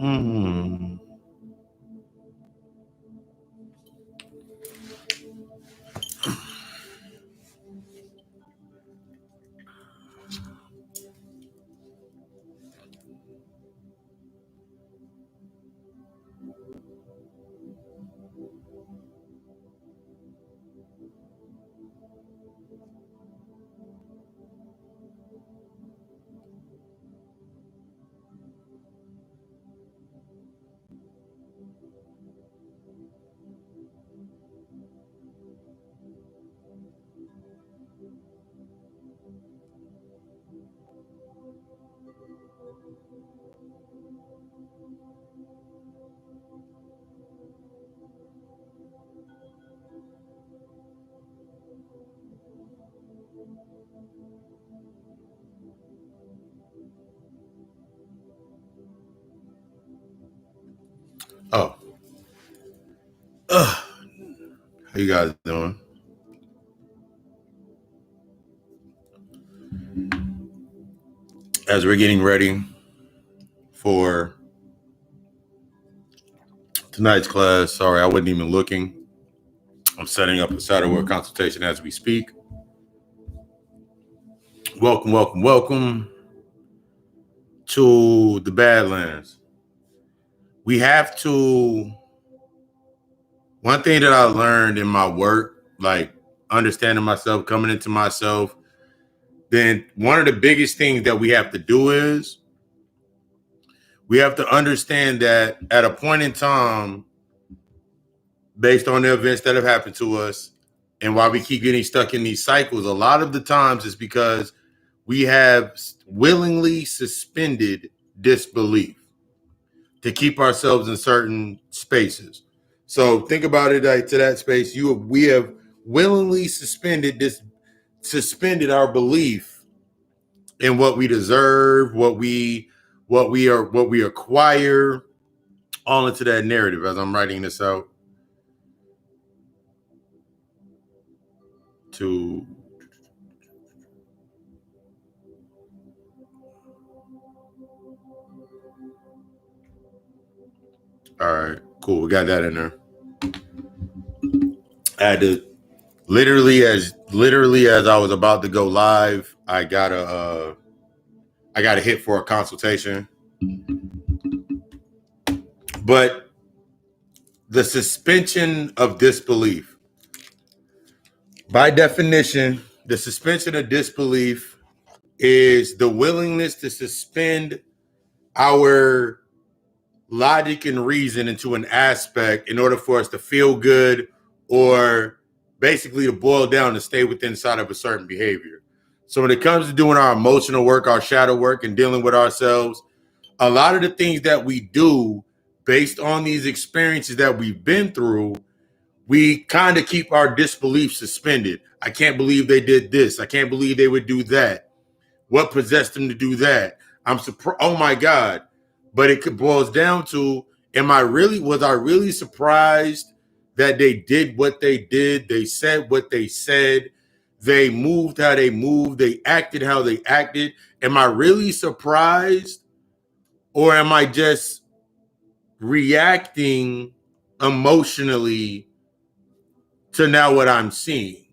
Hmm. Oh, how you guys doing? As we're getting ready for tonight's class, sorry, I wasn't even looking. I'm setting up a shadow work consultation as we speak. Welcome, welcome, welcome to the Badlands. We have to, one thing that I learned in my work, like understanding myself, coming into myself, then one of the biggest things that we have to do is we have to understand that at a point in time, based on the events that have happened to us and why we keep getting stuck in these cycles, a lot of the times is because we have willingly suspended disbelief to keep ourselves in certain spaces. So think about it like to that space. We have willingly suspended our belief in what we deserve, what we acquire, all into that narrative as I'm writing this out. To all right, cool. We got that in there. I had to literally as I was about to go live, I got a hit for a consultation. But the suspension of disbelief, by definition, the suspension of disbelief is the willingness to suspend our logic and reason into an aspect in order for us to feel good, or basically to boil down to stay within inside of a certain behavior. So when it comes to doing our emotional work, our shadow work, and dealing with ourselves, a lot of the things that we do based on these experiences that we've been through, we kind of keep our disbelief suspended. I can't believe they did this. I can't believe they would do that. What possessed them to do that? I'm surprised. Oh my God. But it boils down to, was I really surprised that they did what they did? They said what they said. They moved how they moved. They acted how they acted. Am I really surprised? Or am I just reacting emotionally to now what I'm seeing?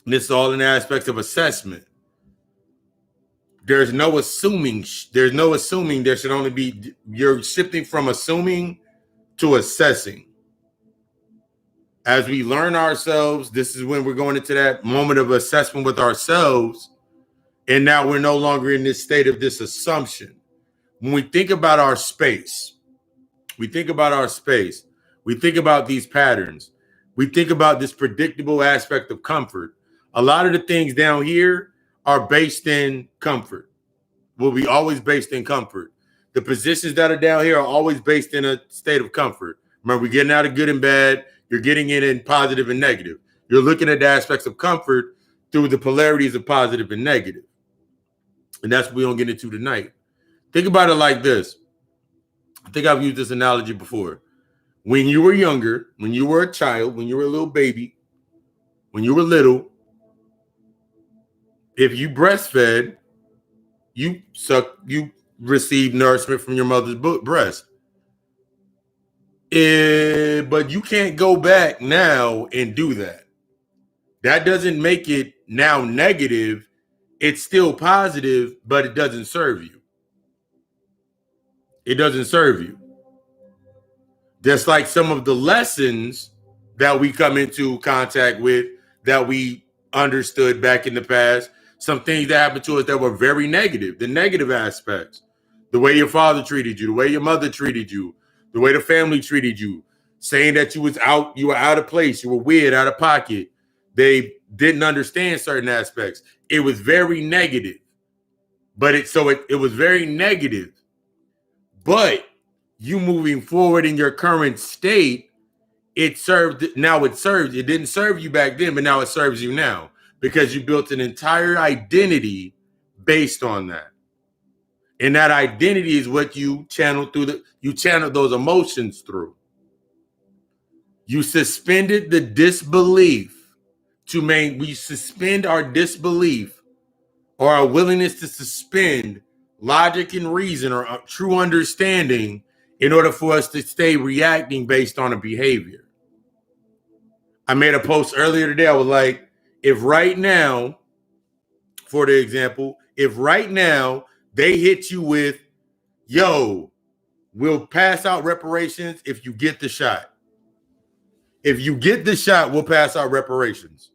And it's all in aspects of assessment. There's no assuming. There should only be, you're shifting from assuming to assessing. As we learn ourselves, this is when we're going into that moment of assessment with ourselves. And now we're no longer in this state of this assumption. When we think about our space, we think about these patterns. We think about this predictable aspect of comfort. A lot of the things down here are based in comfort. Will be always based in comfort. The positions that are down here are always based in a state of comfort. Remember, we're getting out of good and bad. You're getting it in positive and negative. You're looking at the aspects of comfort through the polarities of positive and negative. And that's what we don't get into tonight. Think about it like this. I think I've used this analogy before. When you were younger, when you were a child, when you were a little baby, when you were little, if you breastfed, you received nourishment from your mother's breast. But you can't go back now and do that. That doesn't make it now negative. It's still positive, but it doesn't serve you. It doesn't serve you. Just like some of the lessons that we come into contact with that we understood back in the past, some things that happened to us that were very negative, the negative aspects, the way your father treated you, the way your mother treated you, the way the family treated you, saying that you were out of place, you were weird, out of pocket. They didn't understand certain aspects. It was very negative. But it was very negative. But you moving forward in your current state, it didn't serve you back then, but now it serves you now because you built an entire identity based on that. And that identity is what you channel those emotions through. You suspended the disbelief we suspend our disbelief or our willingness to suspend logic and reason or true understanding in order for us to stay reacting based on a behavior. I made a post earlier today. I was like, if right now, for the example, if right now they hit you with, yo, we'll pass out reparations if you get the shot. If you get the shot, we'll pass out reparations.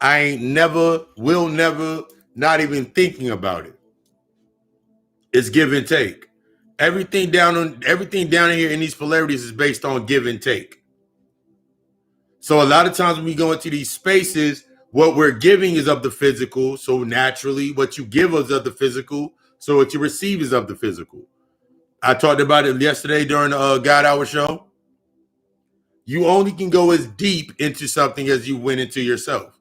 I ain't never, will never, not even thinking about it. It's give and take. Everything down here in these polarities is based on give and take. So a lot of times when we go into these spaces, what we're giving is of the physical. So naturally, what you give is of the physical. So what you receive is of the physical. I talked about it yesterday during the God Hour show. You only can go as deep into something as you went into yourself.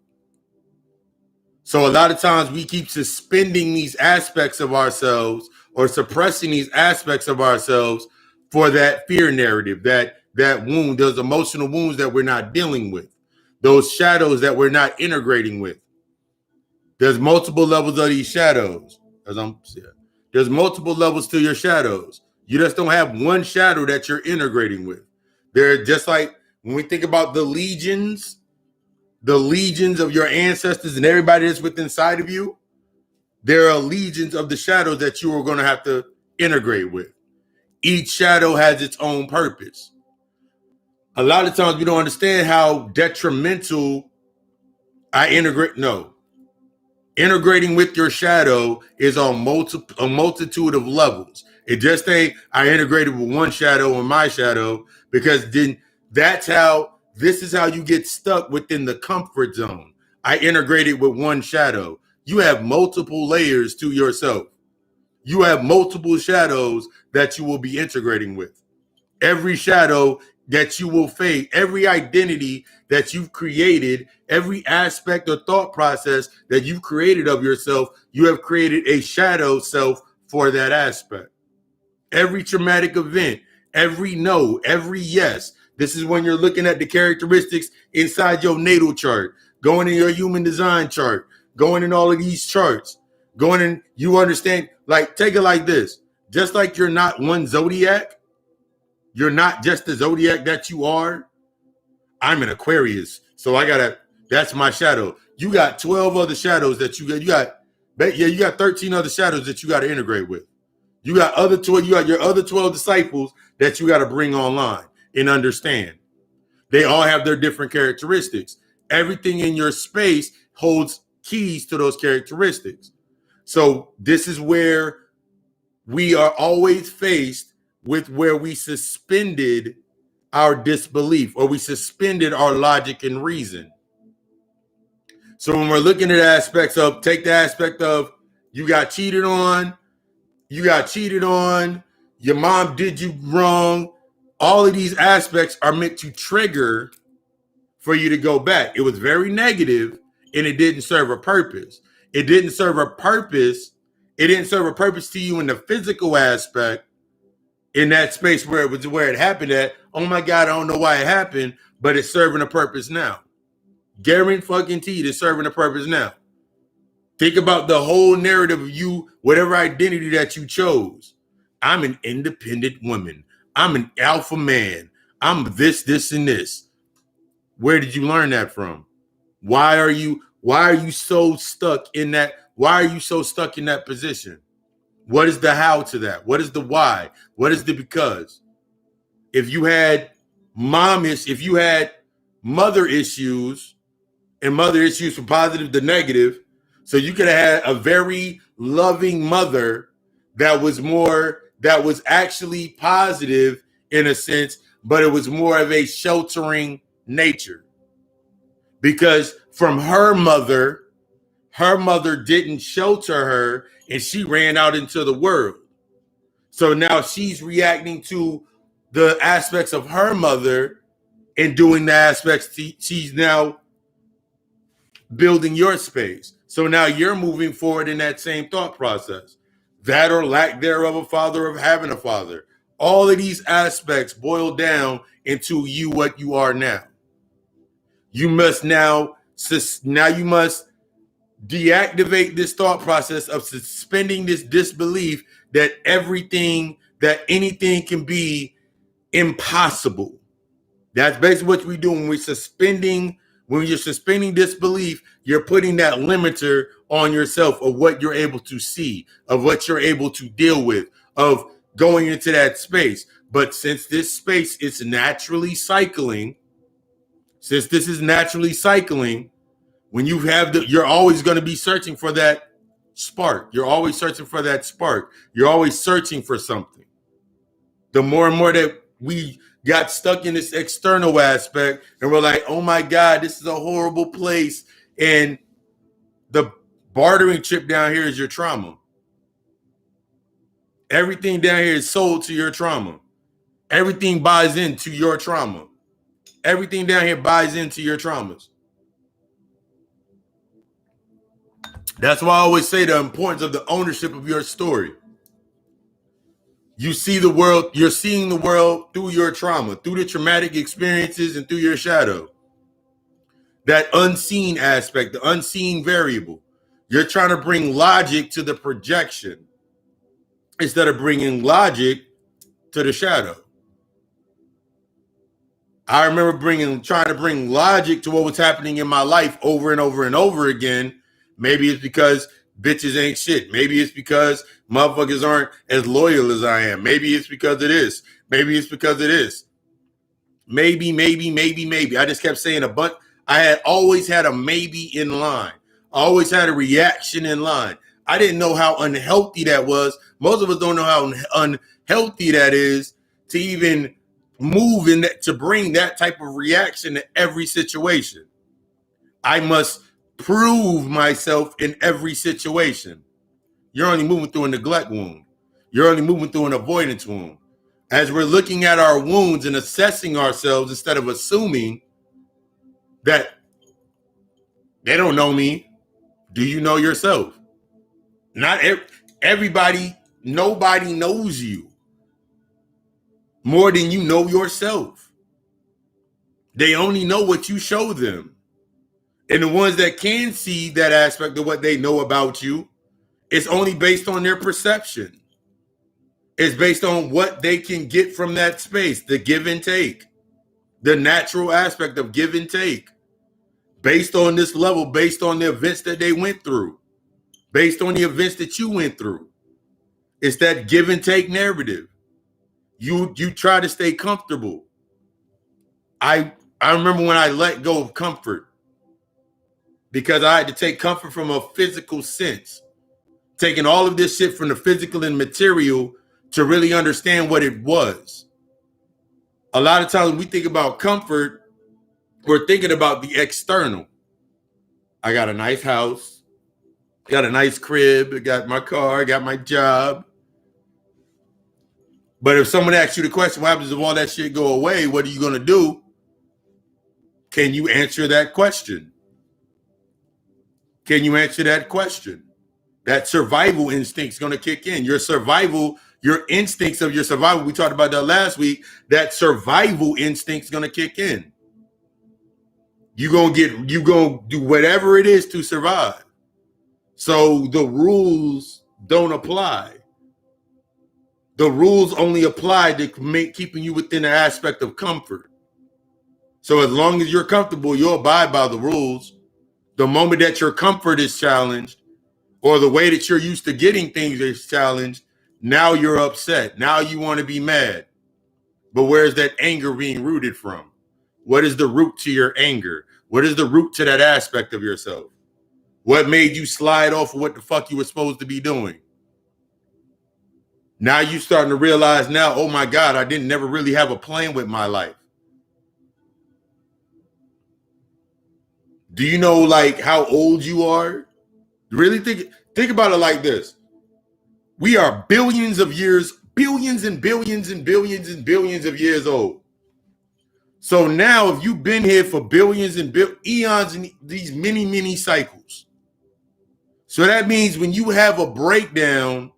So a lot of times we keep suspending these aspects of ourselves or suppressing these aspects of ourselves for that fear narrative, that wound, those emotional wounds that we're not dealing with, those shadows that we're not integrating with. There's multiple levels of these shadows. There's multiple levels to your shadows. You just don't have one shadow that you're integrating with. They're just like when we think about the legions of your ancestors and everybody that's within inside of you, there are legions of the shadows that you are going to have to integrate with. Each shadow has its own purpose. A lot of times we don't understand how detrimental integrating with your shadow is on a multitude of levels. It just ain't I integrated with one shadow and my shadow, because then this is how you get stuck within the comfort zone. I integrated with one shadow. You have multiple layers to yourself. You have multiple shadows that you will be integrating with. Every shadow that you will face, every identity that you've created, every aspect or thought process that you've created of yourself, you have created a shadow self for that aspect. Every traumatic event, every no, every yes. This is when you're looking at the characteristics inside your natal chart, going in your human design chart, going in all of these charts, going in, you understand, like, take it like this. Just like you're not one zodiac, you're not just the zodiac that you are. I'm an Aquarius, so that's my shadow. You got 12 other shadows that you got 13 other shadows that you got to integrate with. You got your other 12 disciples that you got to bring online and understand. They all have their different characteristics. Everything in your space holds keys to those characteristics. So this is where we are always faced with where we suspended our disbelief or we suspended our logic and reason. So when we're looking at aspects of, take the aspect of you got cheated on, your mom did you wrong. All of these aspects are meant to trigger for you to go back. It was very negative and it didn't serve a purpose. It didn't serve a purpose to you in the physical aspect, in that space where it happened at. Oh my God, I don't know why it happened, but it's serving a purpose now. Guaranteed is serving a purpose now. Think about the whole narrative of you, whatever identity that you chose. I'm an independent woman. I'm an alpha man. I'm this, and this. Where did you learn that from? Why are you so stuck in that? Why are you so stuck in that position? What is the how to that? What is the why? What is the because? If you had if you had mother issues, and mother issues from positive to negative, so you could have had a very loving mother that was actually positive in a sense, but it was more of a sheltering nature. Because from her mother didn't shelter her and she ran out into the world. So now she's reacting to the aspects of her mother and doing the aspects she's now building your space. So now you're moving forward in that same thought process. That or lack thereof a father of having a father. All of these aspects boil down into you what you are now. You must now you must deactivate this thought process of suspending this disbelief that anything can be impossible. That's basically what we do when you're suspending disbelief. You're putting that limiter on yourself of what you're able to see, of what you're able to deal with, of going into that space. But since this space is naturally cycling, when you have you're always going to be searching for that spark. You're always searching for that spark. You're always searching for something. The more and more that we got stuck in this external aspect and we're like, oh my God, this is a horrible place. And the bartering chip down here is your trauma. Everything down here is sold to your trauma. Everything buys into your trauma. Everything down here buys into your traumas. That's why I always say the importance of the ownership of your story. You see the world, you're seeing the world through your trauma, through the traumatic experiences and through your shadow. That unseen aspect, the unseen variable. You're trying to bring logic to the projection instead of bringing logic to the shadow. I remember trying to bring logic to what was happening in my life over and over and over again. Maybe it's because bitches ain't shit. Maybe it's because motherfuckers aren't as loyal as I am. Maybe it's because of this. Maybe it's because of this. Maybe. I just kept saying a bunch. I had always had a maybe in line. I always had a reaction in line. I didn't know how unhealthy that was. Most of us don't know how unhealthy that is to even move in that, to bring that type of reaction to every situation. I must prove myself in every situation. You're only moving through a neglect wound. You're only moving through an avoidance wound. As we're looking at our wounds and assessing ourselves instead of assuming that they don't know me, do you know yourself? Not everybody, nobody knows you more than you know yourself. They only know what you show them. And the ones that can see that aspect of what they know about you, it's only based on their perception. It's based on what they can get from that space, the give and take, the natural aspect of give and take, based on this level, based on the events that they went through, based on the events that you went through. It's that give and take narrative. You try to stay comfortable. I remember when I let go of comfort because I had to take comfort from a physical sense, taking all of this shit from the physical and material to really understand what it was. A lot of times when we think about comfort, we're thinking about the external. I got a nice house, got a nice crib, I got my car, I got my job. But if someone asks you the question, what happens if all that shit go away? What are you going to do? Can you answer that question? Can you answer that question? That survival instinct is going to kick in. Your survival, your instincts of your survival, we talked about that last week, that survival instinct is going to kick in. you gonna do whatever it is to survive. So the rules don't apply. The rules only apply to make keeping you within the aspect of comfort. So as long as you're comfortable, you'll abide by the rules. The moment that your comfort is challenged, or the way that you're used to getting things is challenged, now you're upset. Now you want to be mad. But where's that anger being rooted from? What is the root to your anger? What is the root to that aspect of yourself? What made you slide off of what the fuck you were supposed to be doing? Now you starting to realize now, oh my God, I didn't never really have a plan with my life. Do you know like how old you are? Really think about it like this. We are billions of years, billions and billions and billions and billions of years old. So now if you've been here for billions and eons and these many, many cycles. So that means when you have a breakdown,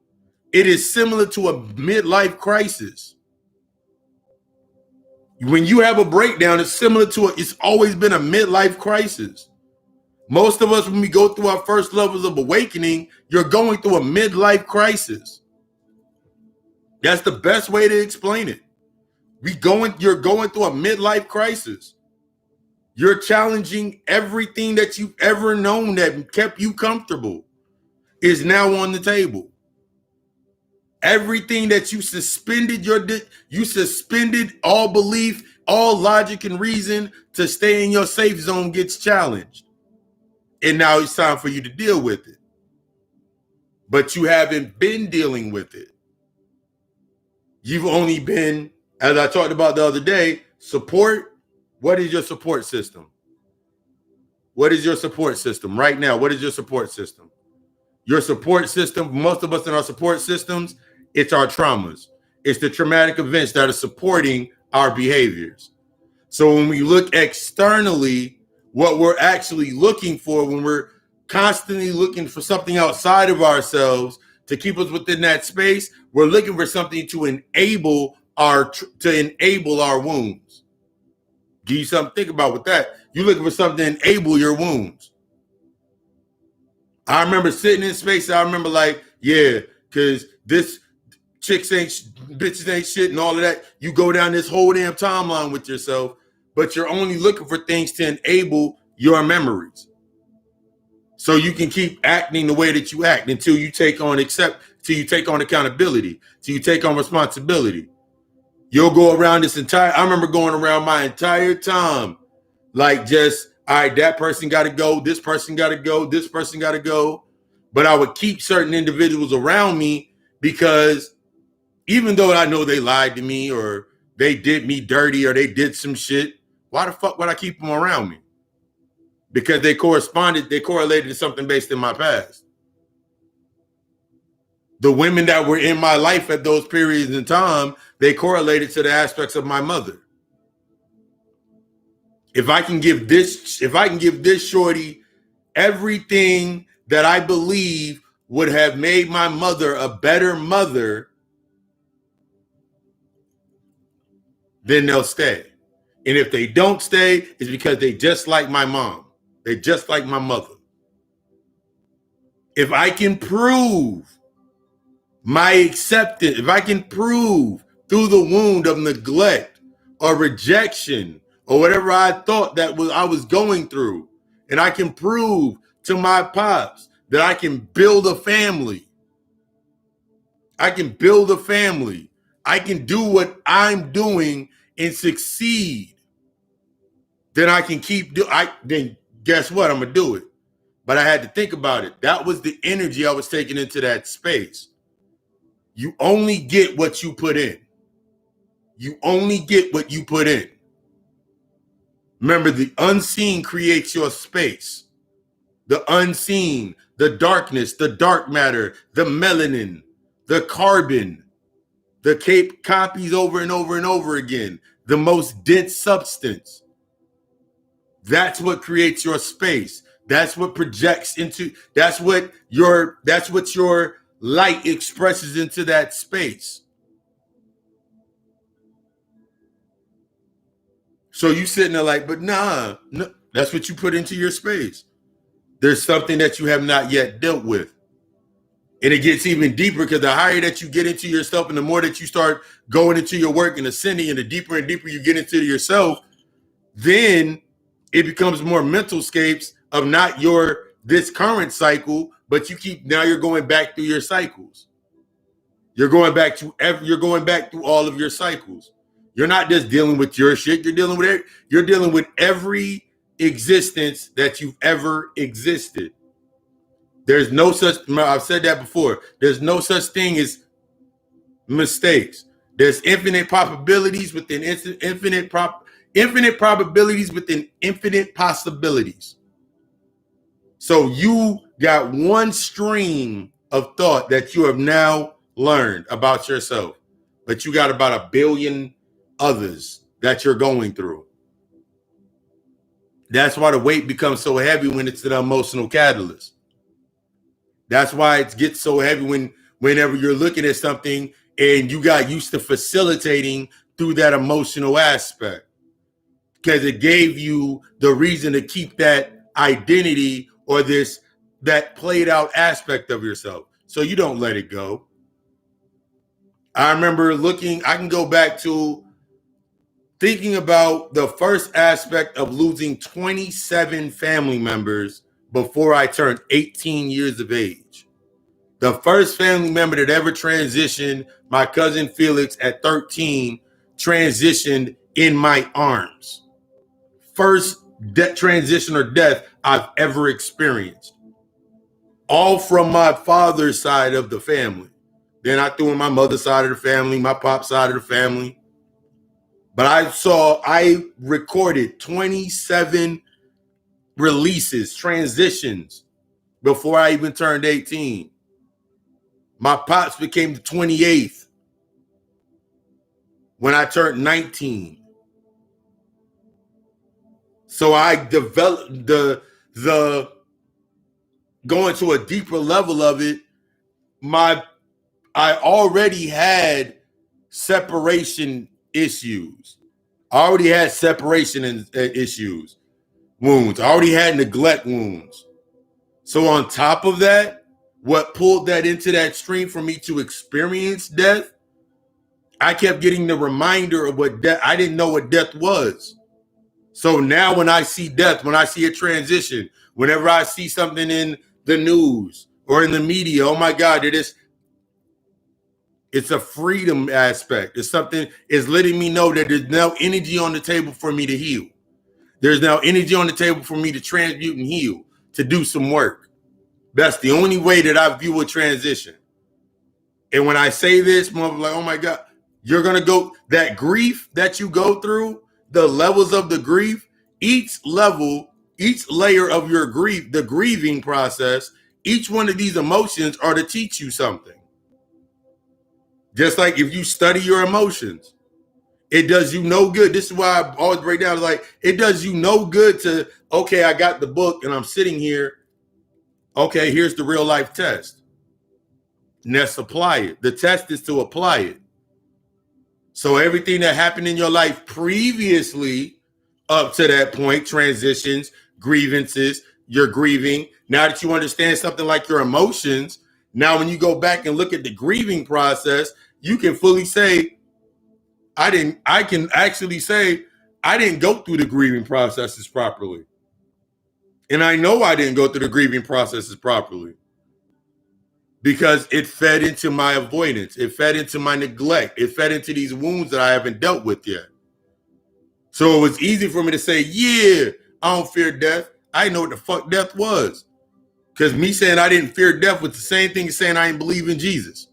it is similar to a midlife crisis. When you have a breakdown, it's similar to it's always been a midlife crisis. Most of us, when we go through our first levels of awakening, you're going through a midlife crisis. That's the best way to explain it. You're going through a midlife crisis. You're challenging everything that you've ever known that kept you comfortable is now on the table. Everything that you suspended all belief, all logic and reason to stay in your safe zone gets challenged. And now it's time for you to deal with it. But you haven't been dealing with it. You've only been, as I talked about the other day, support. What is your support system? What is your support system right now? What is your support system? Your support system, most of us in our support systems, it's our traumas. It's the traumatic events that are supporting our behaviors. So when we look externally, what we're actually looking for, when we're constantly looking for something outside of ourselves to keep us within that space, we're looking for something to enable our wounds. Give you something to think about with that. You're looking for something to enable your wounds. I remember sitting in space. I remember like, yeah, because this bitches ain't shit and all of that. You go down this whole damn timeline with yourself, but you're only looking for things to enable your memories. So you can keep acting the way that you act until you take on accountability, till you take on responsibility. You'll go around I remember going around my entire time, like just, all right, that person got to go, this person got to go, this person got to go. But I would keep certain individuals around me because even though I know they lied to me or they did me dirty or they did some shit, why the fuck would I keep them around me? Because they correlated to something based in my past. The women that were in my life at those periods in time, they correlated to the aspects of my mother. If I can give this shorty everything that I believe would have made my mother a better mother, then they'll stay. And if they don't stay, it's because they just like my mom. They just like my mother. If I can prove my acceptance, if I can prove through the wound of neglect or rejection or whatever I thought I was going through, and I can prove to my pops that I can build a family. I can build a family. I can do what I'm doing and succeed. Then I can then guess what? I'm gonna do it. But I had to think about it. That was the energy I was taking into that space. You only get what you put in. You only get what you put in. Remember, the unseen creates your space. The unseen, the darkness, the dark matter, the melanin, the carbon, the copies over and over and over again, the most dense substance. That's what creates your space. That's what projects into, that's what your light expresses into that space. So you sitting there like, but nah, no, That's what you put into your space. There's something that you have not yet dealt with. And it gets even deeper because the higher that you get into yourself and the more that you start going into your work and ascending and the deeper and deeper you get into yourself, then it becomes more mental scapes of not this current cycle, but now you're going back through your cycles. You're going back through all of your cycles. You're not just dealing with your shit. You're dealing with every existence that you've ever existed. There's no such, I've said that before. There's no such thing as mistakes. There's infinite probabilities within infinite probabilities within infinite possibilities. So you got one stream of thought that you have now learned about yourself, but you got about 1 billion others that you're going through. That's why the weight becomes so heavy when it's an emotional catalyst. That's why it gets so heavy whenever you're looking at something and you got used to facilitating through that emotional aspect, because it gave you the reason to keep that identity or that played out aspect of yourself. So you don't let it go. I remember I can go back to thinking about the first aspect of losing 27 family members before I turned 18 years of age. The first family member that ever transitioned, my cousin Felix at 13, transitioned in my arms. First transition or death I've ever experienced. All from my father's side of the family. Then I threw in my mother's side of the family, my pop's side of the family. But I recorded 27 releases, transitions before I even turned 18. My pops became the 28th when I turned 19. So I developed the going to a deeper level of it. I already had separation issues. I already had separation issues, wounds. I already had neglect wounds. So on top of that, what pulled that into that stream for me to experience death, I kept getting the reminder of what death, I didn't know what death was. So now when I see death, when I see a transition, whenever I see something in the news or in the media, oh my God, it's a freedom aspect. It's letting me know that there's now energy on the table for me to heal. There's now energy on the table for me to transmute and heal, to do some work. That's the only way that I view a transition. And when I say this, I'm like, oh my God, you're going to go, that grief that you go through, the levels of the grief, each level, each layer of your grief, the grieving process, each one of these emotions are to teach you something. Just like if you study your emotions, it does you no good. This is why I always break down, like, it does you no good to, okay, I got the book and I'm sitting here. Okay, here's the real life test. And let's apply it. The test is to apply it. So everything that happened in your life previously up to that point, transitions, grievances, you're grieving. Now that you understand something like your emotions, now when you go back and look at the grieving process, you can fully say, I can actually say, I didn't go through the grieving processes properly. And I know I didn't go through the grieving processes properly because it fed into my avoidance. It fed into my neglect. It fed into these wounds that I haven't dealt with yet. So it was easy for me to say, yeah, I don't fear death. I didn't know what the fuck death was. Because me saying I didn't fear death was the same thing as saying I didn't believe in Jesus.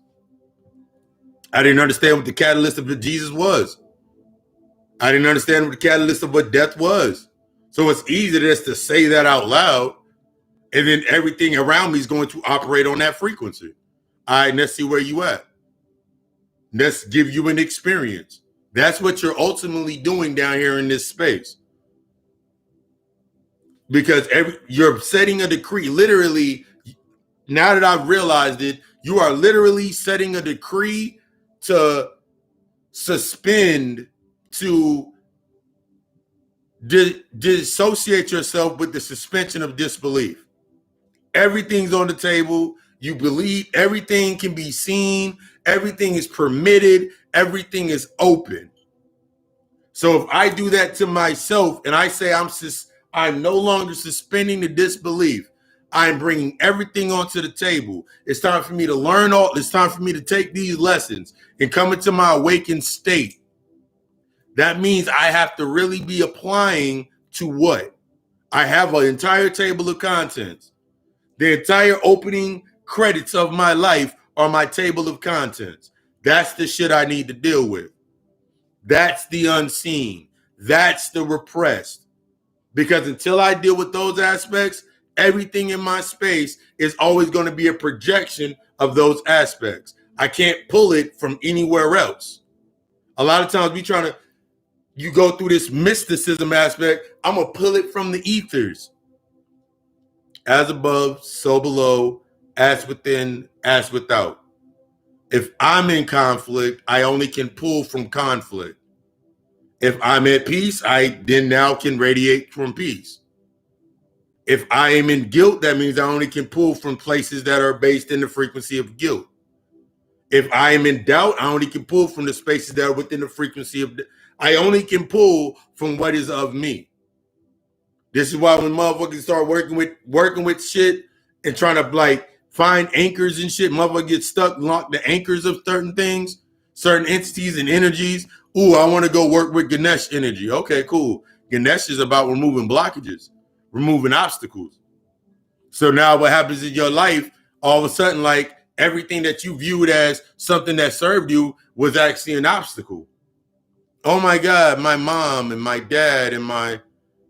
I didn't understand what the catalyst of Jesus was. I didn't understand what the catalyst of what death was. So it's easy just to say that out loud, and then everything around me is going to operate on that frequency. All right, let's see where you at. Let's give you an experience. That's what you're ultimately doing down here in this space. Because you're setting a decree. Literally, now that I've realized it, you are literally setting a decree to suspend, to dissociate yourself with the suspension of disbelief. Everything's on the table. You believe everything can be seen. Everything is permitted. Everything is open. So if I do that to myself and I say I'm no longer suspending the disbelief, I'm bringing everything onto the table. It's time for me to learn all. It's time for me to take these lessons and come into my awakened state. That means I have to really be applying to what? I have an entire table of contents. The entire opening credits of my life are my table of contents. That's the shit I need to deal with. That's the unseen. That's the repressed. Because until I deal with those aspects, everything in my space is always going to be a projection of those aspects. I can't pull it from anywhere else. A lot of times you go through this mysticism aspect. I'm going to pull it from the ethers. As above, so below, as within, as without. If I'm in conflict, I only can pull from conflict. If I'm at peace, I then now can radiate from peace. If I am in guilt, that means I only can pull from places that are based in the frequency of guilt. If I am in doubt, I only can pull from the spaces that are within the frequency of I only can pull from what is of me. This is why when motherfuckers start working with shit and trying to like find anchors and shit, motherfuckers get stuck, lock the anchors of certain things, certain entities and energies. Ooh, I want to go work with Ganesh energy. Okay, cool. Ganesh is about removing blockages, removing obstacles. So now what happens in your life, all of a sudden, like everything that you viewed as something that served you was actually an obstacle. Oh my God, my mom and my dad and my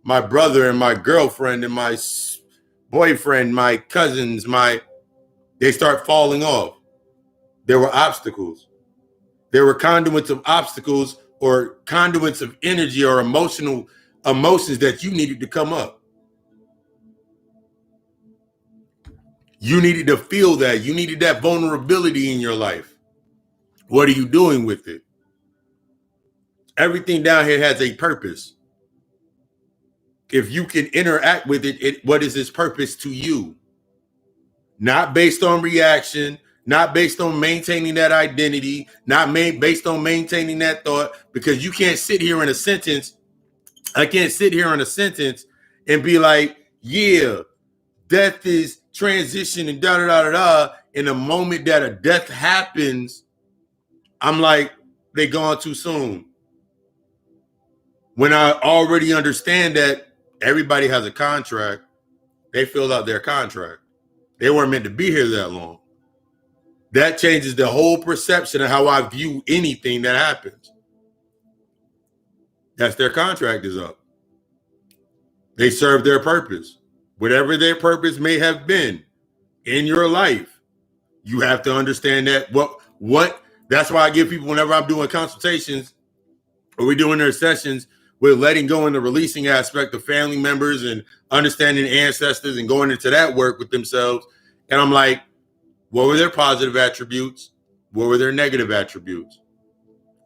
brother and my girlfriend and my boyfriend, my cousins, they start falling off. There were obstacles. There were conduits of obstacles or conduits of energy or emotions that you needed to come up. You needed to feel that. You needed that vulnerability in your life. What are you doing with it? Everything down here has a purpose. If you can interact with it, what is its purpose to you? Not based on reaction, not based on maintaining that identity, not based on maintaining that thought, because you can't sit here in a sentence. I can't sit here in a sentence and be like, yeah, death is transition and da da da da da. In the moment that a death happens, I'm like, they gone too soon. When I already understand that everybody has a contract, they filled out their contract. They weren't meant to be here that long. That changes the whole perception of how I view anything that happens. That's their contract is up. They serve their purpose. Whatever their purpose may have been in your life, you have to understand that what that's why I give people whenever I'm doing consultations or we're doing their sessions, we're letting go in the releasing aspect of family members and understanding ancestors and going into that work with themselves. And I'm like, what were their positive attributes? What were their negative attributes?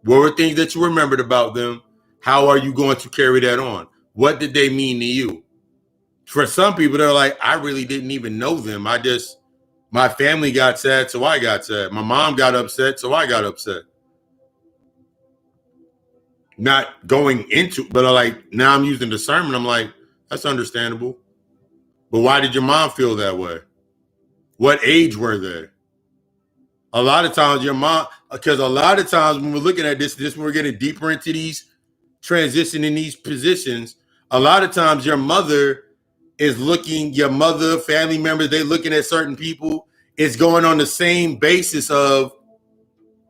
What were things that you remembered about them? How are you going to carry that on? What did they mean to you? For some people, they're like, I really didn't even know them. My family got sad, so I got sad. My mom got upset, so I got upset. Not going into, but like now I'm using discernment. I'm like, that's understandable. But why did your mom feel that way? What age were they? A lot of times your mom, because a lot of times when we're looking at this when we're getting deeper into these transition in these positions, a lot of times your mother, family members, they're looking at certain people. It's going on the same basis of,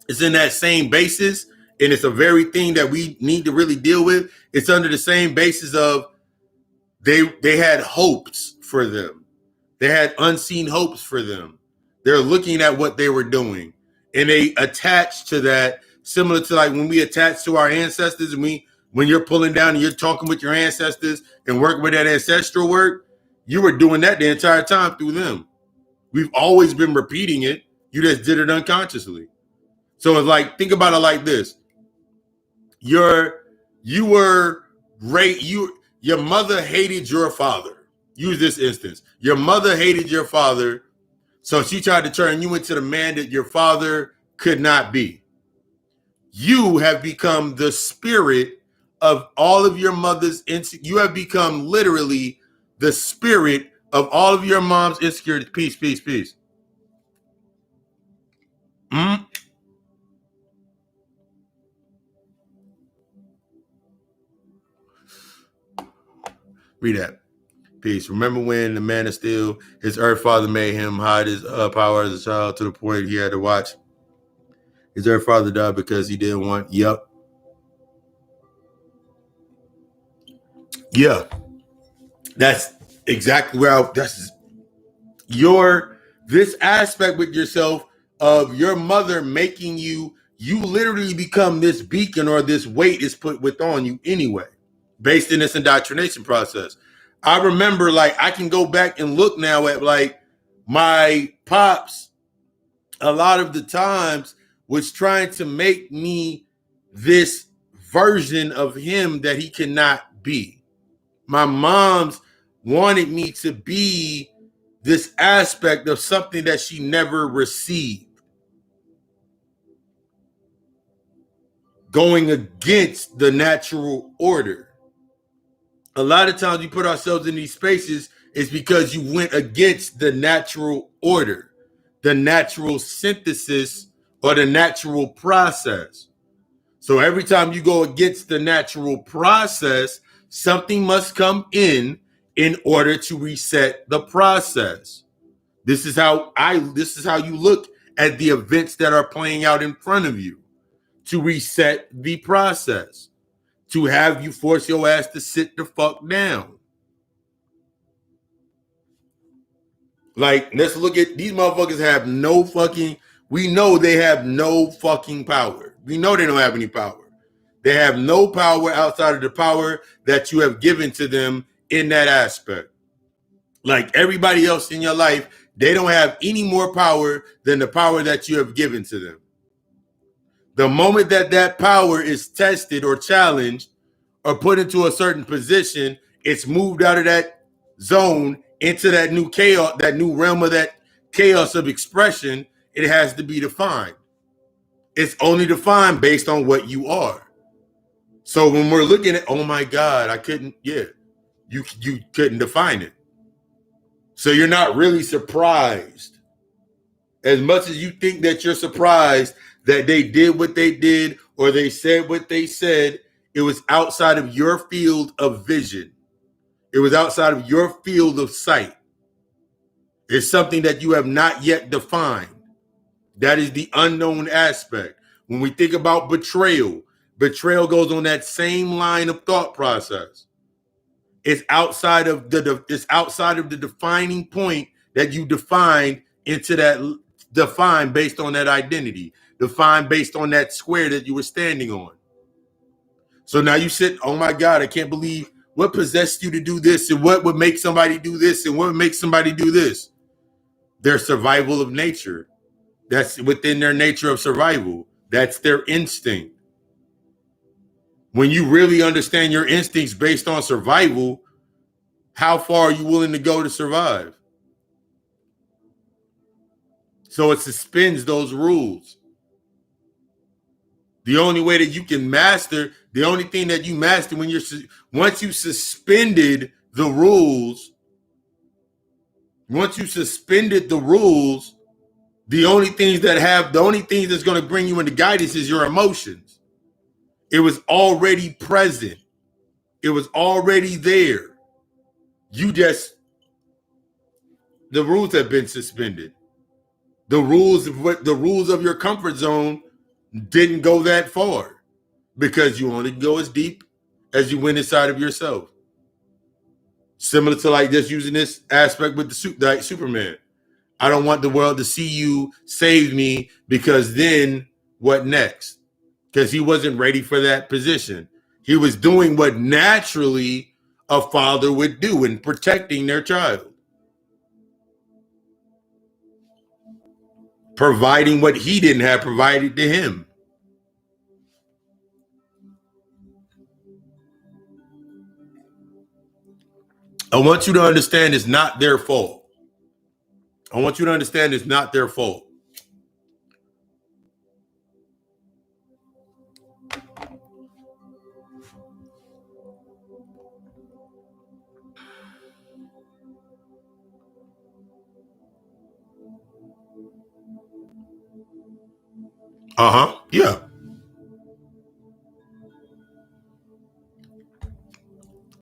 it's in that same basis. And it's a very thing that we need to really deal with. It's under the same basis of they had hopes for them. They had unseen hopes for them. They're looking at what they were doing. And they attach to that, similar to like when we attach to our ancestors and when you're pulling down and you're talking with your ancestors and working with that ancestral work, you were doing that the entire time through them. We've always been repeating it. You just did it unconsciously. So it's like, think about it like this. Your mother hated your father. Use this instance. Your mother hated your father, so she tried to turn you into the man that your father could not be. You have become the spirit of all of your mother's you have become literally the spirit of all of your mom's insecurity. Peace, peace, peace. Mm? Read that. Peace. Remember when the Man of Steel, his earth father made him hide his power as a child to the point he had to watch his earth father die because he didn't want. Yep. Yeah. That's exactly where that's this aspect with yourself of your mother making you literally become this beacon, or this weight is put with on you anyway, based in this indoctrination process. I remember, like, I can go back and look now at, like, my pops a lot of the times was trying to make me this version of him that he cannot be. My mom's wanted me to be this aspect of something that she never received, going against the natural order. A lot of times we put ourselves in these spaces is because you went against the natural order, the natural synthesis, or the natural process. So every time you go against the natural process, something must come in order to reset the process. This is how you look at the events that are playing out in front of you, to reset the process, to have you force your ass to sit the fuck down. Like, let's look at these motherfuckers have no fucking, we know they have no fucking power. We know they don't have any power. They have no power outside of the power that you have given to them in that aspect. Like everybody else in your life, they don't have any more power than the power that you have given to them. The moment that that power is tested or challenged or put into a certain position, it's moved out of that zone into that new chaos, that new realm of that chaos of expression. It has to be defined. It's only defined based on what you are. So when we're looking at, oh my God, I couldn't, yeah, you couldn't define it. So you're not really surprised. As much as you think that you're surprised that they did what they did or they said what they said, it was outside of your field of vision. It was outside of your field of sight. It's something that you have not yet defined. That is the unknown aspect. When we think about betrayal, betrayal goes on that same line of thought process. It's outside of the defining point that you defined into that, defined based on that identity, defined based on that square that you were standing on. So now you sit, oh my God, I can't believe what possessed you to do this, and what would make somebody do this, and what would make somebody do this. Their survival of nature. That's within their nature of survival. That's their instinct. When you really understand your instincts based on survival, how far are you willing to go to survive? So it suspends those rules. The only way that you can master, the only thing that you master when once you suspended the rules, the only things that's going to bring you into guidance is your emotions. It was already present. It was already there. The rules have been suspended. The rules of your comfort zone didn't go that far because you only go as deep as you went inside of yourself. Similar to like just using this aspect with like Superman. I don't want the world to see you save me, because then what next? Because he wasn't ready for that position. He was doing what naturally a father would do in protecting their child, providing what he didn't have provided to him. I want you to understand it's not their fault. I want you to understand it's not their fault. Yeah.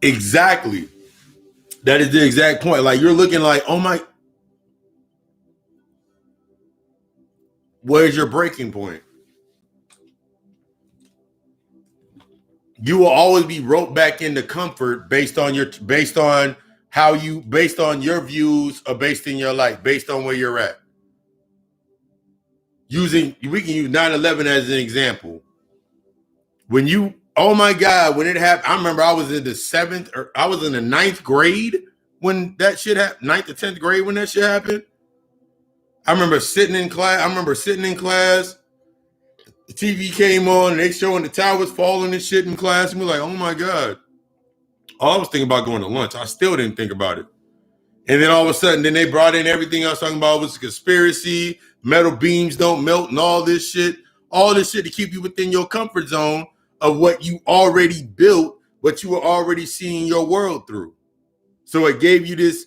Exactly. That is the exact point. Like you're looking like, oh my, where's your breaking point? You will always be roped back into comfort based on your based on your views or based in your life, based on where you're at. We can use 9/11 as an example. When you, oh my God, when it happened, I remember I was in the seventh or I was in the ninth grade when that shit happened, ninth or 10th grade when that shit happened. I remember sitting in class. The TV came on and they showing the towers falling and shit in class. And we're like, oh my God. All I was thinking about going to lunch. I still didn't think about it. And then all of a sudden, then they brought in everything I was talking about was a conspiracy, metal beams don't melt, and all this shit to keep you within your comfort zone of what you already built, what you were already seeing your world through. So it gave you this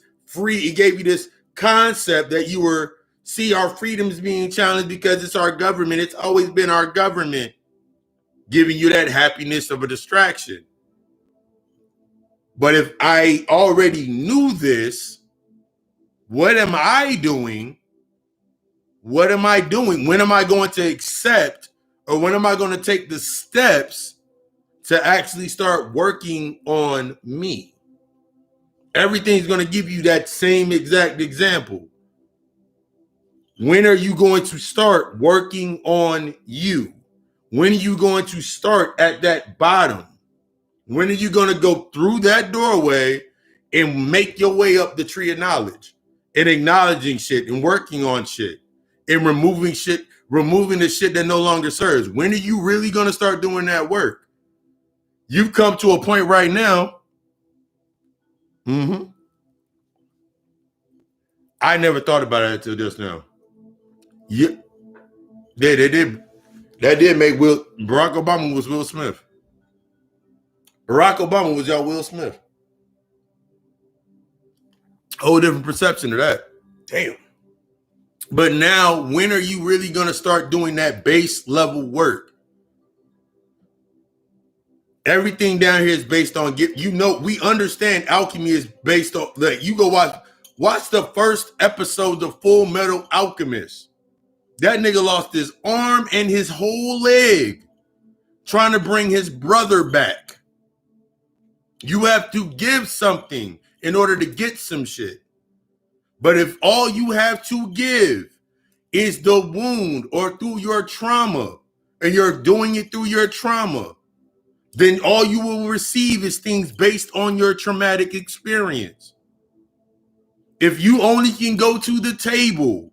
concept that you were, see our freedoms being challenged because it's our government. It's always been our government giving you that happiness of a distraction. But if I already knew this, what am I doing? What am I doing? When am I going to accept, or when am I going to take the steps to actually start working on me? Everything's going to give you that same exact example. When are you going to start working on you? When are you going to start at that bottom? When are you going to go through that doorway and make your way up the tree of knowledge and acknowledging shit and working on shit and removing the shit that no longer serves? When are you really going to start doing that work? You've come to a point right now. I never thought about it until just now. Yeah, they did. That did make Barack Obama was Will Smith. Barack Obama was y'all Will Smith. Whole different perception of that. Damn. But now, when are you really going to start doing that base level work? Everything down here is based on we understand alchemy is based on, like, you go watch the first episode of Full Metal Alchemist. That nigga lost his arm and his whole leg trying to bring his brother back. You have to give something in order to get some shit. But if all you have to give is the wound or through your trauma, and you're doing it through your trauma, then all you will receive is things based on your traumatic experience. If you only can go to the table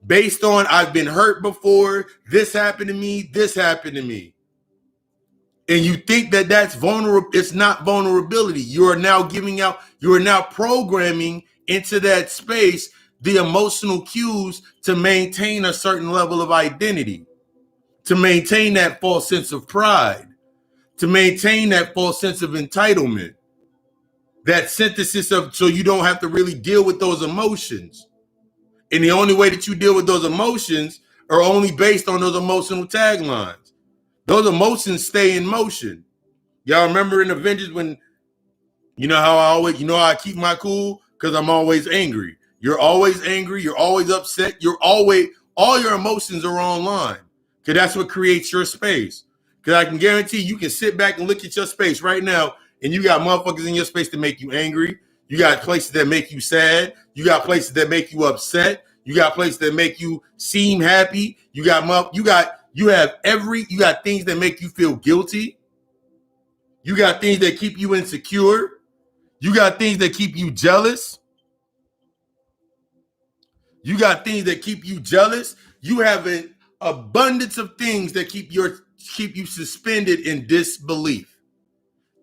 based on I've been hurt before, this happened to me, and you think that that's vulnerable, it's not vulnerability. You are now programming into that space the emotional cues to maintain a certain level of identity, to maintain that false sense of pride, to maintain that false sense of entitlement, that synthesis of, so you don't have to really deal with those emotions. And the only way that you deal with those emotions are only based on those emotional taglines. Those emotions stay in motion. Y'all remember in Avengers when, how I keep my cool? Because I'm always angry. You're always angry. You're always upset. All your emotions are online. Because that's what creates your space. Because I can guarantee you can sit back and look at your space right now, and you got motherfuckers in your space that make you angry. You got places that make you sad. You got places that make you upset. You got places that make you seem happy. You got things that make you feel guilty. You got things that keep you insecure. You got things that keep you jealous. You got things that keep you jealous. You have an abundance of things that keep you suspended in disbelief.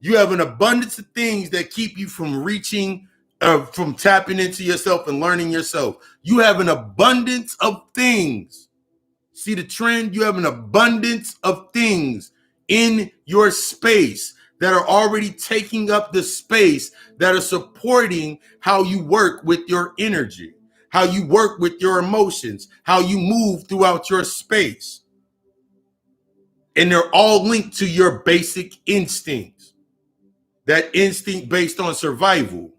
You have an abundance of things that keep you from reaching from tapping into yourself and learning yourself. You have an abundance of things. See the trend? You have an abundance of things in your space that are already taking up the space, that are supporting how you work with your energy, how you work with your emotions, how you move throughout your space. And they're all linked to your basic instincts. That instinct based on survival.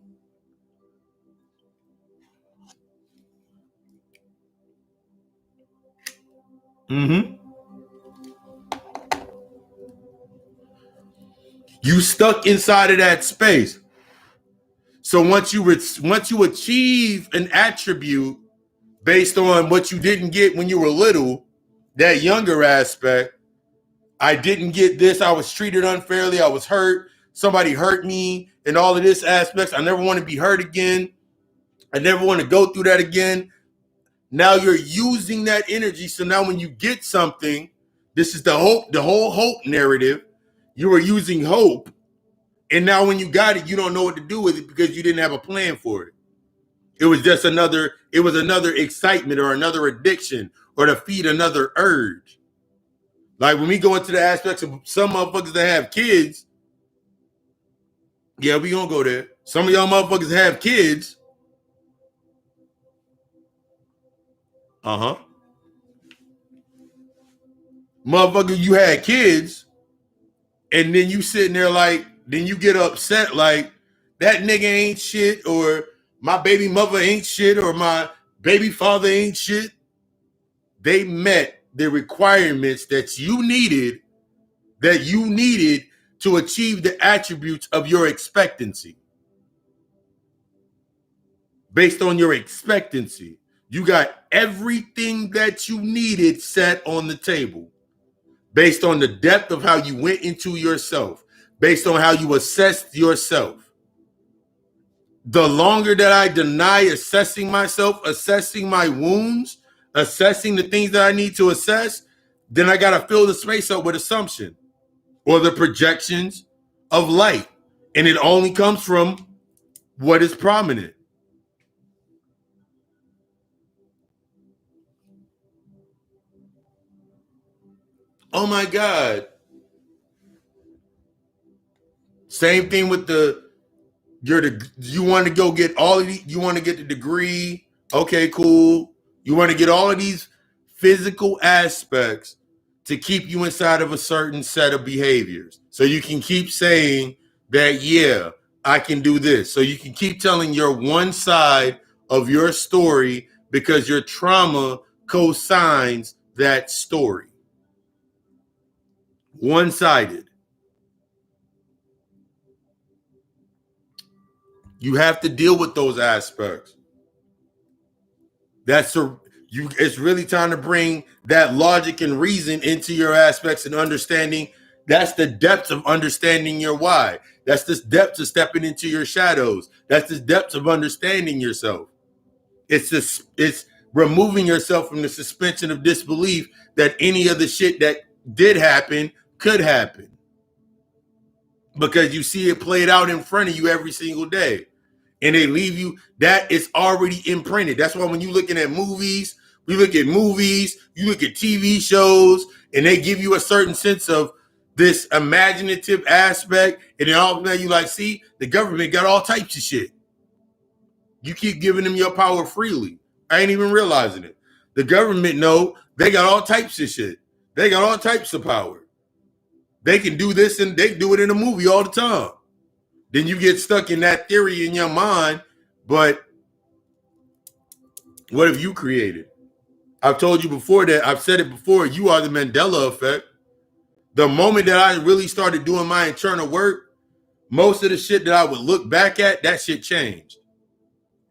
Mm-hmm. You stuck inside of that space. So once you achieve an attribute based on what you didn't get when you were little, that younger aspect, I didn't get this, I was treated unfairly, I was hurt, somebody hurt me, and all of this aspects. I never want to be hurt again. I never want to go through that again. Now you're using that energy. So now when you get something, this is the whole hope narrative. You were using hope. And now when you got it, you don't know what to do with it because you didn't have a plan for it. It was just another excitement or another addiction or to feed another urge. Like when we go into the aspects of some motherfuckers that have kids, yeah, we gonna go there. Some of y'all motherfuckers have kids. Uh-huh. Motherfucker, you had kids, and then you sitting there like, then you get upset like that nigga ain't shit, or my baby mother ain't shit, or my baby father ain't shit. They met the requirements that you needed to achieve the attributes of your expectancy. Based on your expectancy, you got everything that you needed set on the table. Based on the depth of how you went into yourself, based on how you assessed yourself. The longer that I deny assessing myself, assessing my wounds, assessing the things that I need to assess, then I got to fill the space up with assumption or the projections of light. And it only comes from what is prominent. Oh my God. Same thing with you want to go get all of you want to get the degree. Okay, cool. You want to get all of these physical aspects to keep you inside of a certain set of behaviors. So you can keep saying that, yeah, I can do this. So you can keep telling your one side of your story because your trauma co-signs that story. One-sided. You have to deal with those aspects. It's really time to bring that logic and reason into your aspects and understanding. That's the depth of understanding your why. That's the depth of stepping into your shadows. That's the depth of understanding yourself. It's removing yourself from the suspension of disbelief that any of the shit that did happen could happen. Because you see it played out in front of you every single day. And they leave you, that is already imprinted. That's why when you're looking at movies, you look at TV shows, and they give you a certain sense of this imaginative aspect. And then all of a sudden you like, see, the government got all types of shit. You keep giving them your power freely. I ain't even realizing it. The government know they got all types of shit. They got all types of power. They can do this and they do it in a movie all the time. Then you get stuck in that theory in your mind, but what have you created? I've told you before that, I've said it before, you are the Mandela effect. The moment that I really started doing my internal work, most of the shit that I would look back at, that shit changed.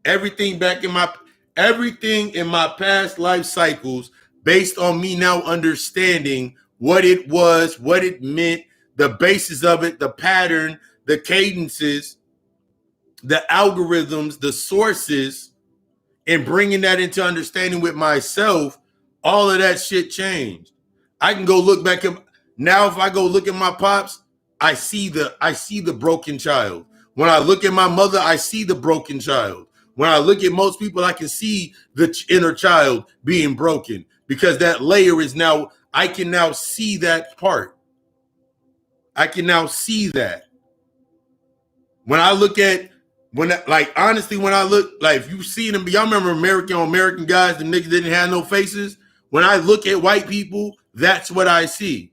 Everything in my past life cycles, based on me now understanding what it was, what it meant, the basis of it, the pattern, the cadences, the algorithms, the sources, and bringing that into understanding with myself, all of that shit changed. I can go look back at now. If I go look at my pops, I see the broken child. When I look at my mother, I see the broken child. When I look at most people, I can see the inner child being broken because that layer is now, I can now see that part. I can now see that. When I look at, like, honestly, when I look, like, if you see them, y'all remember American guys, the niggas didn't have no faces. When I look at white people, that's what I see.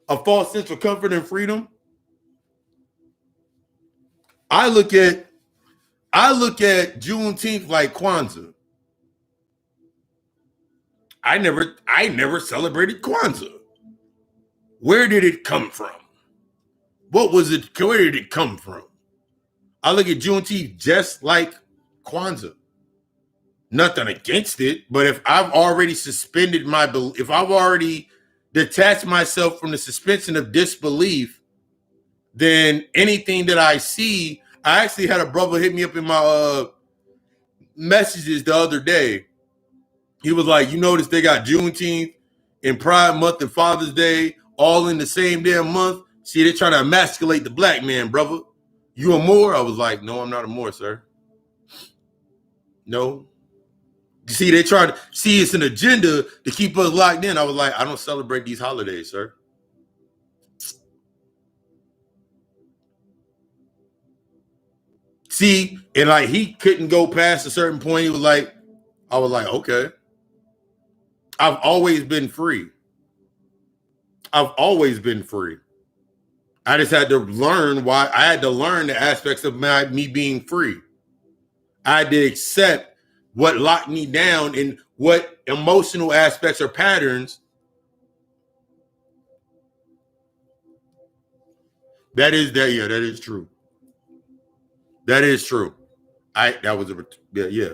A false sense of comfort and freedom. I look at Juneteenth like Kwanzaa. I never celebrated Kwanzaa. Where did it come from? What was it? Where did it come from? I look at Juneteenth just like Kwanzaa. Nothing against it, but if I've already suspended my belief, if I've already detached myself from the suspension of disbelief, then anything that I see, I actually had a brother hit me up in my messages the other day. He was like, you notice they got Juneteenth and Pride Month and Father's Day all in the same damn month? See, they're trying to emasculate the black man, brother. You a Moor? I was like, no, I'm not a Moor, sir. No. You see, they try to see it's an agenda to keep us locked in. I was like, I don't celebrate these holidays, sir. See, and like he couldn't go past a certain point. He was like, I was like, okay. I've always been free. I've always been free. I just had to learn why. I had to learn the aspects of me being free. I had to accept what locked me down and what emotional aspects or patterns. That is true. That is true. That was yeah.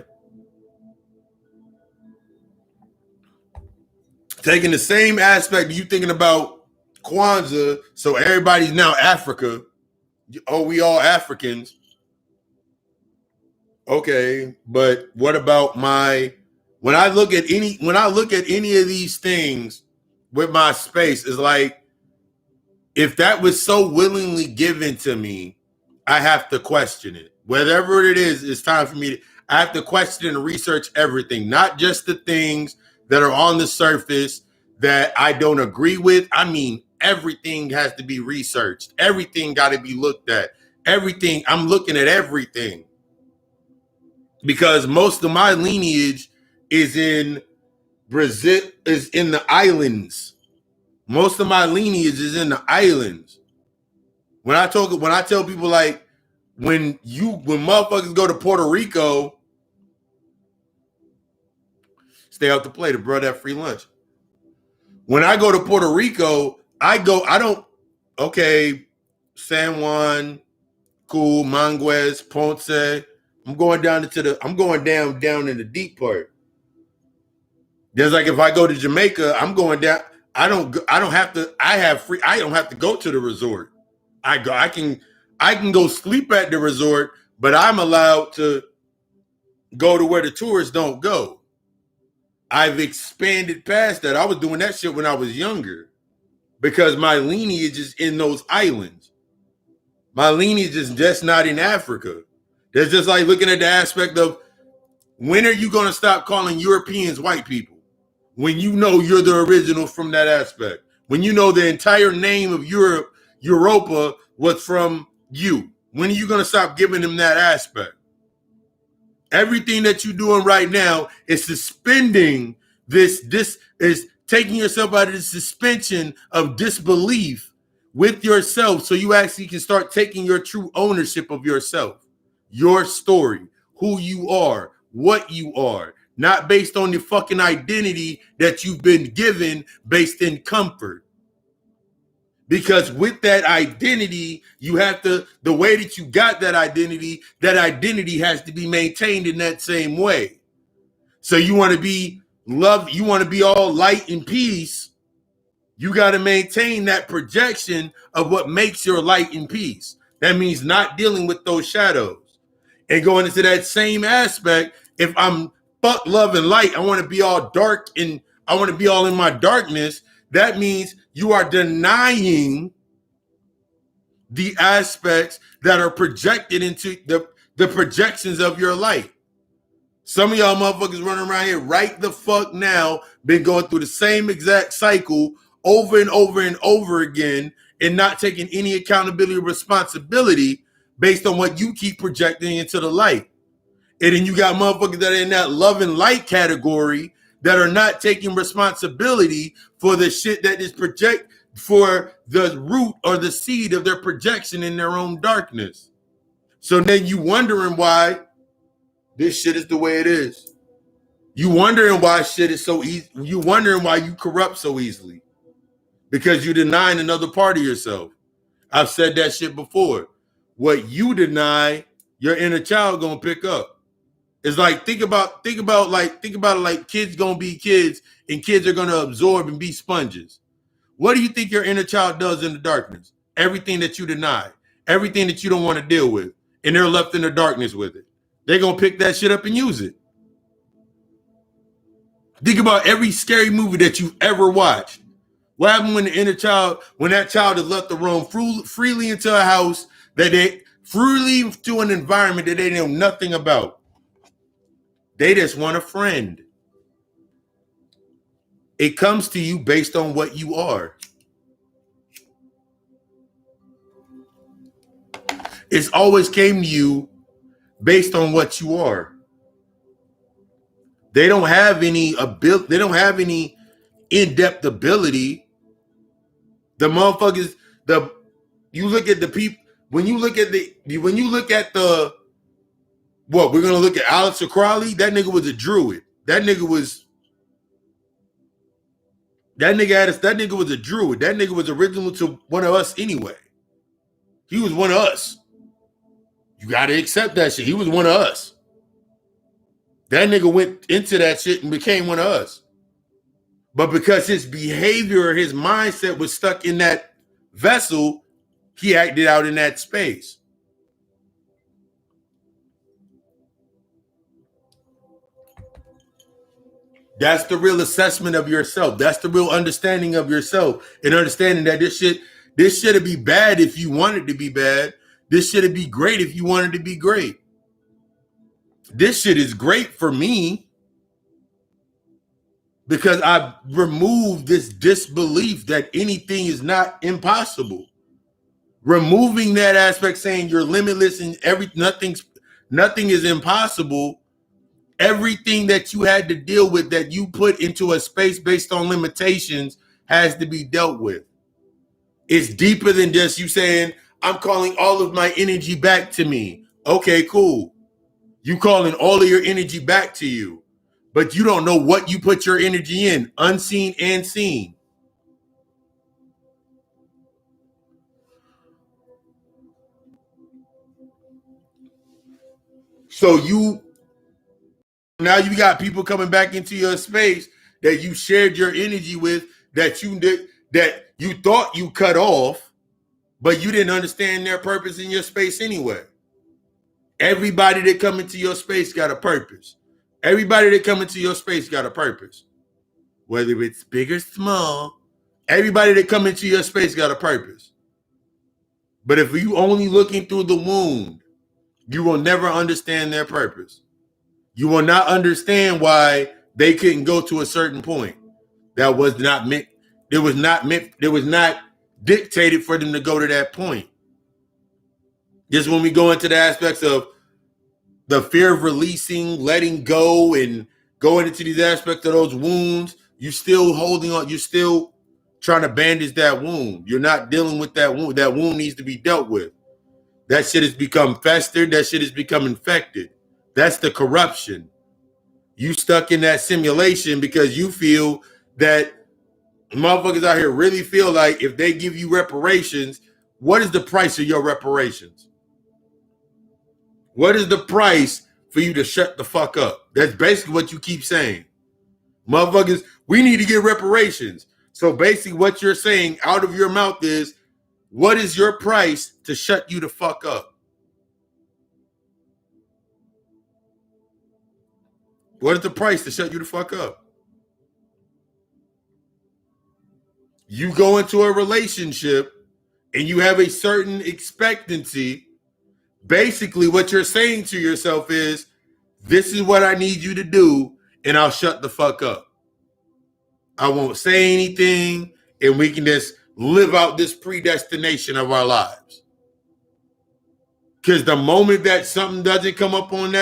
Taking the same aspect, you thinking about Kwanzaa, so everybody's now Africa. Oh, we all Africans. Okay, but what about when I look at any of these things with my space, is like, if that was so willingly given to me, I have to question it. Whatever it is, it's time for me I have to question and research everything, not just the things that are on the surface that I don't agree with. I mean, everything has to be researched. Everything got to be looked at. Everything. I'm looking at everything because most of my lineage is in Brazil, is in the islands. Most of my lineage is in the islands. When I tell people, like, when motherfuckers go to Puerto Rico, stay out the plate to bro that free lunch. When I go to Puerto Rico, okay, San Juan, cool, Manguez, Ponce. I'm going down in the deep part. There's like, if I go to Jamaica, I'm going down. I don't have to go to the resort. I can go sleep at the resort, but I'm allowed to go to where the tourists don't go. I've expanded past that. I was doing that shit when I was younger because my lineage is in those islands. My lineage is just not in Africa. That's just like looking at the aspect of, when are you going to stop calling Europeans white people? When you know you're the original from that aspect. When you know the entire name of Europa was from you. When are you going to stop giving them that aspect? Everything that you're doing right now is suspending this is taking yourself out of the suspension of disbelief with yourself, so you actually can start taking your true ownership of yourself, your story, who you are, what you are, not based on the fucking identity that you've been given based in comfort. Because with that identity, you have to, the way that you got that identity has to be maintained in that same way. So you want to be love, you want to be all light and peace. You got to maintain that projection of what makes your light and peace. That means not dealing with those shadows and going into that same aspect. If I'm fuck, love, and light, I want to be all dark and I want to be all in my darkness. That means You are denying the aspects that are projected into the projections of your light. Some of y'all motherfuckers running around here right the fuck now, been going through the same exact cycle over and over and over again and not taking any accountability or responsibility based on what you keep projecting into the light. And then you got motherfuckers that are in that love and light category that are not taking responsibility for the shit that is project for the root or the seed of their projection in their own darkness. So then you wondering why this shit is the way it is. You wondering why shit is so easy. You wondering why you corrupt so easily. Because you denying another part of yourself. I've said that shit before. What you deny, your inner child gonna pick up. It's like think about it like kids gonna be kids and kids are gonna absorb and be sponges. What do you think your inner child does in the darkness? Everything that you deny, everything that you don't want to deal with, and they're left in the darkness with it. They're gonna pick that shit up and use it. Think about every scary movie that you've ever watched. What happened when the inner child, when that child is left to roam freely into a house that they freely to an environment that they know nothing about? They just want a friend. It comes to you based on what you are. It's always came to you based on what you are. They don't have any ability. They don't have any in-depth ability. The motherfuckers. You look at the people. When you look at the what we're gonna look at Alex Crowley. That nigga was a druid. That nigga was a druid. That nigga was original to one of us anyway. He was one of us. You gotta accept that shit. He was one of us. That nigga went into that shit and became one of us. But because his behavior, his mindset was stuck in that vessel, he acted out in that space. That's the real assessment of yourself. That's the real understanding of yourself, and understanding that this shouldn't be bad if you want it to be bad. This shouldn't be great if you want it to be great. This shit is great for me because I've removed this disbelief that anything is not impossible. Removing that aspect, saying you're limitless and nothing is impossible. Everything that you had to deal with that you put into a space based on limitations has to be dealt with. It's deeper than just you saying, I'm calling all of my energy back to me. Okay, cool. You calling all of your energy back to you, but you don't know what you put your energy in, unseen and seen. So now you got people coming back into your space that you shared your energy with, that you thought you cut off, but you didn't understand their purpose in your space anyway. Everybody that come into your space got a purpose. Everybody that come into your space got a purpose. Whether it's big or small, everybody that come into your space got a purpose. But if you only looking through the wound, you will never understand their purpose. You will not understand why they couldn't go to a certain point. That was not meant. It was not dictated for them to go to that point. Just when we go into the aspects of the fear of releasing, letting go, and going into these aspects of those wounds, you're still holding on. You're still trying to bandage that wound. You're not dealing with that wound. That wound needs to be dealt with. That shit has become festered. That shit has become infected. That's the corruption. You stuck in that simulation because you feel that motherfuckers out here really feel like if they give you reparations, what is the price of your reparations? What is the price for you to shut the fuck up? That's basically what you keep saying. Motherfuckers, we need to get reparations. So basically what you're saying out of your mouth is, what is your price to shut you the fuck up? What is the price to shut you the fuck up? You go into a relationship and you have a certain expectancy. Basically, what you're saying to yourself is, this is what I need you to do, and I'll shut the fuck up. I won't say anything, and we can just live out this predestination of our lives. Because the moment that something doesn't come up on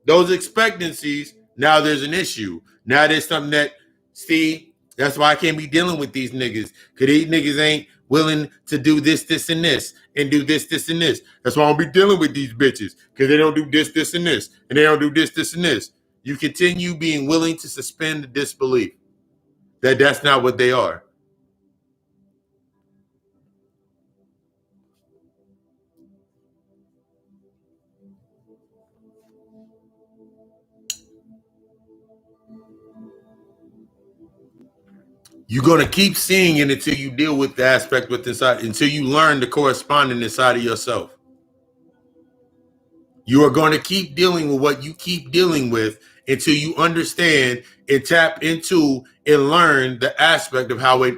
those expectancies, now there's an issue. Now there's something that, see, that's why I can't be dealing with these niggas. Because these niggas ain't willing to do this, this, and this, and do this, this, and this. That's why I don't be dealing with these bitches. Because they don't do this, this, and this. And they don't do this, this, and this. You continue being willing to suspend the disbelief that that's not what they are. You're going to keep seeing it until you deal with the aspect with inside, until you learn the corresponding inside of yourself. You are going to keep dealing with what you keep dealing with until you understand and tap into and learn the aspect of how it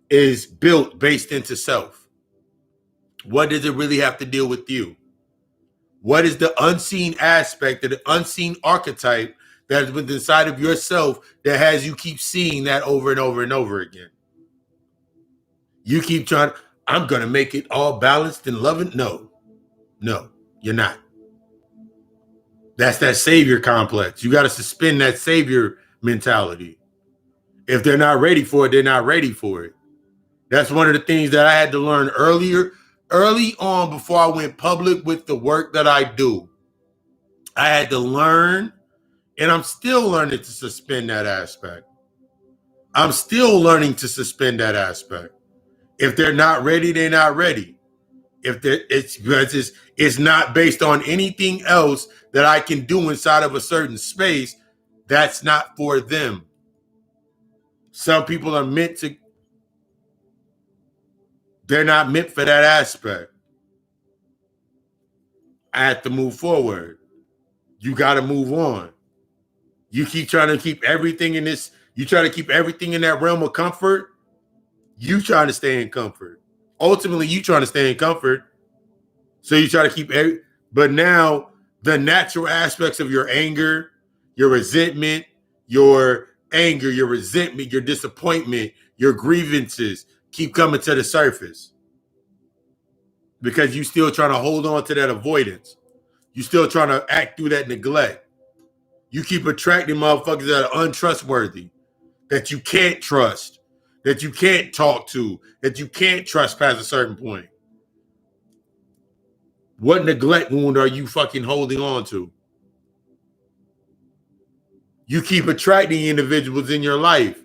is built based into self. What does it really have to deal with you? What is the unseen aspect of the unseen archetype that is within inside of yourself that has you keep seeing that over and over and over again? You keep trying, I'm going to make it all balanced and loving. No, you're not. That's that savior complex. You got to suspend that savior mentality. If they're not ready for it, they're not ready for it. That's one of the things that I had to learn early on before I went public with the work that I do. I had to learn, and I'm still learning to suspend that aspect. I'm still learning to suspend that aspect. If they're not ready, they're not ready. If it's not based on anything else that I can do inside of a certain space, that's not for them. Some people are meant to, they're not meant for that aspect. I have to move forward. You got to move on. You keep trying to keep everything in this, you try to keep everything in that realm of comfort. You trying to stay in comfort. Ultimately, you trying to stay in comfort. So you try to keep but now the natural aspects of your anger, your resentment, your anger, your resentment, your disappointment, your grievances keep coming to the surface. Because you still trying to hold on to that avoidance. You still trying to act through that neglect. You keep attracting motherfuckers that are untrustworthy, that you can't trust, that you can't talk to, that you can't trust past a certain point. What neglect wound are you fucking holding on to? You keep attracting individuals in your life,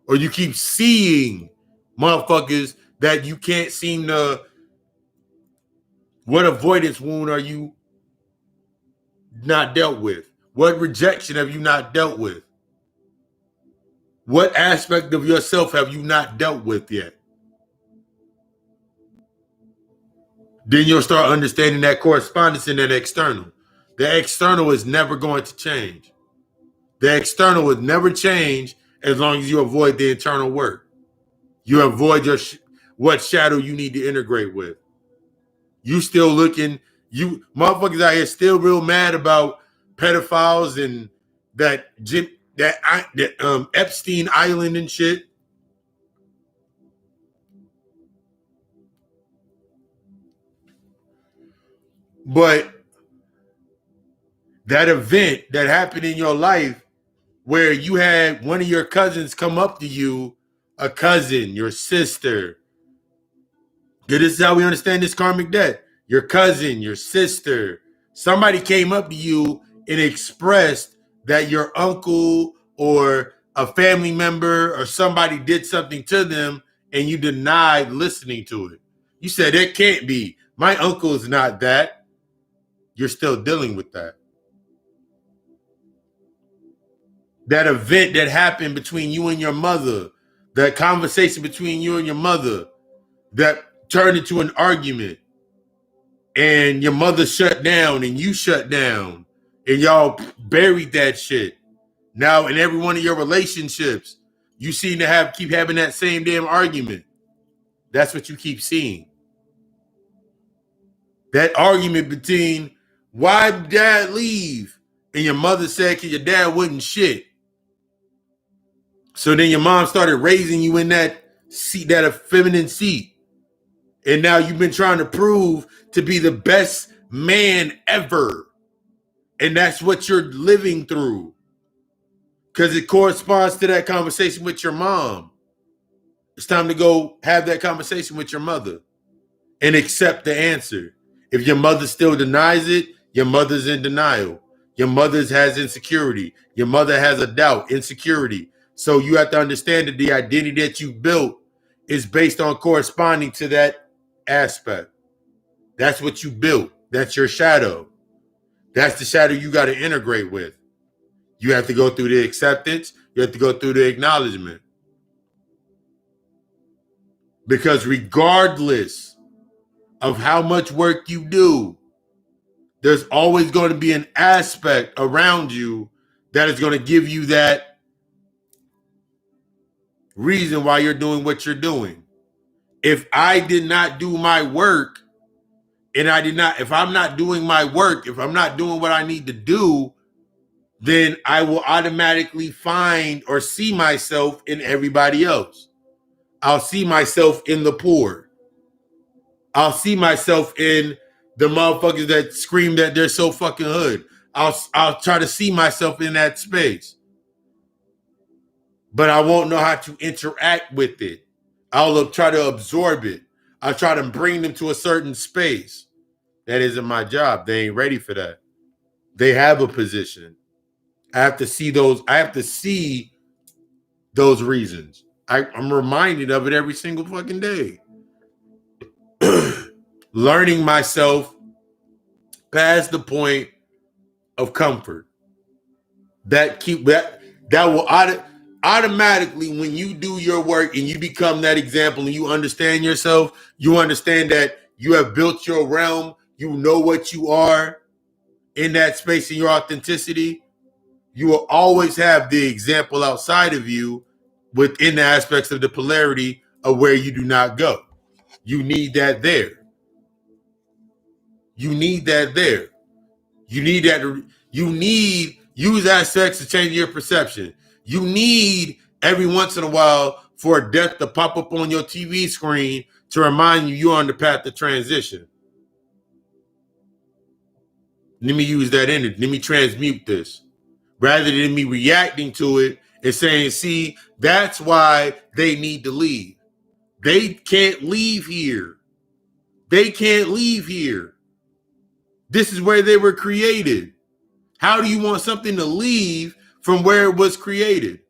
or you keep seeing motherfuckers that you can't seem to. What avoidance wound are you not dealt with? What rejection have you not dealt with? What aspect of yourself have you not dealt with yet? Then you'll start understanding that correspondence in that external. The external is never going to change. The external would never change as long as you avoid the internal work. You avoid what shadow you need to integrate with. You still looking, you motherfuckers out here still real mad about pedophiles and that Epstein Island and shit. But that event that happened in your life where you had one of your cousins come up to you, a cousin, your sister. This is how we understand this karmic debt. Your cousin, your sister, somebody came up to you and expressed that your uncle or a family member or somebody did something to them and you denied listening to it. You said, it can't be. My uncle is not that. You're still dealing with that. That event that happened between you and your mother, that conversation between you and your mother that turned into an argument, and your mother shut down and you shut down and y'all buried that shit. Now in every one of your relationships, You seem to keep having that same damn argument. That's what you keep seeing. That argument between why did dad leave? And your mother said because your dad wouldn't shit. So then your mom started raising you in that seat, that feminine seat. And now you've been trying to prove to be the best man ever. And that's what you're living through. Because it corresponds to that conversation with your mom. It's time to go have that conversation with your mother and accept the answer. If your mother still denies it, your mother's in denial. Your mother has insecurity. Your mother has a doubt, insecurity. So you have to understand that the identity that you built is based on corresponding to that aspect. That's what you built. That's your shadow. That's the shadow you got to integrate with. You have to go through the acceptance. You have to go through the acknowledgement. Because regardless of how much work you do, there's always going to be an aspect around you that is going to give you that reason why you're doing what you're doing. If I did not do my work, if I'm not doing my work, if I'm not doing what I need to do, then I will automatically find or see myself in everybody else. I'll see myself in the poor. I'll see myself in the motherfuckers that scream that they're so fucking hood. I'll try to see myself in that space. But I won't know how to interact with it. I'll try to absorb it. I'll try to bring them to a certain space. That isn't my job. They ain't ready for that. They have a position. I have to see those. I have to see those reasons. I'm reminded of it every single fucking day. Learning myself past the point of comfort. That will automatically, when you do your work and you become that example and you understand yourself, you understand that you have built your realm. You know what you are in that space in your authenticity. You will always have the example outside of you within the aspects of the polarity of where you do not go. You need that there. You need that there. You need that. You need use aspects to change your perception. You need every once in a while for a death to pop up on your TV screen to remind you you're on the path to transition. Let me use that energy. Let me transmute this. Rather than me reacting to it and saying, see, that's why they need to leave. They can't leave here. They can't leave here. This is where they were created. How do you want something to leave from where it was created?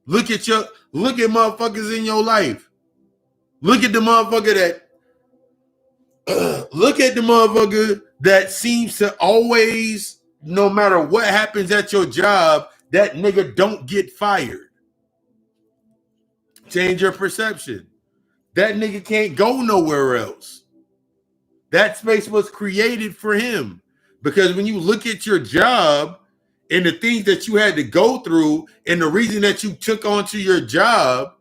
Look at motherfuckers in your life. Look at the motherfucker that seems to always, no matter what happens at your job, that nigga don't get fired. Change your perception. That nigga can't go nowhere else. That space was created for him. Because when you look at your job and the things that you had to go through and the reason that you took onto your job,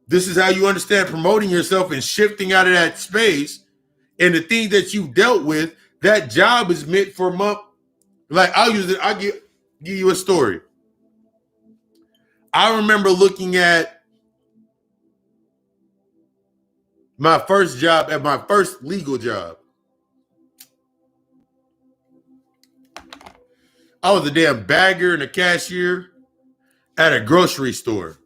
this is how you understand promoting yourself and shifting out of that space. And the things that you dealt with, that job is meant for like I'll give you a story. I remember looking at my first job, at my first legal job. I was a damn bagger and a cashier at a grocery store.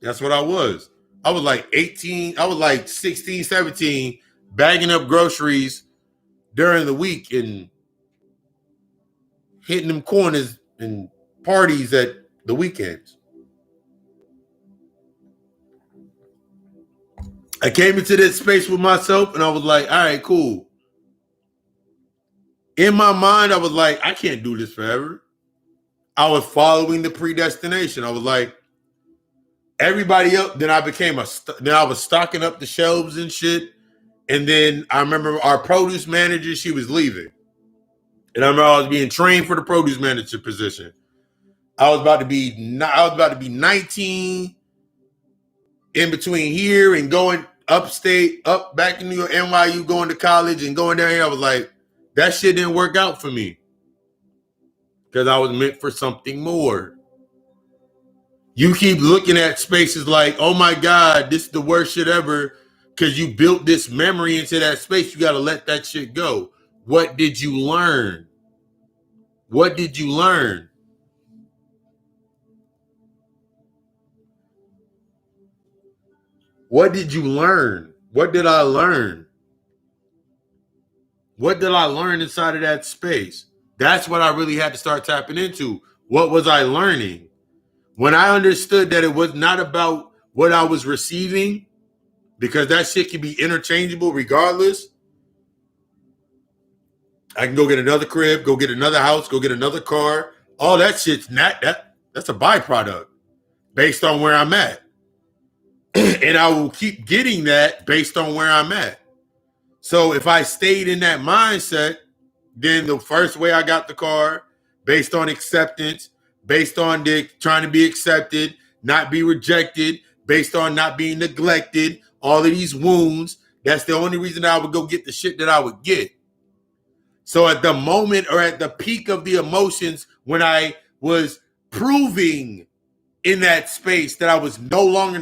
That's what I was. I was like 18. I was like 16, 17, bagging up groceries during the week and hitting them corners and parties at the weekends. I came into this space with myself and I was like, all right, cool. In my mind, I was like, I can't do this forever. I was following the predestination. I was like, everybody else. Then I was stocking up the shelves and shit. And then I remember our produce manager, she was leaving. And I remember I was being trained for the produce manager position. I was about to be 19 in between here and going upstate, up back in New York, NYU, going to college and going down here. I was like, that shit didn't work out for me because I was meant for something more. You keep looking at spaces like, oh my God, this is the worst shit ever because you built this memory into that space. You got to let that shit go. What did you learn? What did you learn? What did you learn? What did I learn? What did I learn inside of that space? That's what I really had to start tapping into. What was I learning? When I understood that it was not about what I was receiving, because that shit can be interchangeable regardless. I can go get another crib, go get another house, go get another car. All that shit's not that's a byproduct based on where I'm at. And I will keep getting that based on where I'm at. So if I stayed in that mindset, then the first way I got the car, based on acceptance, based on trying to be accepted, not be rejected, based on not being neglected, all of these wounds, that's the only reason I would go get the shit that I would get. So at the moment or at the peak of the emotions, when I was proving in that space that I was no longer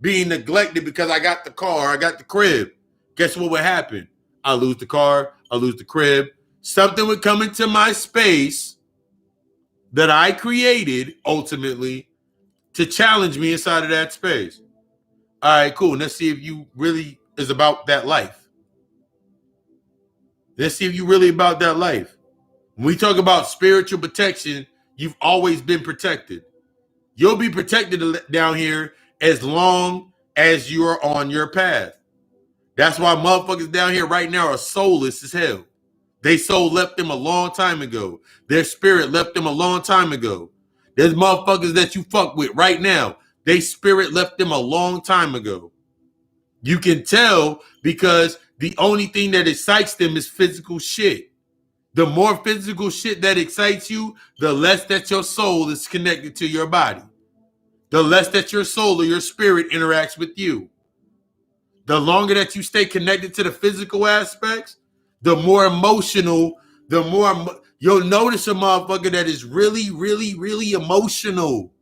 being neglected because I got the car, I got the crib, guess what would happen? I lose the car, I lose the crib. Something would come into my space that I created ultimately to challenge me inside of that space. All right, cool. Let's see if you really is about that life. Let's see if you really about that life. When we talk about spiritual protection, you've always been protected. You'll be protected down here as long as you're on your path. That's why motherfuckers down here right now are soulless as hell. Their soul left them a long time ago. Their spirit left them a long time ago. There's motherfuckers that you fuck with right now. Their spirit left them a long time ago. You can tell because the only thing that excites them is physical shit. The more physical shit that excites you, the less that your soul is connected to your body. The less that your soul or your spirit interacts with you. The longer that you stay connected to the physical aspects, the more emotional, you'll notice a motherfucker that is really, really, really emotional.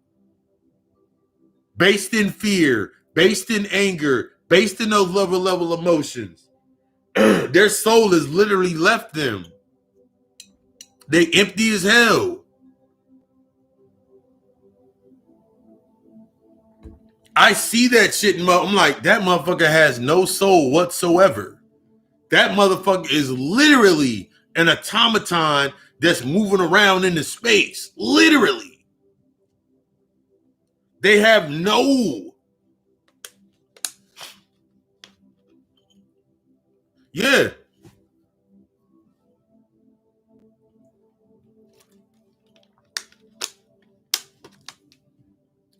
Based in fear, based in anger, based in those level emotions. Their soul has literally left them. They empty as hell. I see that shit and I'm like, that motherfucker has no soul whatsoever. That motherfucker is literally an automaton that's moving around in the space. Literally. They have no. Yeah.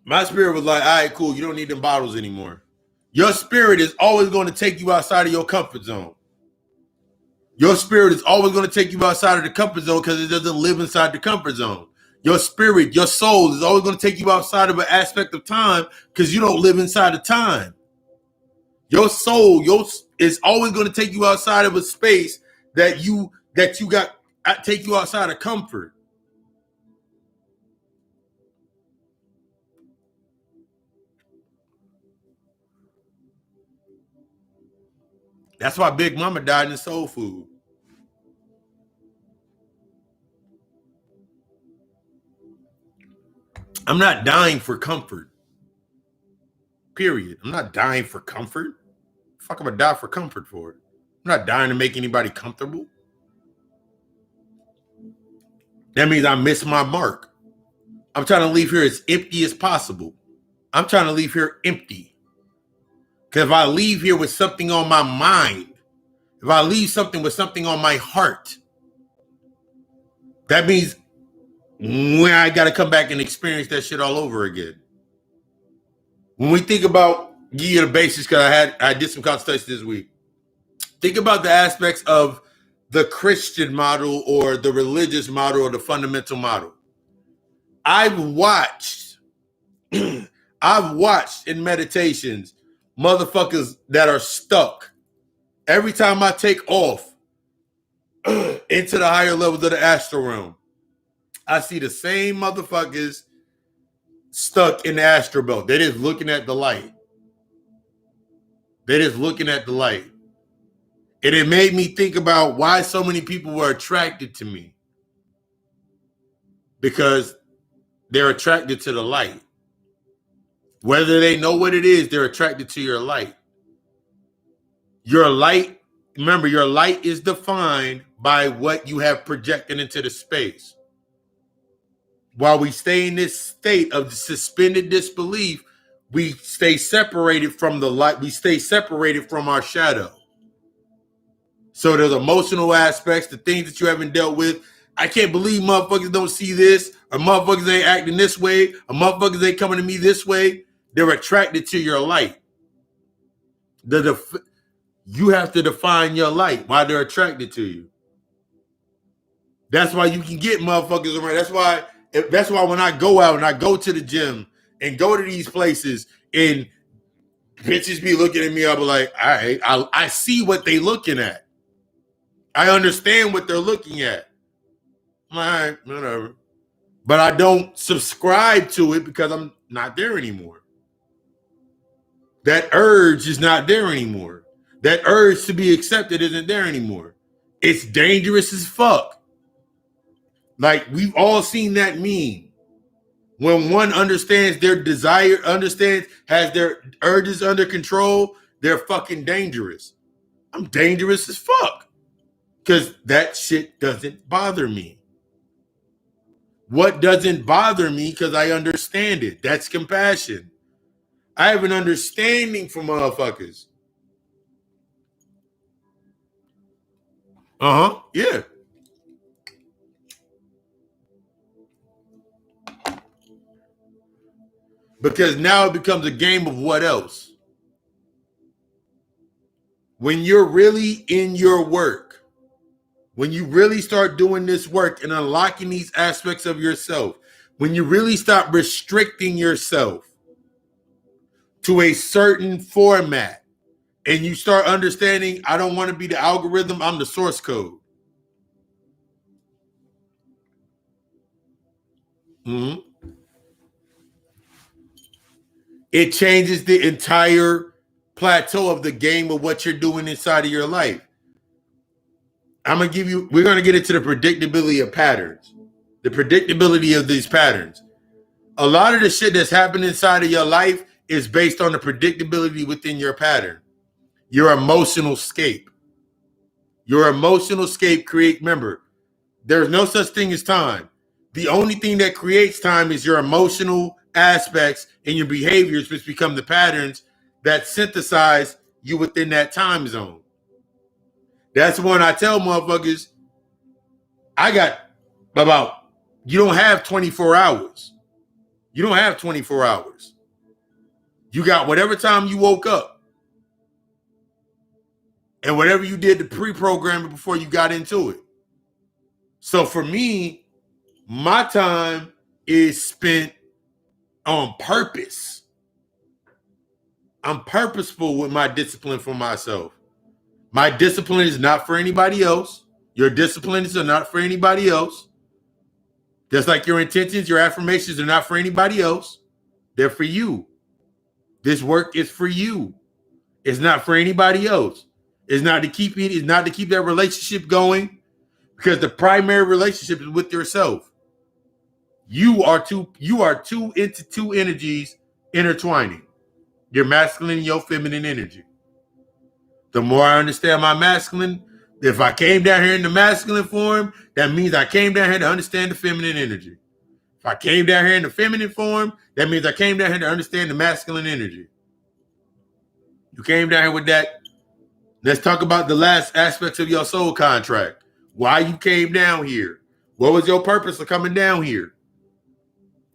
My spirit was like, all right, cool. You don't need them bottles anymore. Your spirit is always going to take you outside of your comfort zone. Your spirit is always going to take you outside of the comfort zone because it doesn't live inside the comfort zone. Your spirit, your soul is always going to take you outside of an aspect of time because you don't live inside of time. Your soul, is always going to take you outside of a space that you got take you outside of comfort. That's why Big Mama died in soul food. I'm not dying for comfort. Period. I'm not dying for comfort. The fuck am I die for comfort for? I'm not dying to make anybody comfortable. That means I missed my mark. I'm trying to leave here as empty as possible. I'm trying to leave here empty. Because if I leave here with something on my mind, if I leave something with something on my heart, that means when I got to come back and experience that shit all over again. When we think about, give you the basics, because I did some consultation this week. Think about the aspects of the Christian model or the religious model or the fundamental model. I've watched in meditations motherfuckers that are stuck. Every time I take off into the higher levels of the astral realm, I see the same motherfuckers stuck in the astral belt. They're just looking at the light. They're just looking at the light. And it made me think about why so many people were attracted to me. Because they're attracted to the light. Whether they know what it is, they're attracted to your light. Your light, remember, your light is defined by what you have projected into the space. While we stay in this state of suspended disbelief, we stay separated from the light. We stay separated from our shadow. So there's emotional aspects, the things that you haven't dealt with. I can't believe motherfuckers don't see this, or motherfuckers ain't acting this way, or motherfuckers ain't coming to me this way. They're attracted to your light. You have to define your light, why they're attracted to you. That's why you can get motherfuckers around. That's why when I go out and I go to the gym and go to these places and bitches be looking at me, I'll be like, all right, I see what they looking at. I understand what they're looking at. All right, whatever. But I don't subscribe to it because I'm not there anymore. That urge is not there anymore. That urge to be accepted isn't there anymore. It's dangerous as fuck. Like, we've all seen that meme. When one understands their desire, has their urges under control, they're fucking dangerous. I'm dangerous as fuck. Because that shit doesn't bother me. What doesn't bother me? Because I understand it. That's compassion. I have an understanding for motherfuckers. Yeah. Because now it becomes a game of what else? When you're really in your work, when you really start doing this work and unlocking these aspects of yourself, when you really stop restricting yourself to a certain format and you start understanding, I don't want to be the algorithm, I'm the source code. Mm-hmm. It changes the entire plateau of the game of what you're doing inside of your life. We're going to get into the predictability of patterns, the predictability of these patterns. A lot of the shit that's happening inside of your life is based on the predictability within your pattern. Your emotional scape. Your emotional scape remember, there's no such thing as time. The only thing that creates time is your emotional aspects and your behaviors, which become the patterns that synthesize you within that time zone. That's when I tell motherfuckers, you don't have 24 hours. You don't have 24 hours. You got whatever time you woke up and whatever you did to pre-program it before you got into it. So for me, my time is spent on purpose. I'm purposeful with my discipline for myself. My discipline is not for anybody else. Your disciplines are not for anybody else. Just like your intentions, your affirmations are not for anybody else. They're for you. This work is for you. It's not for anybody else. It's not to keep that relationship going, because the primary relationship is with yourself. You are two energies intertwining. Your masculine and your feminine energy. The more I understand my masculine, if I came down here in the masculine form, that means I came down here to understand the feminine energy. If I came down here in the feminine form, that means I came down here to understand the masculine energy. You came down here with that. Let's talk about the last aspects of your soul contract. Why you came down here. What was your purpose for coming down here?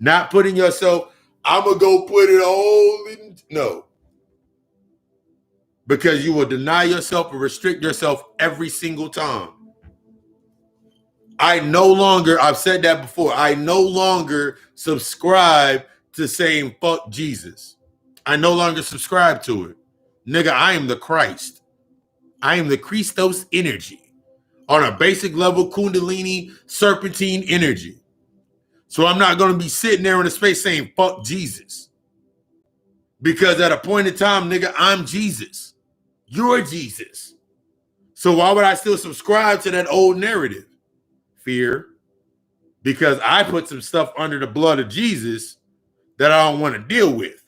Not putting yourself, I'm going to go put it all in. No. Because you will deny yourself or restrict yourself every single time. I've said that before, I no longer subscribe to saying fuck Jesus. I no longer subscribe to it. Nigga, I am the Christ. I am the Christos energy on a basic level, Kundalini, serpentine energy. So I'm not going to be sitting there in a space saying fuck Jesus. Because at a point in time, nigga, I'm Jesus. You're Jesus. So why would I still subscribe to that old narrative? Fear. Because I put some stuff under the blood of Jesus that I don't want to deal with.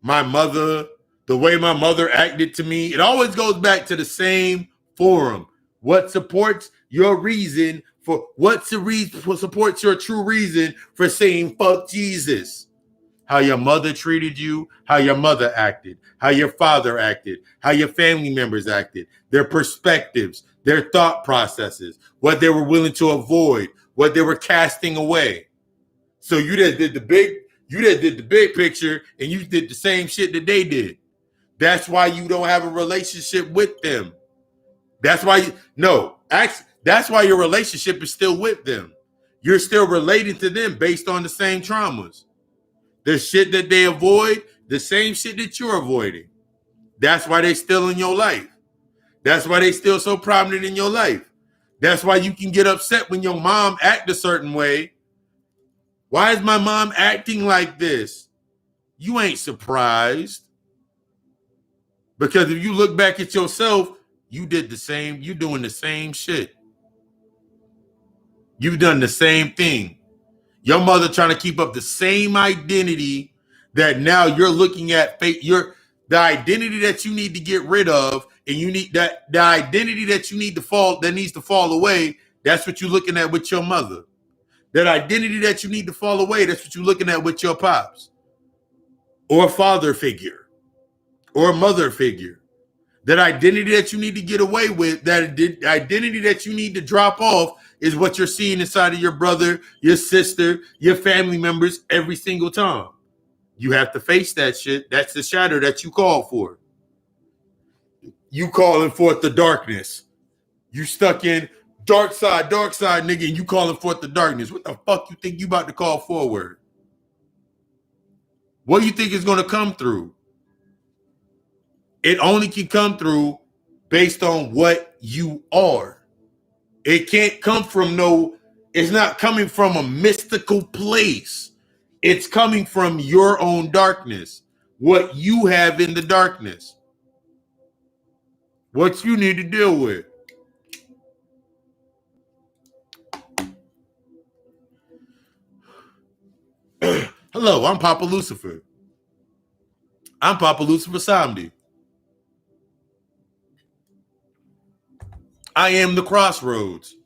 My mother, the way my mother acted to me, it always goes back to the same forum. What supports your reason for what's the reason what supports your true reason for saying fuck Jesus? How your mother treated you, how your mother acted, how your father acted, how your family members acted, their perspectives, their thought processes, what they were willing to avoid, what they were casting away. So you just did the big picture and you did the same shit that they did. That's why you don't have a relationship with them. That's why that's why your relationship is still with them. You're still relating to them based on the same traumas. The shit that they avoid, the same shit that you're avoiding. That's why they're still in your life. That's why they still so prominent in your life. That's why you can get upset when your mom act a certain way. Why is my mom acting like this? You ain't surprised. Because if you look back at yourself, you did the same. You're doing the same shit. You've done the same thing. Your mother trying to keep up the same identity that now you're looking at the identity that you need to get rid of, and you need that the identity that you need to fall that needs to fall away. That's what you're looking at with your mother. That identity that you need to fall away, that's what you're looking at with your pops. Or father figure. Or mother figure. That identity that you need to get away with, that identity that you need to drop off is what you're seeing inside of your brother, your sister, your family members every single time. You have to face that shit. That's the shadow that you call for. You calling forth the darkness. You stuck in dark side, nigga, and you calling forth the darkness. What the fuck you think you about to call forward? What do you think is going to come through? It only can come through based on what you are. It can't come from it's not coming from a mystical place. It's coming from your own darkness. What you have in the darkness. What you need to deal with. Hello, I'm Papa Lucifer. I'm Papa Lucifer Samdi. I am the crossroads.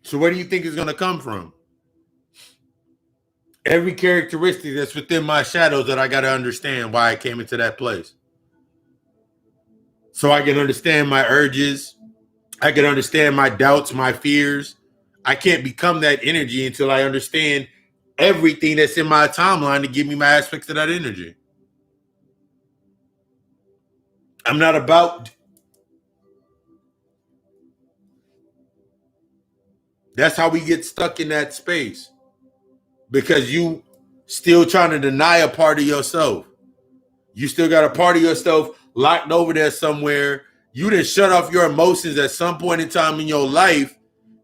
So where do you think it's going to come from? Every characteristic that's within my shadows that I got to understand why I came into that place. So I can understand my urges. I can understand my doubts, my fears. I can't become that energy until I understand everything that's in my timeline to give me my aspects of that energy. I'm not about... That's how we get stuck in that space. Because you still trying to deny a part of yourself. You still got a part of yourself locked over there somewhere. You didn't shut off your emotions at some point in time in your life.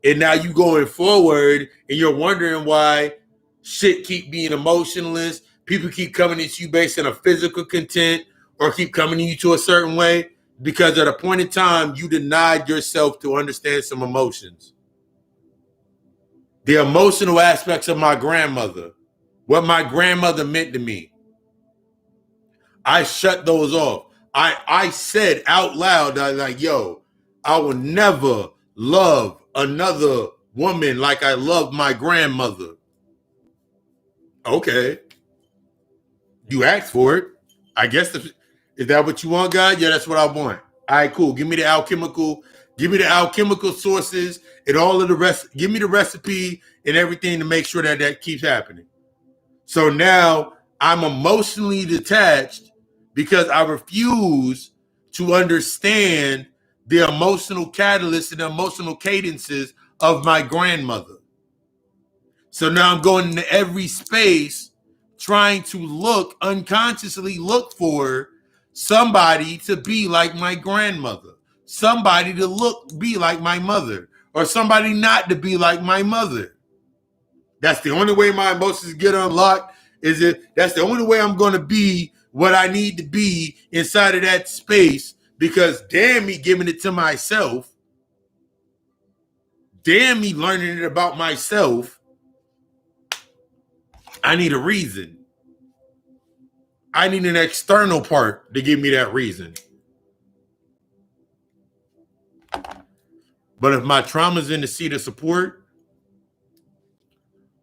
And now you going forward and you're wondering why shit keep being emotionless. People keep coming at you based on a physical content or keep coming to you to a certain way. Because at a point in time, you denied yourself to understand some emotions. The emotional aspects of my grandmother, what my grandmother meant to me. I shut those off. I said out loud, I will never love another woman like I love my grandmother. Okay. You asked for it. I guess is that what you want, God? Yeah, that's what I want. All right, cool. Give me the alchemical sources and all of the rest. Give me the recipe and everything to make sure that keeps happening. So now I'm emotionally detached because I refuse to understand the emotional catalyst and the emotional cadences of my grandmother. So now I'm going into every space trying to unconsciously look for somebody to be like my grandmother, somebody to be like my mother, or somebody not to be like my mother. That's the only way my emotions get unlocked. That's the only way I'm going to be what I need to be inside of that space, because damn me giving it to myself, damn me learning it about myself. I need a reason. I need an external part to give me that reason. But if my trauma's in the seat of support,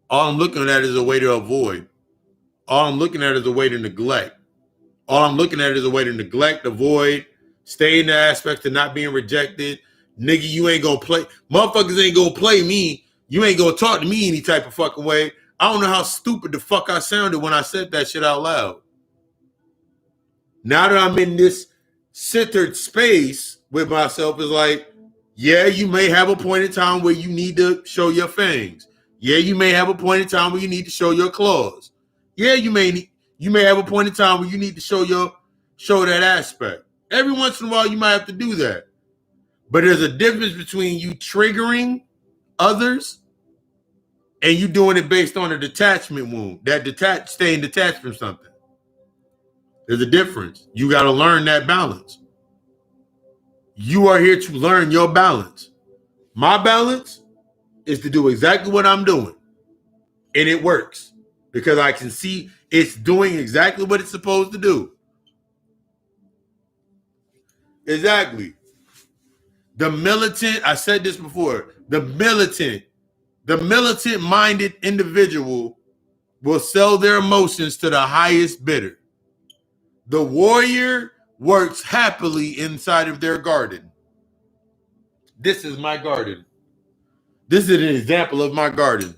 all I'm looking at is a way to avoid. All I'm looking at is a way to neglect. All I'm looking at is a way to neglect, avoid, stay in the aspect of not being rejected. Nigga, you ain't gonna play. Motherfuckers ain't gonna play me. You ain't gonna talk to me any type of fucking way. I don't know how stupid the fuck I sounded when I said that shit out loud. Now that I'm in this centered space with myself, is like, yeah, you may have a point in time where you need to show your fangs. Yeah, you may have a point in time where you need to show your claws. Yeah, you may have a point in time where you need to show that aspect. Every once in a while, you might have to do that. But there's a difference between you triggering others and you doing it based on a detachment wound, staying detached from something. There's a difference. You got to learn that balance. You are here to learn your balance. My balance is to do exactly what I'm doing. And it works because I can see it's doing exactly what it's supposed to do. Exactly. The militant, I said this before, the militant-minded individual will sell their emotions to the highest bidder. The warrior works happily inside of their garden. This is my garden. This is an example of my garden.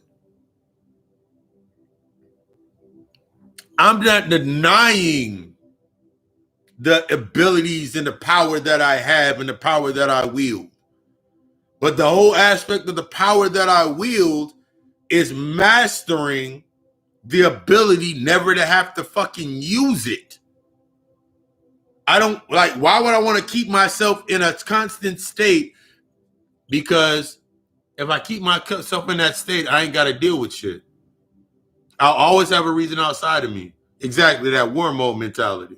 I'm not denying the abilities and the power that I have and the power that I wield. But the whole aspect of the power that I wield is mastering the ability never to have to fucking use it. I don't like, why would I want to keep myself in a constant state? Because if I keep myself in that state, I ain't got to deal with shit. I'll always have a reason outside of me. Exactly, that war mode mentality.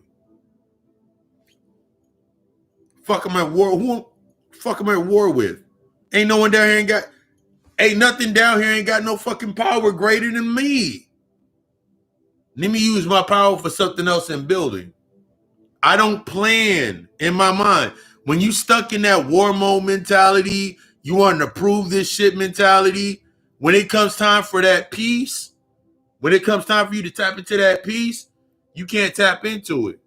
Fuck am I at war? Who fuck am I at war with? Ain't no one down here ain't nothing down here ain't got no fucking power greater than me. Let me use my power for something else in building. I don't plan in my mind. When you stuck in that war mode mentality, you want to prove this shit mentality, when it comes time for that peace, when it comes time for you to tap into that peace, you can't tap into it.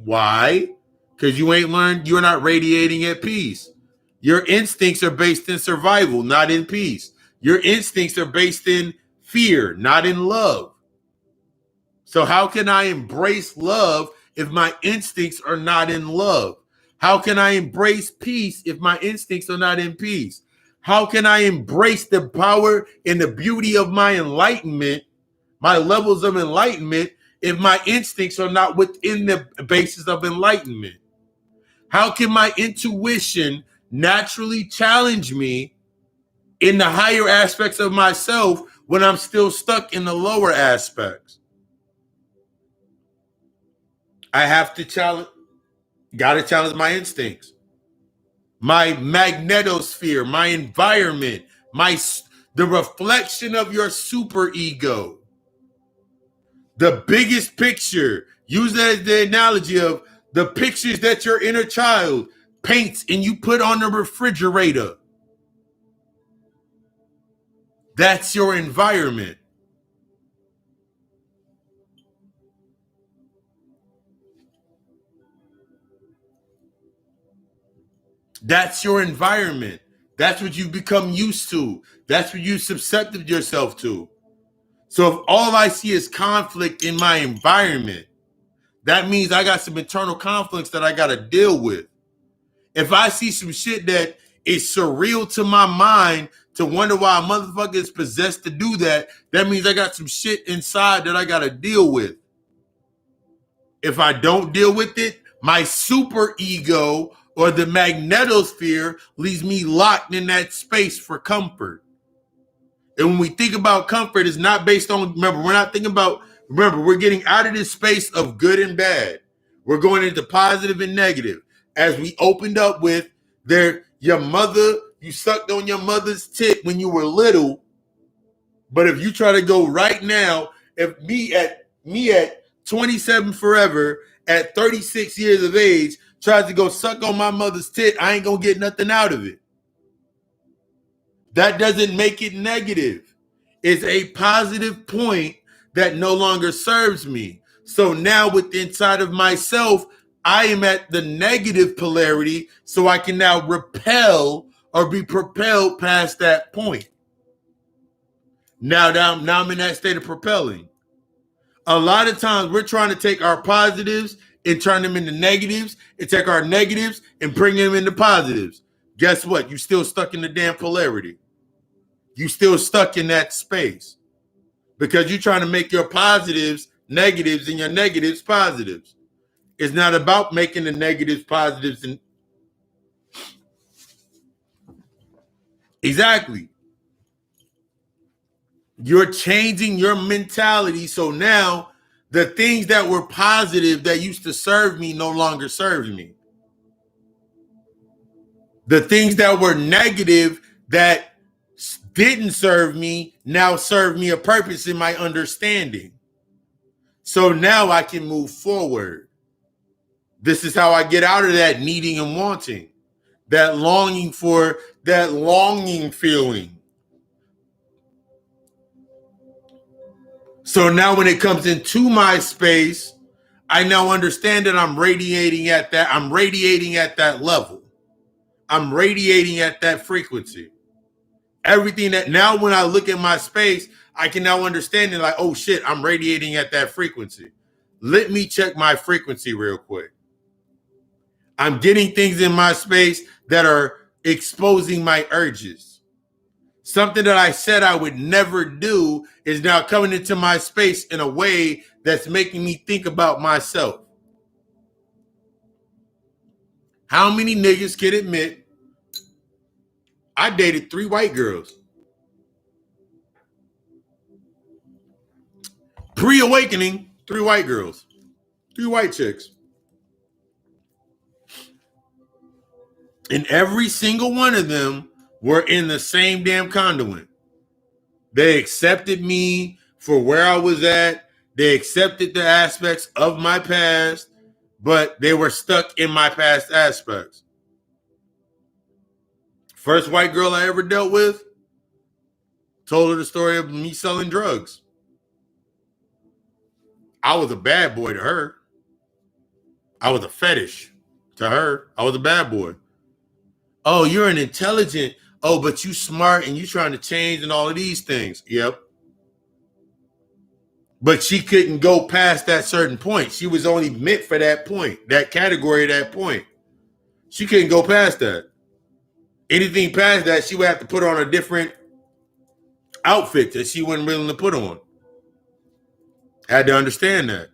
Why? Because you ain't learned, you're not radiating at peace. Your instincts are based in survival, not in peace. Your instincts are based in fear, not in love. So how can I embrace love if my instincts are not in love? How can I embrace peace if my instincts are not in peace? How can I embrace the power and the beauty of my enlightenment, my levels of enlightenment, if my instincts are not within the basis of enlightenment? How can my intuition naturally challenge me in the higher aspects of myself when I'm still stuck in the lower aspects? I have to gotta challenge my instincts, my magnetosphere, my environment, the reflection of your superego. The biggest picture, use that as the analogy of the pictures that your inner child paints and you put on the refrigerator. That's your environment. That's your environment. That's what you become used to. That's what you subjected yourself to. So if all I see is conflict in my environment, that means I got some internal conflicts that I got to deal with. If I see some shit that is surreal to my mind to wonder why a motherfucker is possessed to do that, that means I got some shit inside that I got to deal with. If I don't deal with it, my superego or the magnetosphere leaves me locked in that space for comfort. And when we think about comfort, it's not based on, remember, we're getting out of this space of good and bad. We're going into positive and negative. As we opened up with your mother, you sucked on your mother's tit when you were little. But if you try to go right now, if me at 27 forever, at 36 years of age, tries to go suck on my mother's tit, I ain't gonna get nothing out of it. That doesn't make it negative. It's a positive point that no longer serves me. So now with inside of myself, I am at the negative polarity, so I can now repel or be propelled past that point. Now I'm in that state of propelling. A lot of times we're trying to take our positives and turn them into negatives, and take our negatives and bring them into positives. Guess what? You're still stuck in the damn polarity. You still stuck in that space because you're trying to make your positives negatives and your negatives positives. It's not about making the negatives positives. And exactly. You're changing your mentality. So now the things that were positive that used to serve me no longer serve me. The things that were negative that didn't serve me now serve me a purpose in my understanding. So now I can move forward. This is how I get out of that needing and wanting, that longing feeling. So now when it comes into my space, I now understand that I'm radiating at that level. I'm radiating at that frequency. Everything that now when I look at my space, I can now understand it like, oh shit, I'm radiating at that frequency. Let me check my frequency real quick. I'm getting things in my space that are exposing my urges. Something that I said I would never do is now coming into my space in a way that's making me think about myself. How many niggas can admit I dated 3 white girls? Pre-awakening, 3 white girls, 3 white chicks. And every single one of them were in the same damn conduit. They accepted me for where I was at. They accepted the aspects of my past, but they were stuck in my past aspects. First white girl I ever dealt with, told her the story of me selling drugs. I was a bad boy to her. I was a fetish to her. I was a bad boy. Oh, you're an intelligent. Oh, but you smart and you trying to change and all of these things. Yep. But she couldn't go past that certain point. She was only meant for that point, that category at that point. She couldn't go past that. Anything past that, she would have to put on a different outfit that she wasn't willing to put on. I had to understand that.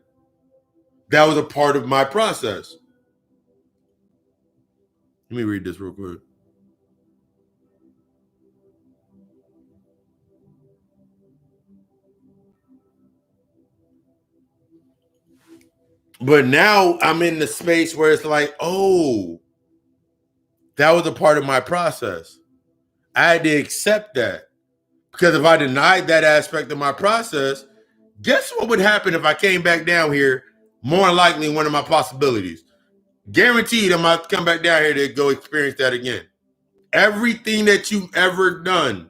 That was a part of my process. Let me read this real quick. But now I'm in the space where it's like, oh, that was a part of my process. I had to accept that. Because if I denied that aspect of my process, guess what would happen if I came back down here? More likely one of my possibilities. Guaranteed I'm about to come back down here to go experience that again. Everything that you've ever done,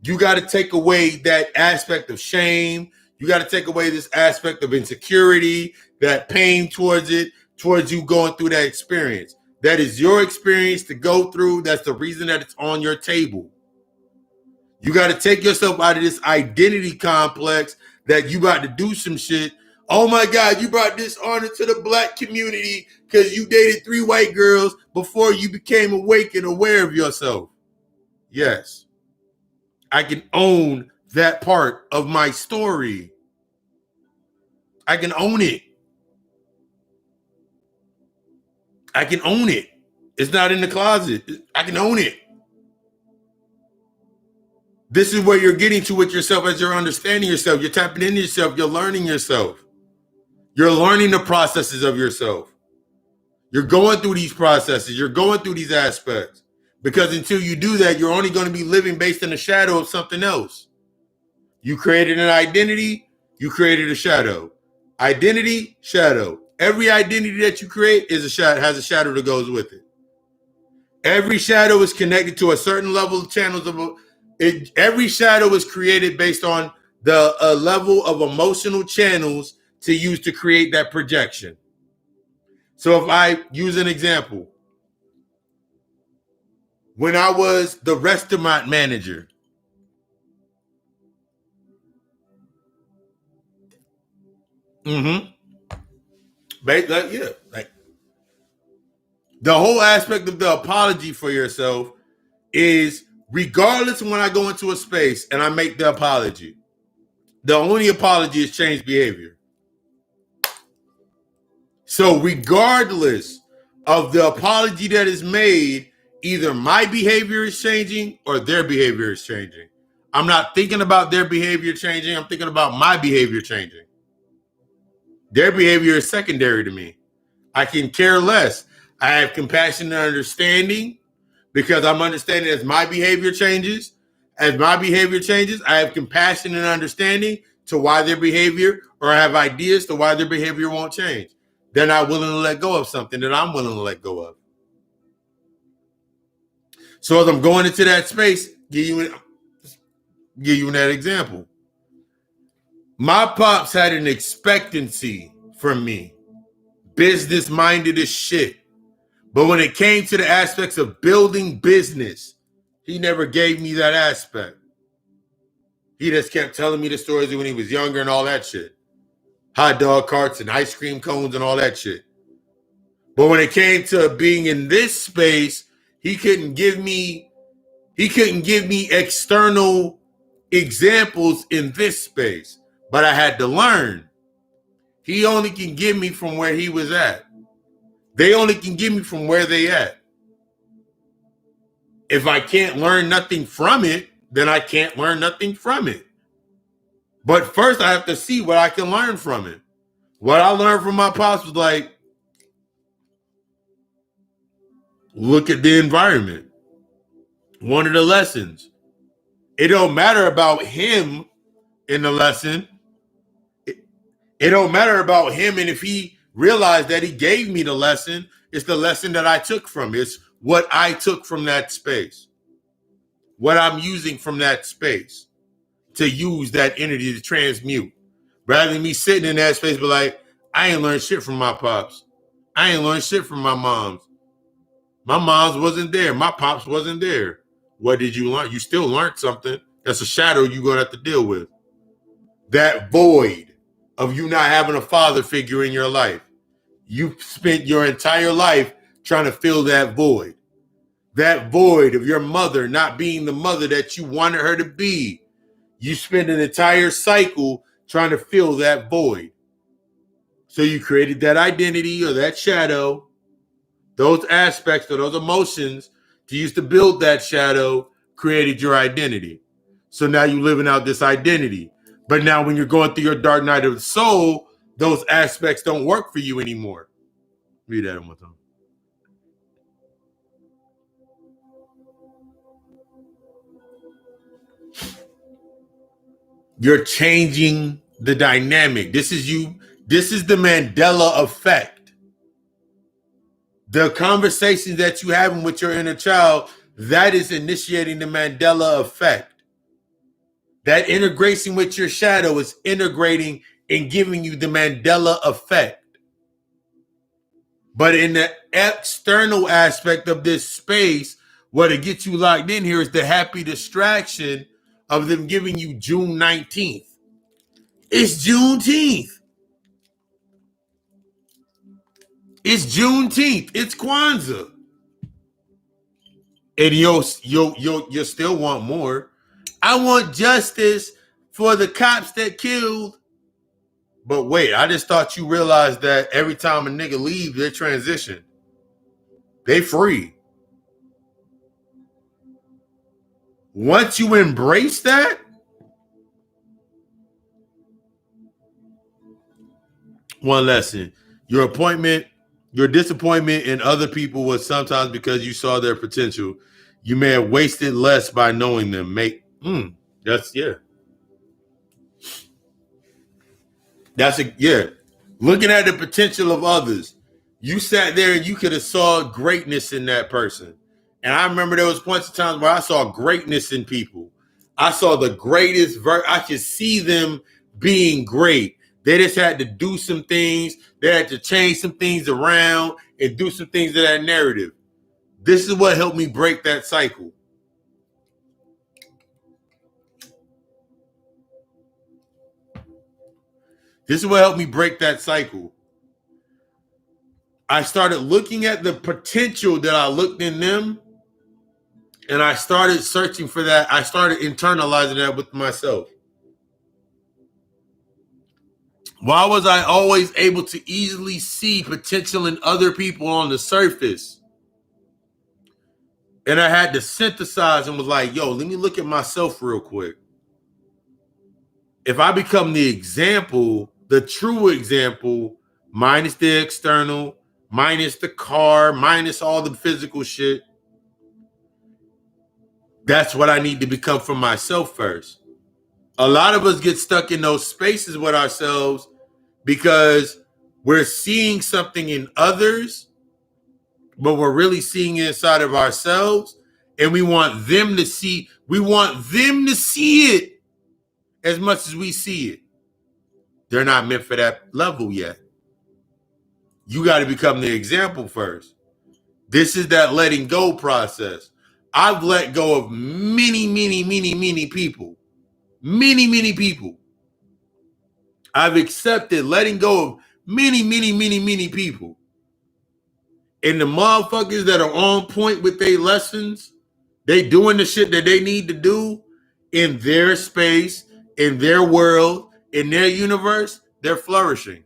you got to take away that aspect of shame. You got to take away this aspect of insecurity, that pain towards you going through that experience. That is your experience to go through. That's the reason that it's on your table. You got to take yourself out of this identity complex that you got to do some shit. Oh my God, you brought dishonor to the black community because you dated 3 white girls before you became awake and aware of yourself. Yes, I can own that part of my story. I can own it. I can own it. It's not in the closet. I can own it. This is where you're getting to with yourself as you're understanding yourself. You're tapping into yourself. You're learning yourself. You're learning the processes of yourself. You're going through these processes. You're going through these aspects. Because until you do that, you're only going to be living based in the shadow of something else. You created an identity. You created a shadow. Identity, shadow. Every identity that you create is a shadow, has a shadow that goes with it. Every shadow is connected to a certain level of channels of it. Every shadow is created based on the level of emotional channels to use to create that projection. So if I use an example, when I was the restaurant manager, like the whole aspect of the apology for yourself is regardless of when I go into a space and I make the apology, the only apology is change behavior. So regardless of the apology that is made, either my behavior is changing or their behavior is changing. I'm not thinking about their behavior changing. I'm thinking about my behavior changing. Their behavior is secondary to me. I can care less. I have compassion and understanding because I'm understanding as my behavior changes. As my behavior changes, I have compassion and understanding to why their behavior, or I have ideas to why their behavior won't change. They're not willing to let go of something that I'm willing to let go of. So as I'm going into that space, give you that example. My pops had an expectancy from me, business minded as shit. But when it came to the aspects of building business, he never gave me that aspect. He just kept telling me the stories of when he was younger and all that shit. Hot dog carts and ice cream cones and all that shit. But when it came to being in this space, he couldn't give me external examples in this space. But I had to learn. He only can give me from where he was at. They only can give me from where they at. If I can't learn nothing from it, then I can't learn nothing from it. But first I have to see what I can learn from it. What I learned from my pops was like, look at the environment. One of the lessons. It don't matter about him in the lesson. It don't matter about him. And if he realized that he gave me the lesson, it's the lesson that I took from it. It's what I took from that space. What I'm using from that space to use that energy to transmute. Rather than me sitting in that space, be like, I ain't learned shit from my pops. I ain't learned shit from my moms. My moms wasn't there. My pops wasn't there. What did you learn? You still learned something. That's a shadow you're going to have to deal with. That void of you not having a father figure in your life. You spent your entire life trying to fill that void. That void of your mother not being the mother that you wanted her to be. You spend an entire cycle trying to fill that void. So you created that identity or that shadow, those aspects or those emotions to use to build that shadow created your identity. So now you're living out this identity. But now when you're going through your dark night of the soul, those aspects don't work for you anymore. Read that one more time. You're changing the dynamic. This is you. This is the Mandela effect. The conversations that you having with your inner child, that is initiating the Mandela effect. That integration with your shadow is integrating and giving you the Mandela effect. But in the external aspect of this space, what it gets you locked in here is the happy distraction of them giving you June 19th. It's Juneteenth. It's Juneteenth. It's Kwanzaa. And you'll still want more. I want justice for the cops that killed. But wait, I just thought you realized that every time a nigga leaves, they transition. They free. Once you embrace that, one lesson. Your disappointment in other people was sometimes because you saw their potential. You may have wasted less by knowing them. That's Looking at the potential of others. You sat there and you could have saw greatness in that person. And I remember there was points of times where I saw greatness in people. I saw the greatest I could see them being great. They just had to do some things. They had to change some things around and do some things to that narrative. This is what helped me break that cycle. This is what helped me break that cycle. I started looking at the potential that I looked in them, and I started searching for that. I started internalizing that with myself. Why was I always able to easily see potential in other people on the surface? And I had to synthesize and was like, yo, let me look at myself real quick. If I become the example, the true example, minus the external, minus the car, minus all the physical shit, that's what I need to become for myself first. A lot of us get stuck in those spaces with ourselves because we're seeing something in others, but we're really seeing it inside of ourselves, and we want them to see it as much as we see it. They're not meant for that level yet. You got to become the example first. This is that letting go process. I've let go of many people. Many people. I've accepted letting go of many people. And the motherfuckers that are on point with their lessons, they doing the shit that they need to do in their space, in their world, in their universe, they're flourishing.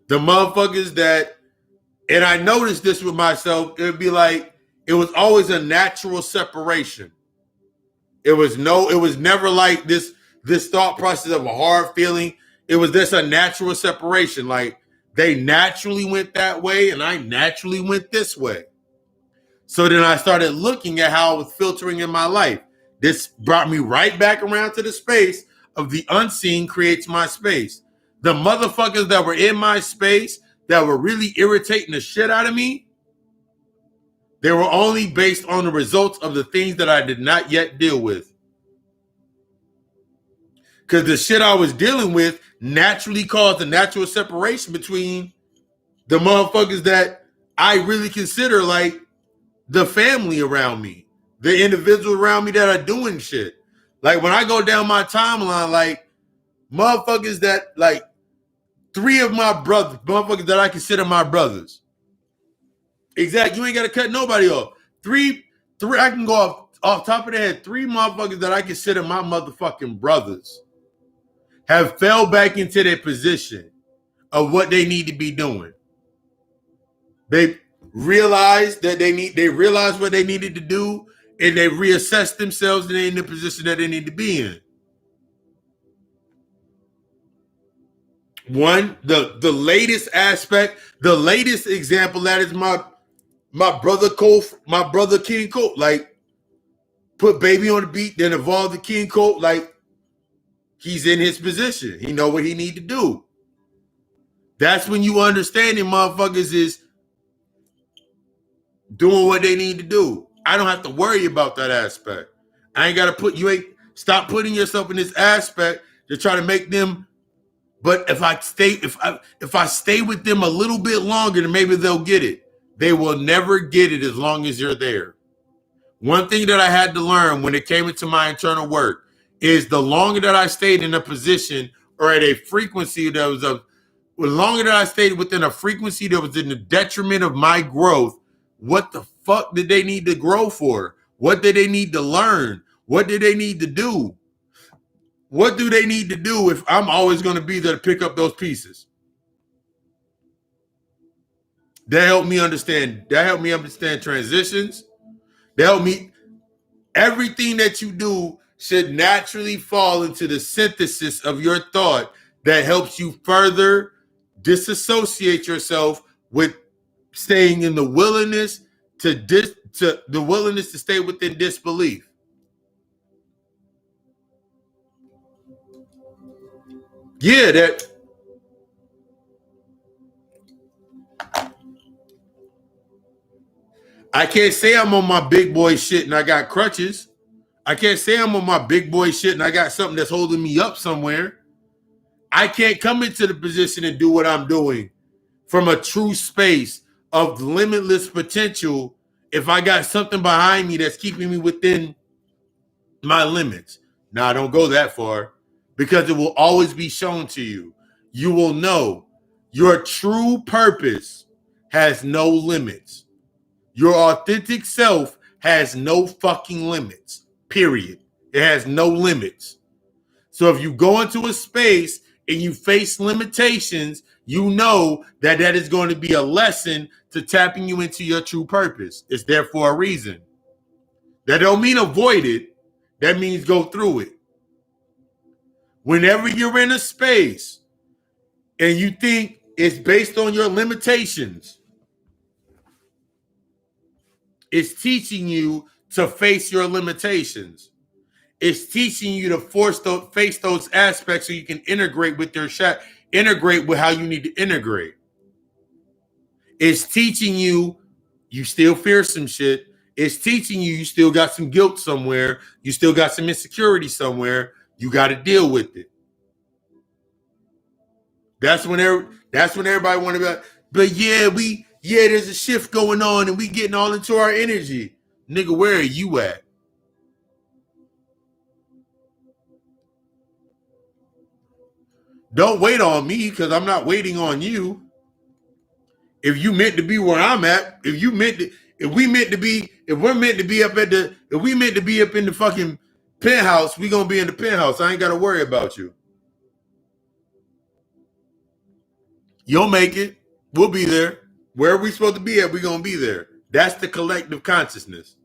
The motherfuckers that, and I noticed this with myself, it would be like, it was always a natural separation. It was never like this thought process of a hard feeling. It was just a natural separation. Like they naturally went that way and I naturally went this way. So then I started looking at how I was filtering in my life. This brought me right back around to the space of the unseen creates my space. The motherfuckers that were in my space that were really irritating the shit out of me, they were only based on the results of the things that I did not yet deal with. Because the shit I was dealing with naturally caused a natural separation between the motherfuckers that I really consider like the family around me, the individuals around me that are doing shit. Like when I go down my timeline, like motherfuckers that like three of my brothers, motherfuckers that I consider my brothers. Exactly. You ain't got to cut nobody off. Three, I can go off top of the head. Three motherfuckers that I consider my motherfucking brothers have fell back into their position of what they need to be doing. They realized that they realized what they needed to do, and they reassessed themselves and they're in the position that they need to be in. One, the latest aspect, the latest example that is my brother Cole, my brother King Cole, like put Baby on the beat, then evolved to King Cole, like he's in his position. He know what he need to do. That's when you understanding motherfuckers is doing what they need to do. I don't have to worry about that aspect. I ain't got to stop putting yourself in this aspect to try to make them. But if I stay with them a little bit longer, then maybe they'll get it. They will never get it as long as you're there. One thing that I had to learn when it came into my internal work is the longer that I stayed in a position or at a frequency that longer that I stayed within a frequency that was in the detriment of my growth, what the fuck did they need to grow for? What did they need to learn? What did they need to do? What do they need to do if I'm always going to be there to pick up those pieces? That helped me understand. That helped me understand transitions. That helped me. Everything that you do should naturally fall into the synthesis of your thought that helps you further disassociate yourself with staying in the willingness to the willingness to stay within disbelief. Yeah, that I can't say I'm on my big boy shit and I got crutches. I can't say I'm on my big boy shit and I got something that's holding me up somewhere. I can't come into the position and do what I'm doing from a true space of limitless potential if I got something behind me that's keeping me within my limits. Now, I don't go that far because it will always be shown to you. You will know your true purpose has no limits. Your authentic self has no fucking limits, period. It has no limits. So if you go into a space and you face limitations, you know that that is going to be a lesson to tapping you into your true purpose. It's there for a reason. That don't mean avoid it. That means go through it. Whenever you're in a space and you think it's based on your limitations, it's teaching you to face your limitations. It's teaching you to face those aspects so you can integrate with integrate with how you need to integrate. It's teaching you still fear some shit. It's teaching you still got some guilt somewhere. You still got some insecurity somewhere. You got to deal with it. That's when everybody want to be like, but there's a shift going on and we getting all into our energy. Nigga, where are you at? Don't wait on me because I'm not waiting on you. If you meant to be where I'm at, if we're meant to be up in the fucking penthouse, we gonna be in the penthouse. I ain't gotta worry about you. You'll make it. We'll be there. Where we supposed to be at, we gonna be there. That's the collective consciousness.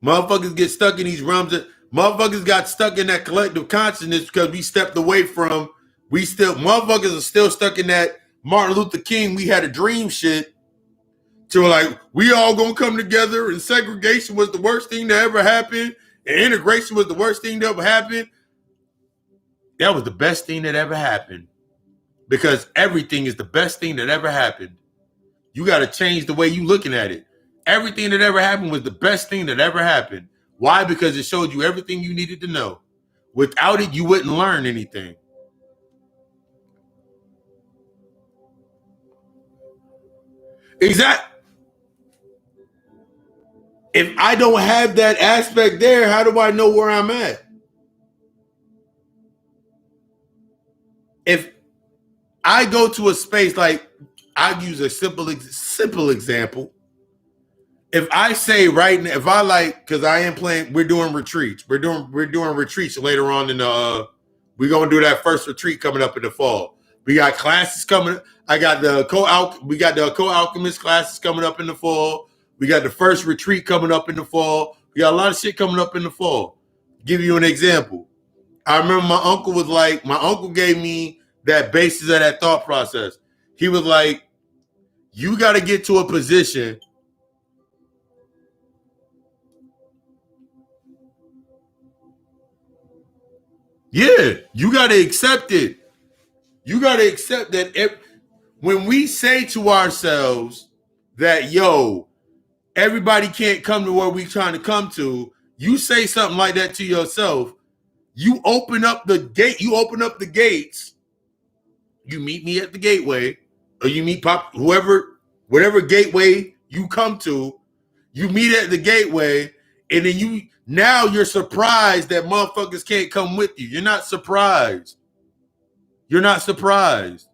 Motherfuckers get stuck in these realms. Motherfuckers got stuck in that collective consciousness because we stepped away from. Motherfuckers are still stuck in that Martin Luther King, we had a dream shit. To like, we all gonna come together and segregation was the worst thing that ever happened and integration was the worst thing that ever happened. That was the best thing that ever happened because everything is the best thing that ever happened. You got to change the way you looking at it. Everything that ever happened was the best thing that ever happened. Why? Because it showed you everything you needed to know. Without it, you wouldn't learn anything. Exactly. If I don't have that aspect there, how do I know where I'm at? If I go to a space like, I'll use a simple example. If I say right now, if I like, because I am playing, we're doing retreats. We're doing retreats later on in the. We're gonna do that first retreat coming up in the fall. We got classes coming. We got the co-alchemist classes coming up in the fall. We got the first retreat coming up in the fall. We got a lot of shit coming up in the fall. Give you an example. I remember my uncle gave me that basis of that thought process. He was like, you got to get to a position. Yeah, you got to accept it. You got to accept that when we say to ourselves that, yo, everybody can't come to where we trying to come to, you say something like that to yourself, you open up the gate, gates, you meet me at the gateway, or you meet whatever gateway you come to, you meet at the gateway, and then you're surprised that motherfuckers can't come with you. You're not surprised. You're not surprised.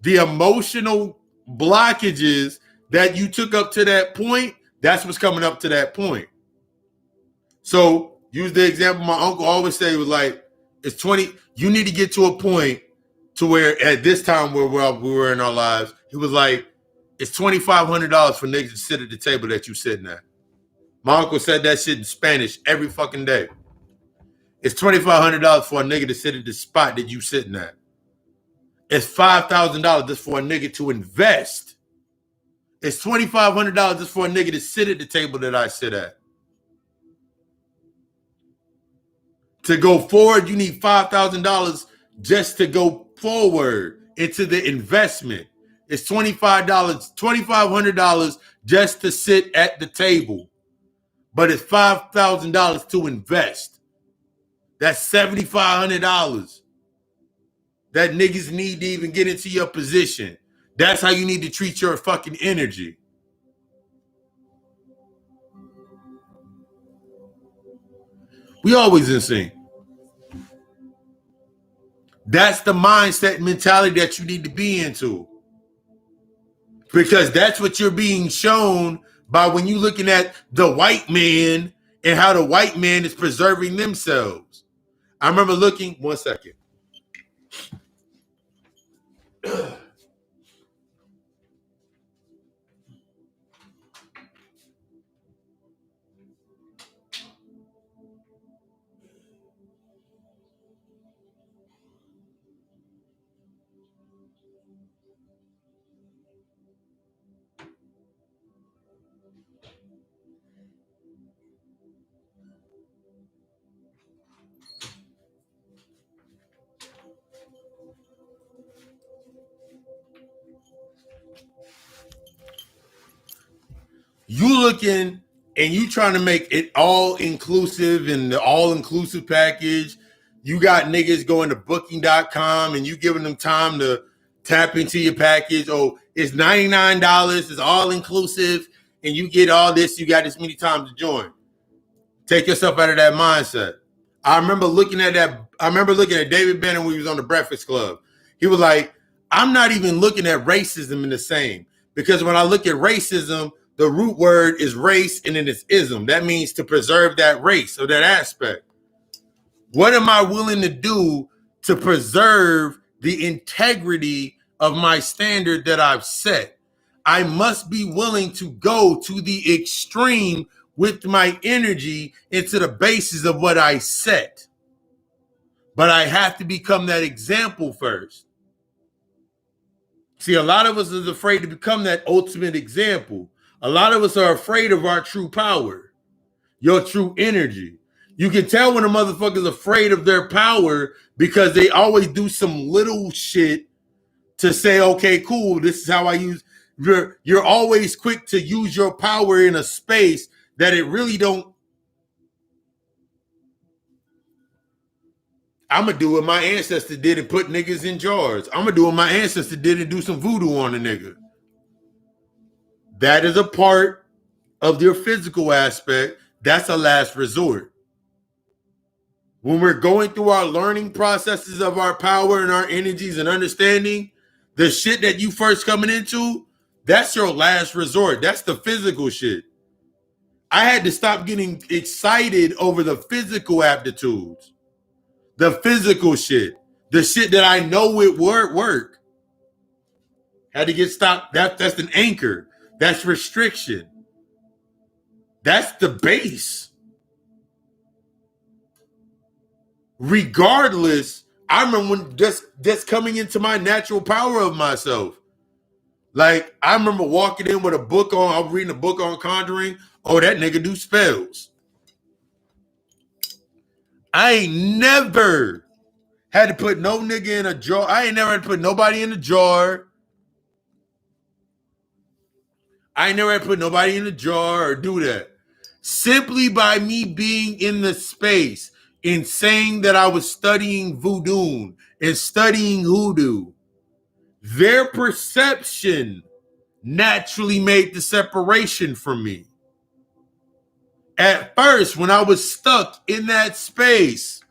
The emotional blockages that you took up to that point, that's what's coming up to that point. So use the example my uncle always say was like, it's 20, you need to get to a point to where at this time where we were in our lives, he was like, it's $2,500 for niggas to sit at the table that you sitting at. My uncle said that shit in Spanish every fucking day. It's $2,500 for a nigga to sit at the spot that you sitting at. It's $5,000 just for a nigga to invest. It's $2,500 just for a nigga to sit at the table that I sit at. To go forward, you need $5,000 just to go forward into the investment. It's $2,500 just to sit at the table. But it's $5,000 to invest. That's $7,500 that niggas need to even get into your position. That's how you need to treat your fucking energy. We always in sync. That's the mindset and mentality that you need to be into. Because that's what you're being shown by when you're looking at the white man and how the white man is preserving themselves. I remember looking, one second. You looking and you trying to make it all inclusive and the all inclusive package. You got niggas going to booking.com and you giving them time to tap into your package. Oh, it's $99, it's all inclusive, and you get all this, you got this many times to join. Take yourself out of that mindset. I remember looking at David Bannon when he was on the Breakfast Club. He was like, I'm not even looking at racism in the same. Because when I look at racism, the root word is race and then it's ism. That means to preserve that race or that aspect. What am I willing to do to preserve the integrity of my standard that I've set? I must be willing to go to the extreme with my energy into the basis of what I set. But I have to become that example first. See, a lot of us is afraid to become that ultimate example. A lot of us are afraid of our true power, your true energy. You can tell when a motherfucker's afraid of their power because they always do some little shit to say, okay, cool, this is how I use. You're always quick to use your power in a space that it really don't. I'm going to do what my ancestor did and put niggas in jars. I'm going to do what my ancestor did and do some voodoo on a nigga. That is a part of your physical aspect. That's a last resort. When we're going through our learning processes of our power and our energies and understanding, the shit that you first coming into, that's your last resort. That's the physical shit. I had to stop getting excited over the physical aptitudes, the physical shit, the shit that I know it work. Had to get stopped. That's an anchor. That's restriction. That's the base. Regardless, I remember when just coming into my natural power of myself. Like, I remember walking in with a book on, I was reading a book on conjuring. Oh, that nigga do spells. I ain't never had to put no nigga in a jar. I ain't never had to put nobody in a jar. I ain't never had to put nobody in a jar or do that. Simply by me being in the space and saying that I was studying voodoo and studying hoodoo, their perception naturally made the separation from me. At first, when I was stuck in that space,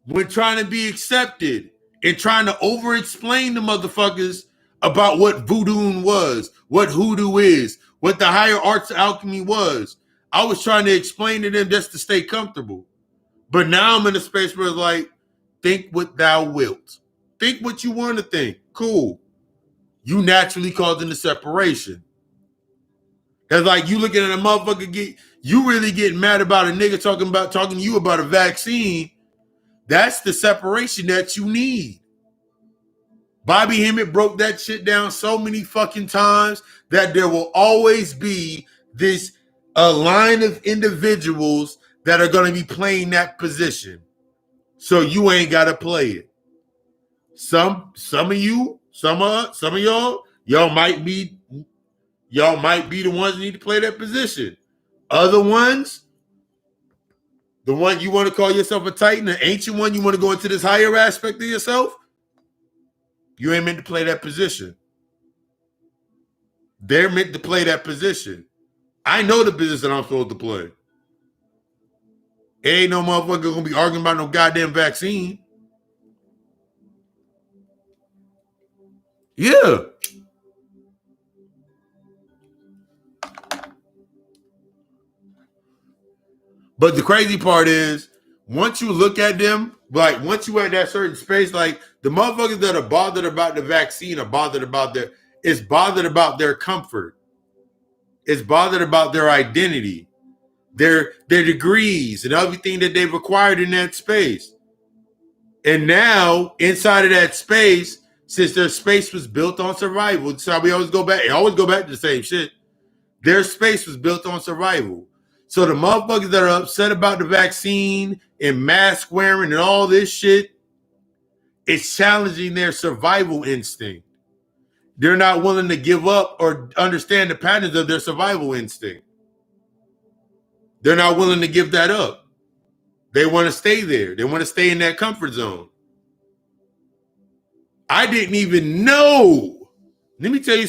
when trying to be accepted and trying to over-explain to motherfuckers about what voodoo was, what hoodoo is, what the higher arts of alchemy was. I was trying to explain to them just to stay comfortable. But now I'm in a space where it's like, think what thou wilt. Think what you want to think. Cool. You naturally causing the separation. That's like you looking at a motherfucker you really getting mad about a nigga talking to you about a vaccine. That's the separation that you need. Bobby Hemmett broke that shit down so many fucking times that there will always be a line of individuals that are going to be playing that position. So you ain't got to play it. Some of y'all might be the ones that need to play that position. Other ones, the one you want to call yourself a titan, the ancient one, you want to go into this higher aspect of yourself, you ain't meant to play that position. They're meant to play that position. I know the business that I'm supposed to play. Ain't no motherfucker gonna be arguing about no goddamn vaccine. Yeah. But the crazy part is, once you look at them, like once you at that certain space, like the motherfuckers that are bothered about the vaccine are bothered about their comfort. It's bothered about their identity, their degrees, and everything that they've acquired in that space. And now, inside of that space, since their space was built on survival, that's how we always go back to the same shit. Their space was built on survival. So the motherfuckers that are upset about the vaccine and mask wearing and all this shit, it's challenging their survival instinct. They're not willing to give up or understand the patterns of their survival instinct. They're not willing to give that up. They want to stay there. They want to stay in that comfort zone. I didn't even know. Let me tell you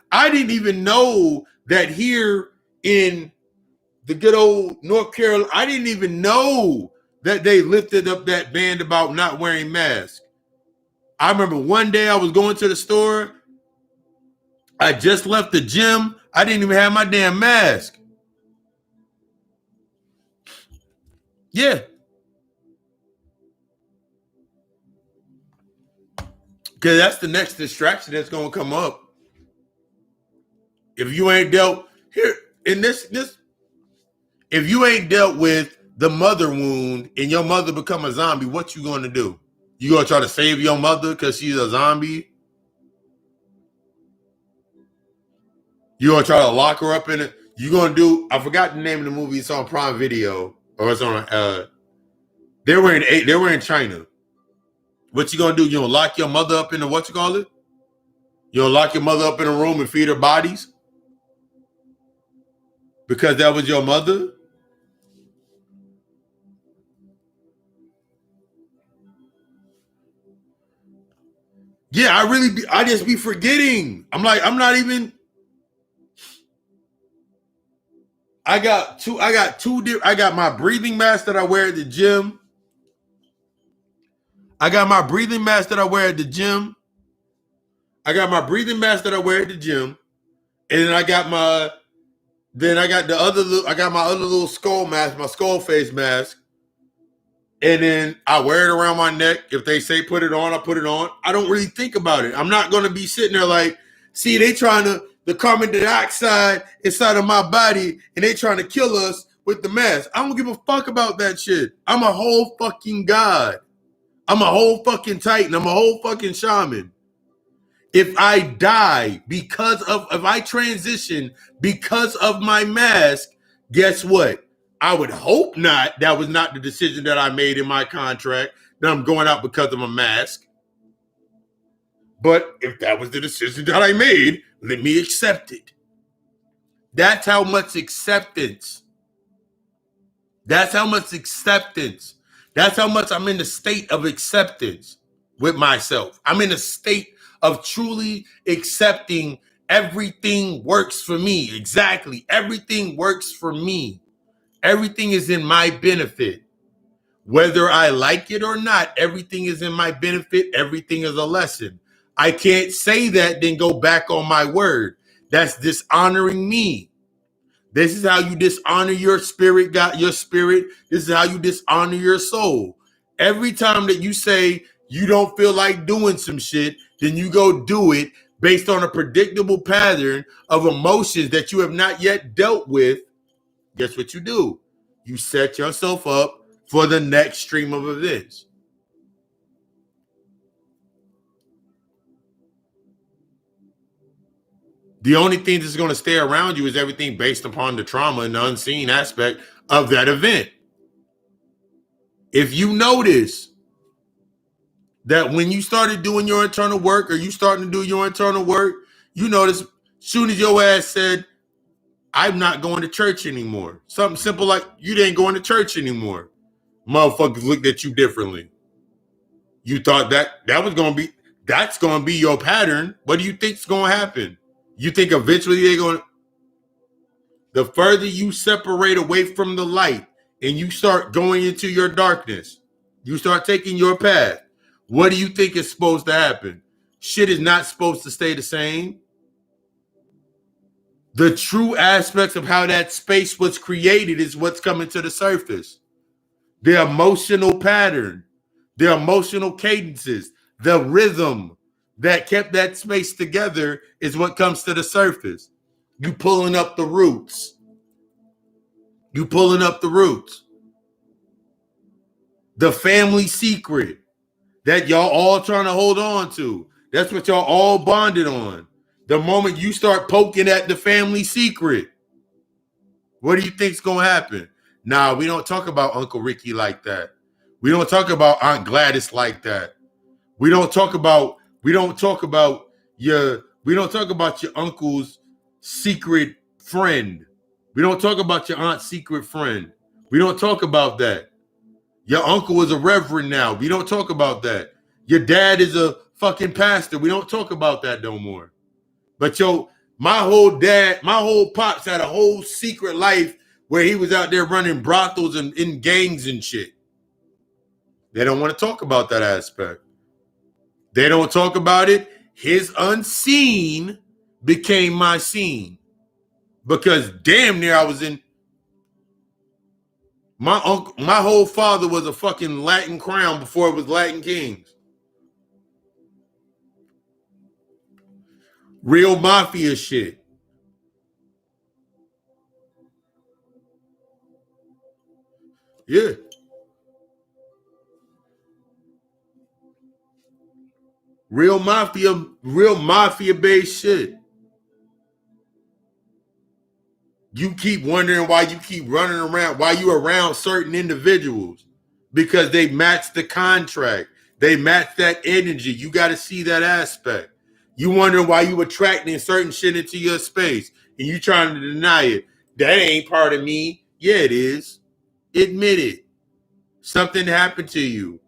I didn't even know that here in the good old North Carolina, I didn't even know that they lifted up that ban about not wearing masks. I remember one day I was going to the store. I just left the gym. I didn't even have my damn mask. Yeah. Because that's the next distraction that's going to come up. If you ain't dealt here in this, if you ain't dealt with the mother wound and your mother become a zombie, what you going to do? You going to try to save your mother because she's a zombie? You going to try to lock her up in it? You going to do, I forgot the name of the movie. It's on Prime Video or it's on, they were in China. What you going to do? You going to lock your mother up in a, what you call it? You going to lock your mother up in a room and feed her bodies? Because that was your mother? Yeah, I just be forgetting. I'm not even. I got my breathing mask that I wear at the gym. I got my breathing mask that I wear at the gym. And then I got my other little skull mask, my skull face mask. And then I wear it around my neck. If they say put it on, I put it on. I don't really think about it. I'm not going to be sitting there like, see, they trying to, the carbon dioxide inside of my body, and they trying to kill us with the mask. I don't give a fuck about that shit. I'm a whole fucking god. I'm a whole fucking titan. I'm a whole fucking shaman. If I die if I transition because of my mask, guess what? I would hope not. That was not the decision that I made in my contract, that I'm going out because of a mask. But if that was the decision that I made, let me accept it. That's how much acceptance. That's how much I'm in the state of acceptance with myself. I'm in a state of truly accepting everything works for me. Exactly. Everything works for me. Everything is in my benefit. Whether I like it or not, everything is in my benefit. Everything is a lesson. I can't say that, then go back on my word. That's dishonoring me. This is how you dishonor your spirit, God, your spirit. This is how you dishonor your soul. Every time that you say you don't feel like doing some shit, then you go do it based on a predictable pattern of emotions that you have not yet dealt with. Guess what you do? You set yourself up for the next stream of events. The only thing that's going to stay around you is everything based upon the trauma and the unseen aspect of that event. If you notice that when you started doing your internal work, or you starting to do your internal work, you notice as soon as your ass said, I'm not going to church anymore. Something simple like you didn't go to church anymore. Motherfuckers looked at you differently. You thought that was going to be, that's going to be your pattern. What do you think's going to happen? You think eventually they're going to, the further you separate away from the light and you start going into your darkness, you start taking your path, what do you think is supposed to happen? Shit is not supposed to stay the same. The true aspects of how that space was created is what's coming to the surface. The emotional pattern, the emotional cadences, the rhythm that kept that space together is what comes to the surface. You pulling up the roots. You pulling up the roots. The family secret that y'all all trying to hold on to. That's what y'all all bonded on. The moment you start poking at the family secret, what do you think's going to happen? Nah, we don't talk about Uncle Ricky like that. We don't talk about Aunt Gladys like that. We don't talk about your uncle's secret friend. We don't talk about your aunt's secret friend. We don't talk about that. Your uncle is a reverend now. We don't talk about that. Your dad is a fucking pastor. We don't talk about that no more. But my whole pops had a whole secret life where he was out there running brothels and in gangs and shit. They don't want to talk about that aspect. They don't talk about it. His unseen became my seen. Because damn near I was in. My whole father was a fucking Latin crown before it was Latin kings. Real mafia shit. Yeah. Real mafia based shit. You keep wondering why you keep running around, why you around certain individuals, because they match the contract. They match that energy. You got to see that aspect. You wondering why you attracting certain shit into your space and you trying to deny it. That ain't part of me. Yeah, it is. Admit it. Something happened to you.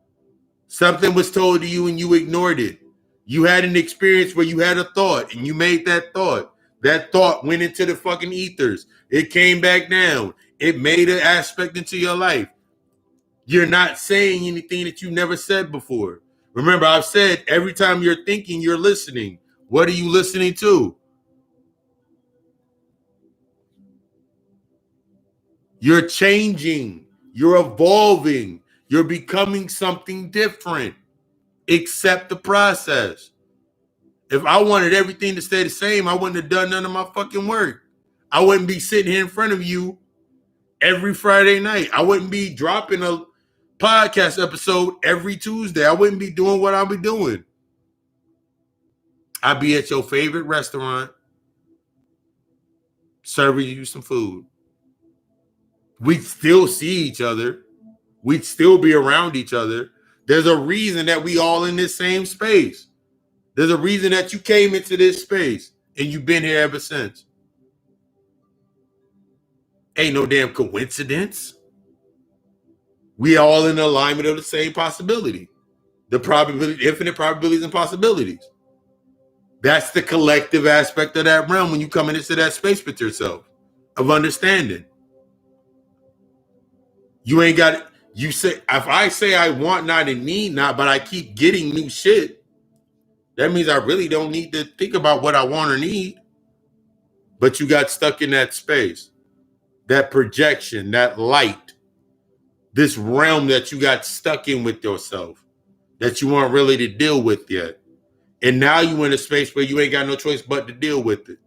Something was told to you and you ignored it. You had an experience where you had a thought and you made that thought. That thought went into the fucking ethers. It came back down. It made an aspect into your life. You're not saying anything that you never said before. Remember, I've said every time you're thinking, you're listening. What are you listening to? You're changing. You're evolving. You're becoming something different. Accept the process. If I wanted everything to stay the same, I wouldn't have done none of my fucking work. I wouldn't be sitting here in front of you every Friday night. I wouldn't be dropping a podcast episode every Tuesday. I wouldn't be doing what I'll be doing. I'd be at your favorite restaurant serving you some food. We'd still see each other. We'd still be around each other. There's a reason that we all in this same space. There's a reason that you came into this space and you've been here ever since. Ain't no damn coincidence. We all in alignment of the same possibility. The probability, infinite probabilities and possibilities. That's the collective aspect of that realm when you come into that space with yourself of understanding. You ain't got You say, if I say I want not and need not, but I keep getting new shit, that means I really don't need to think about what I want or need. But you got stuck in that space, that projection, that light, this realm that you got stuck in with yourself that you weren't really to deal with yet. And now you in a space where you ain't got no choice but to deal with it.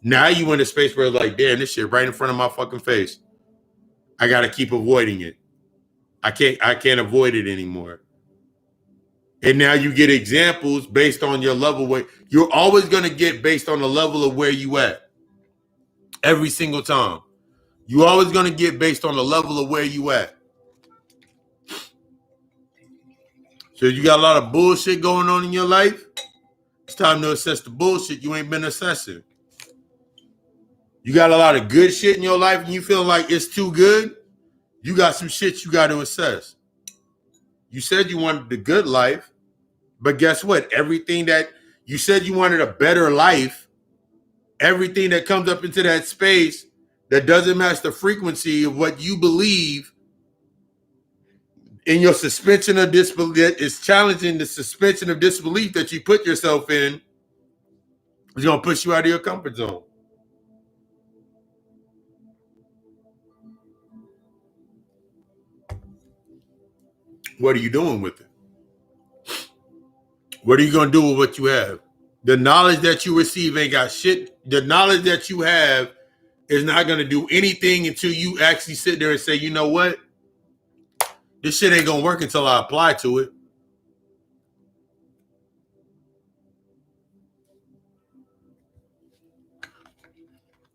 Now you in a space where like, damn, this shit right in front of my fucking face. I got to keep avoiding it. I can't avoid it anymore. And now you get examples based on your level where you're always going to get based on the level of where you at. Every single time. You always going to get based on the level of where you at. So you got a lot of bullshit going on in your life. It's time to assess the bullshit you ain't been assessing. You got a lot of good shit in your life and you feel like it's too good. You got some shit you got to assess. You said you wanted the good life, but guess what? Everything that you said you wanted a better life, everything that comes up into that space that doesn't match the frequency of what you believe in your suspension of disbelief is challenging the suspension of disbelief that you put yourself in. It's going to push you out of your comfort zone. What are you doing with it? What are you going to do with what you have? The knowledge that you receive ain't got shit. The knowledge that you have is not going to do anything until you actually sit there and say, you know what? This shit ain't going to work until I apply to it.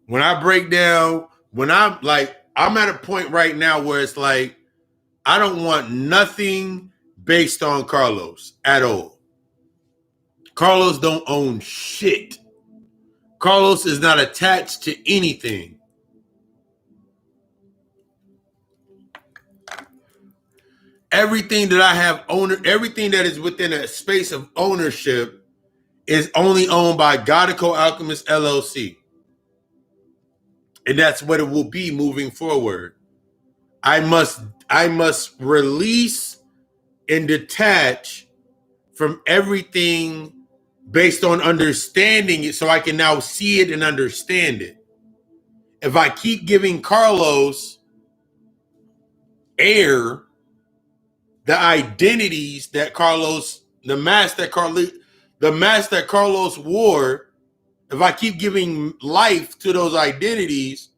When I break down, when I'm like, I'm at a point right now where it's like, I don't want nothing based on Carlos at all. Carlos don't own shit. Carlos is not attached to anything. Everything that I have everything that is within a space of ownership is only owned by G.O.D Alchemist LLC. And that's what it will be moving forward. I must release and detach from everything based on understanding it so I can now see it and understand it. If I keep giving Carlos air, the identities that Carlos, the mask that Carlos wore, if I keep giving life to those identities,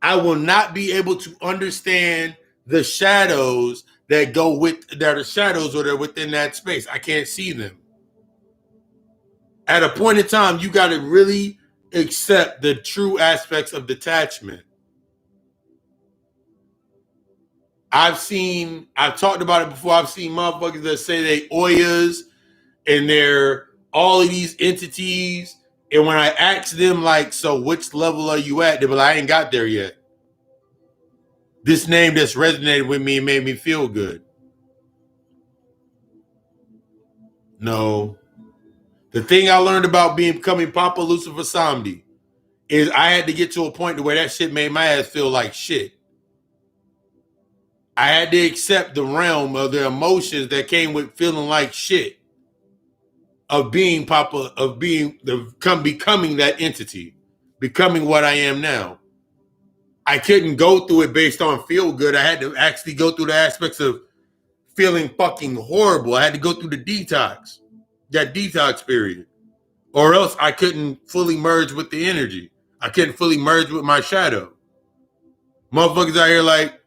I will not be able to understand the shadows that are shadows or they're within that space. I can't see them. At a point in time, you got to really accept the true aspects of detachment. I've talked about it before. I've seen motherfuckers that say they Oyas and they're all of these entities. And when I ask them, like, so which level are you at? They're like, I ain't got there yet. This name just resonated with me and made me feel good. No. The thing I learned about becoming Papa Lucifer Samdi is I had to get to a point to where that shit made my ass feel like shit. I had to accept the realm of the emotions that came with feeling like shit. Of being Papa, becoming that entity, becoming what I am now. I couldn't go through it based on feel good. I had to actually go through the aspects of feeling fucking horrible. I had to go through the detox, that detox period. Or else I couldn't fully merge with the energy. I couldn't fully merge with my shadow. Motherfuckers out here like,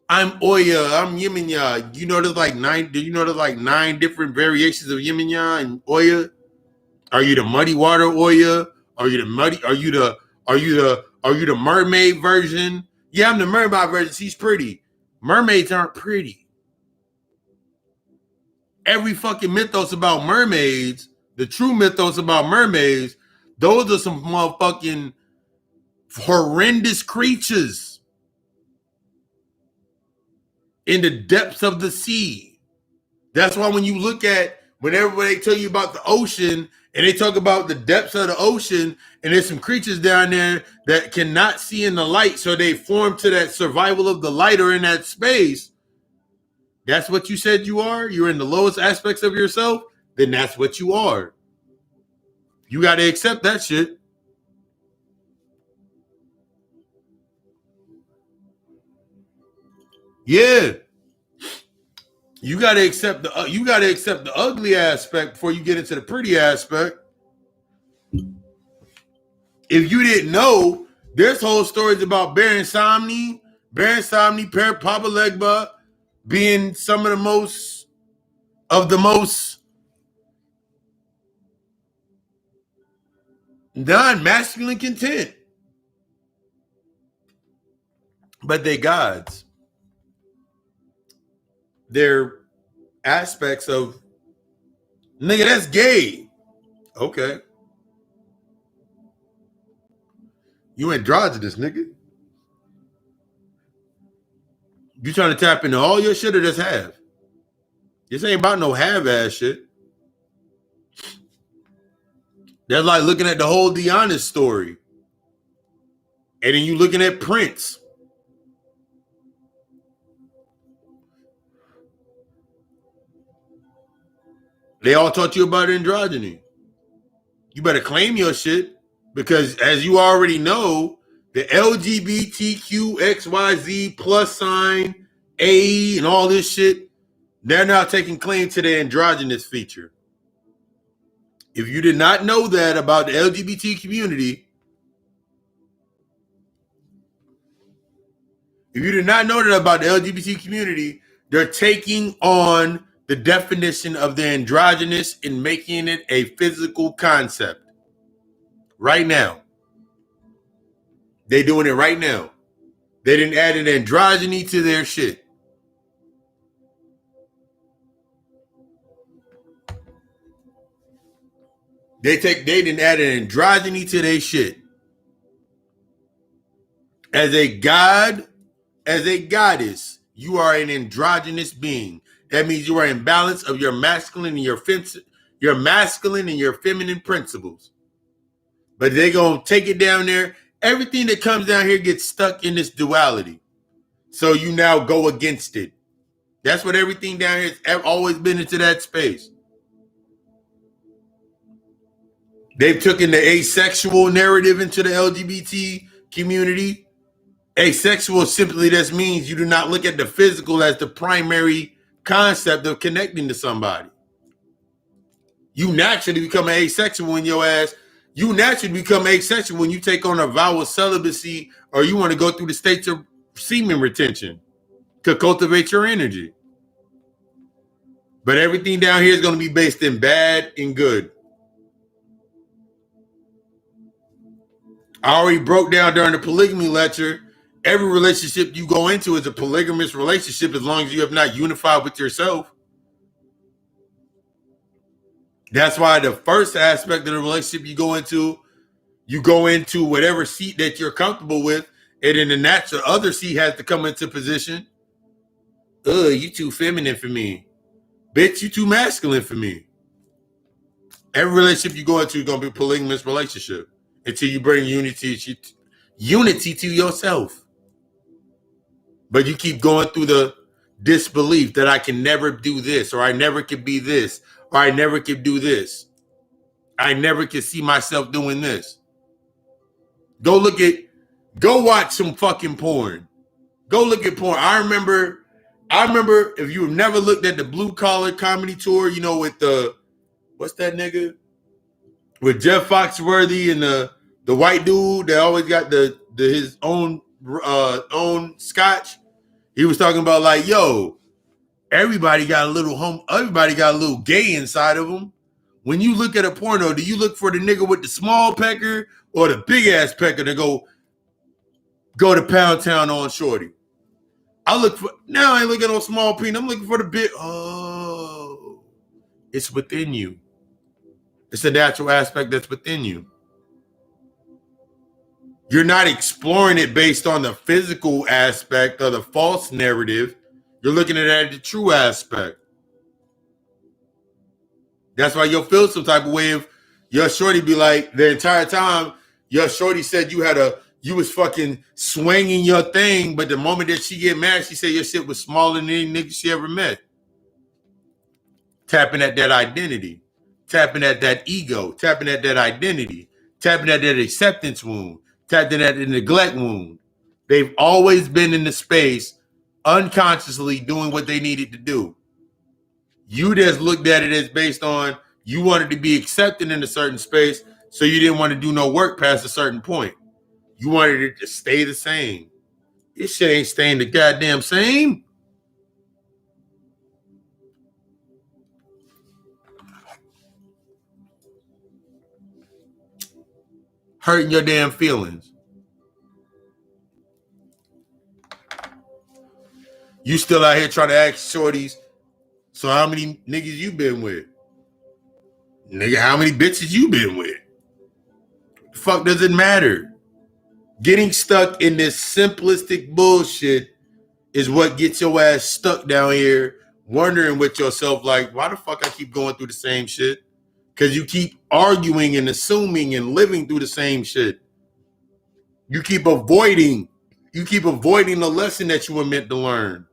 I'm Oya, I'm Yeminya. You know there's like 9 different variations of Yeminya and Oya? Are you the muddy water Oya? Are you the mermaid version? Yeah, I'm the mermaid version. She's pretty. Mermaids aren't pretty. Every fucking mythos about mermaids, the true mythos about mermaids, those are some motherfucking horrendous creatures in the depths of the sea. That's why when you look at, whenever they tell you about the ocean and they talk about the depths of the ocean and there's some creatures down there that cannot see in the light, so they form to that survival of the light or in that space, That's what you said you are? You're in the lowest aspects of yourself? Then that's what you are. You got to accept that shit. Yeah. You got to accept the ugly aspect before you get into the pretty aspect. If you didn't know, there's whole stories about Baron Samni, Papa Legba being some of the most non-masculine content. But they gods. They're aspects of, nigga, that's gay. Okay. You androgynous, nigga. You trying to tap into all your shit or just have? This ain't about no have-ass shit. That's like looking at the whole Deanna story. And then you looking at Prince. They all taught you about androgyny. You better claim your shit because as you already know, the LGBTQXYZ plus sign, A, and all this shit, they're now taking claim to the androgynous feature. If you did not know that about the LGBT community, they're taking on the definition of the androgynous and making it a physical concept. Right now. They're doing it right now. They didn't add an androgyny to their shit. They didn't add an androgyny to their shit. As a god, as a goddess, you are an androgynous being. That means you are in balance of your masculine and your feminine principles. But they're gonna take it down there. Everything that comes down here gets stuck in this duality. So you now go against it. That's what everything down here has always been into that space. They've taken the asexual narrative into the LGBT community. Asexual simply just means you do not look at the physical as the primary concept of connecting to somebody. You naturally become asexual in your ass. You naturally become asexual when you take on a vow of celibacy or you want to go through the states of semen retention to cultivate your energy. But everything down here is going to be based in bad and good. I already broke down during the polygamy lecture. Every relationship you go into is a polygamous relationship as long as you have not unified with yourself. That's why the first aspect of the relationship you go into whatever seat that you're comfortable with, and then the natural other seat has to come into position. You too feminine for me. Bitch, you too masculine for me. Every relationship you go into is going to be a polygamous relationship until you bring unity to yourself. But you keep going through the disbelief that I can never do this, or I never could be this, or I never could do this. I never could see myself doing this. Go watch some fucking porn. Go look at porn. I remember if you've never looked at the Blue Collar Comedy Tour, you know, with what's that nigga? With Jeff Foxworthy and the white dude that always got his own scotch. He was talking about like, yo, everybody got a little gay inside of them. When you look at a porno, do you look for the nigga with the small pecker or the big ass pecker to go to Pound Town on shorty? I ain't looking on small penis. I'm looking for the big. Oh, it's within you. It's a natural aspect that's within you. You're not exploring it based on the physical aspect or the false narrative. You're looking at it as the true aspect. That's why you'll feel some type of way if your shorty be like, the entire time your shorty said you had you was fucking swinging your thing, but the moment that she get mad, she said your shit was smaller than any nigga she ever met. Tapping at that identity, tapping at that ego, tapping at that identity, tapping at that acceptance wound, tapping at the neglect wound. They've always been in the space unconsciously doing what they needed to do. You just looked at it as based on you wanted to be accepted in a certain space, so you didn't want to do no work past a certain point. You wanted it to stay the same. This shit ain't staying the goddamn same. Hurting your damn feelings. You still out here trying to ask shorties, so how many niggas you been with? Nigga, how many bitches you been with? The fuck does it matter? Getting stuck in this simplistic bullshit is what gets your ass stuck down here wondering with yourself like, why the fuck I keep going through the same shit? Because you keep arguing and assuming and living through the same shit. You keep avoiding the lesson that you were meant to learn.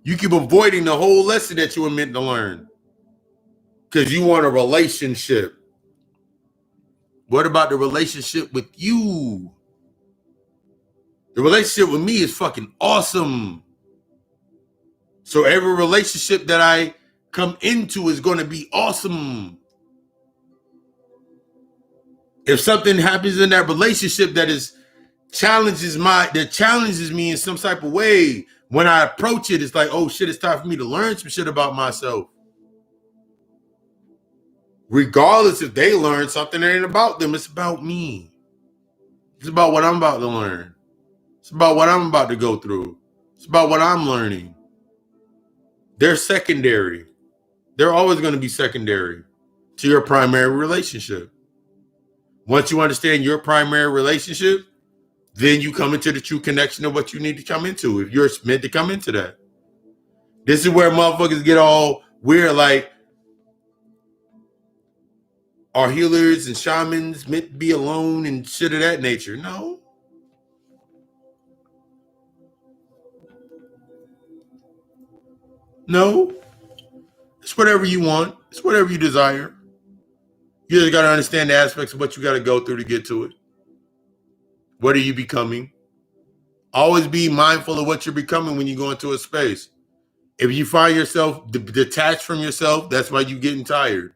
You keep avoiding the whole lesson that you were meant to learn. Because you want a relationship. What about the relationship with you? The relationship with me is fucking awesome. So every relationship that I come into is going to be awesome. If something happens in that relationship that challenges me in some type of way, when I approach it, it's like, oh shit, it's time for me to learn some shit about myself. Regardless if they learn something that ain't about them, it's about me. It's about what I'm about to learn. It's about what I'm about to go through. It's about what I'm learning. They're secondary. They're always going to be secondary to your primary relationship. Once you understand your primary relationship, then you come into the true connection of what you need to come into if you're meant to come into that. This is where motherfuckers get all weird, like, are healers and shamans meant to be alone and shit of that nature? No. No. It's whatever you want. It's whatever you desire. You just got to understand the aspects of what you got to go through to get to it. What are you becoming? Always be mindful of what you're becoming when you go into a space. If you find yourself detached from yourself, that's why you're getting tired.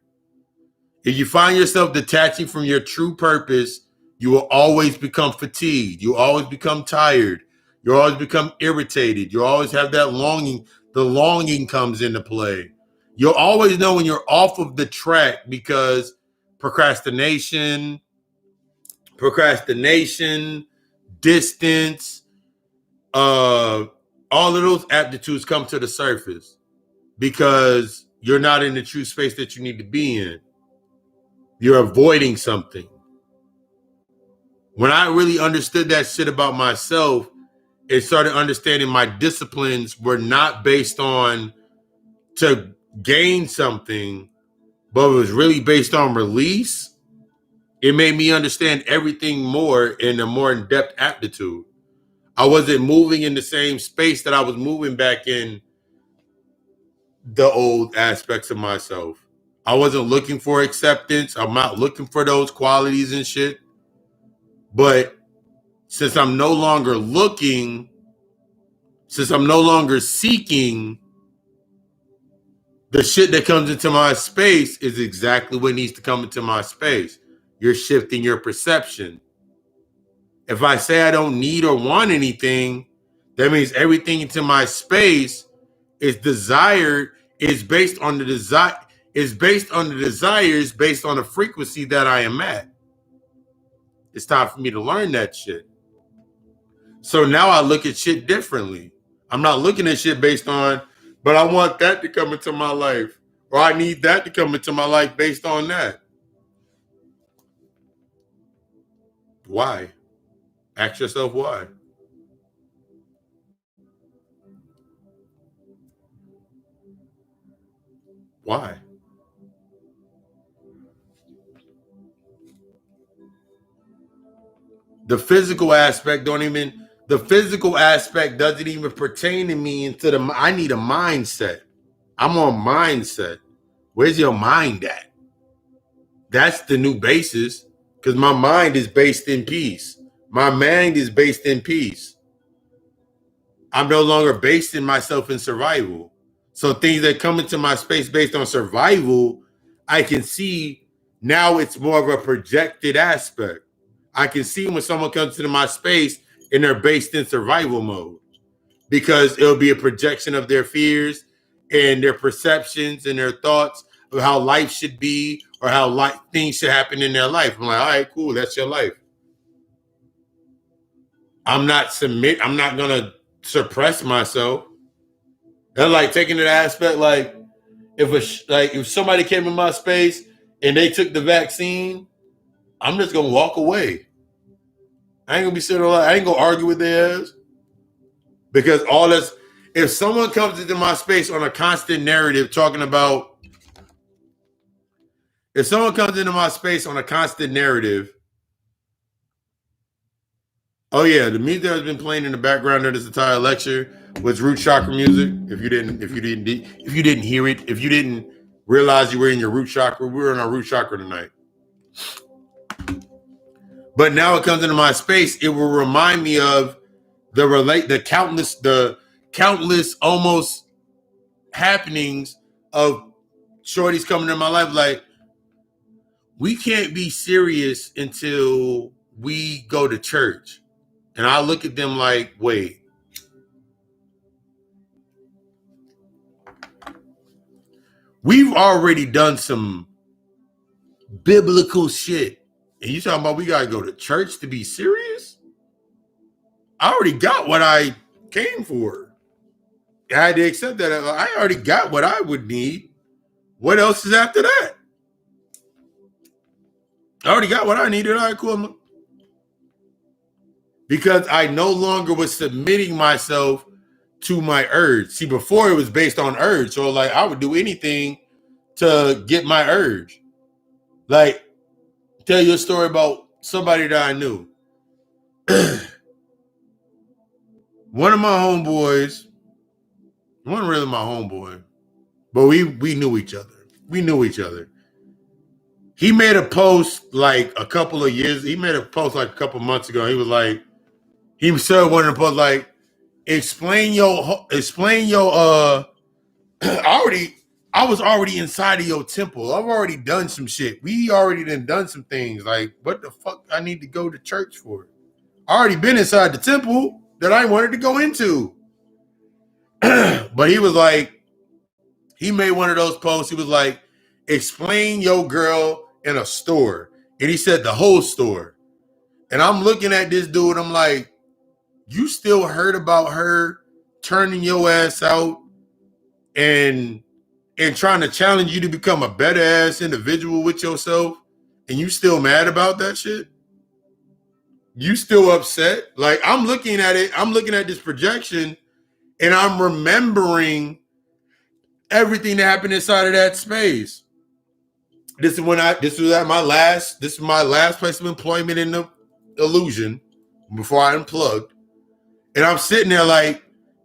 If you find yourself detaching from your true purpose, you will always become fatigued. You always become tired. You always become irritated. You always have that longing. The longing comes into play. You'll always know when you're off of the track because procrastination, distance, all of those aptitudes come to the surface because you're not in the true space that you need to be in. You're avoiding something. When I really understood that shit about myself and started understanding my disciplines were not based on to gain something, but it was really based on release, it made me understand everything more in a more in-depth aptitude. I wasn't moving in the same space that I was moving back in the old aspects of myself. I wasn't looking for acceptance. I'm not looking for those qualities and shit. But since I'm no longer looking, since I'm no longer seeking, the shit that comes into my space is exactly what needs to come into my space. You're shifting your perception. If I say I don't need or want anything, that means everything into my space is desired, is based on the desire, is based on the desires, based on the frequency that I am at. It's time for me to learn that shit. So now I look at shit differently. I'm not looking at shit based on, but I want that to come into my life, or I need that to come into my life based on that. Why? Ask yourself why. Why? The physical aspect doesn't even pertain to me I need a mindset. I'm on mindset. Where's your mind at? That's the new basis, because my mind is based in peace. My mind is based in peace. I'm no longer basing myself in survival. So things that come into my space based on survival, I can see now it's more of a projected aspect. I can see when someone comes into my space and they're based in survival mode, because it'll be a projection of their fears and their perceptions and their thoughts of how life should be or how things should happen in their life. I'm like, all right, cool, that's your life. I'm not gonna suppress myself. And like taking the aspect, like if somebody came in my space and they took the vaccine, I'm just gonna walk away. I ain't gonna be sitting around. I ain't gonna argue with their ass, because all this. If someone comes into my space on a constant narrative talking about, if someone comes into my space on a constant narrative, oh yeah, the music that has been playing in the background of this entire lecture was root chakra music. If you didn't hear it, if you didn't realize you were in your root chakra, we were in our root chakra tonight. But now it comes into my space, it will remind me of the countless almost happenings of shorties coming in my life. Like, we can't be serious until we go to church. And I look at them like, wait, we've already done some biblical shit. And you talking about we gotta go to church to be serious? I already got what I came for. I had to accept that. I already got what I would need. What else is after that? I already got what I needed. All right, cool. Because I no longer was submitting myself to my urge. See, before it was based on urge. So like I would do anything to get my urge. Like, tell you a story about somebody that I knew. One of my homeboys, wasn't really my homeboy, but we knew each other. We knew each other. He made a post like a couple of years. He made a post like a couple months ago. He was like, he said one of the posts like, explain your I was already inside of your temple. I've already done some shit. We already done some things. Like, what the fuck I need to go to church for? I already been inside the temple that I wanted to go into. But he was like, he made one of those posts. He was like, explain your girl in a store. And he said the whole store. And I'm looking at this dude. I'm like, you still heard about her turning your ass out and trying to challenge you to become a better ass individual with yourself, and you still mad about that shit? You still upset? Like, I'm looking at it, I'm looking at this projection, and I'm remembering everything that happened inside of that space. This is my last place of employment in the illusion before I unplugged. And I'm sitting there like,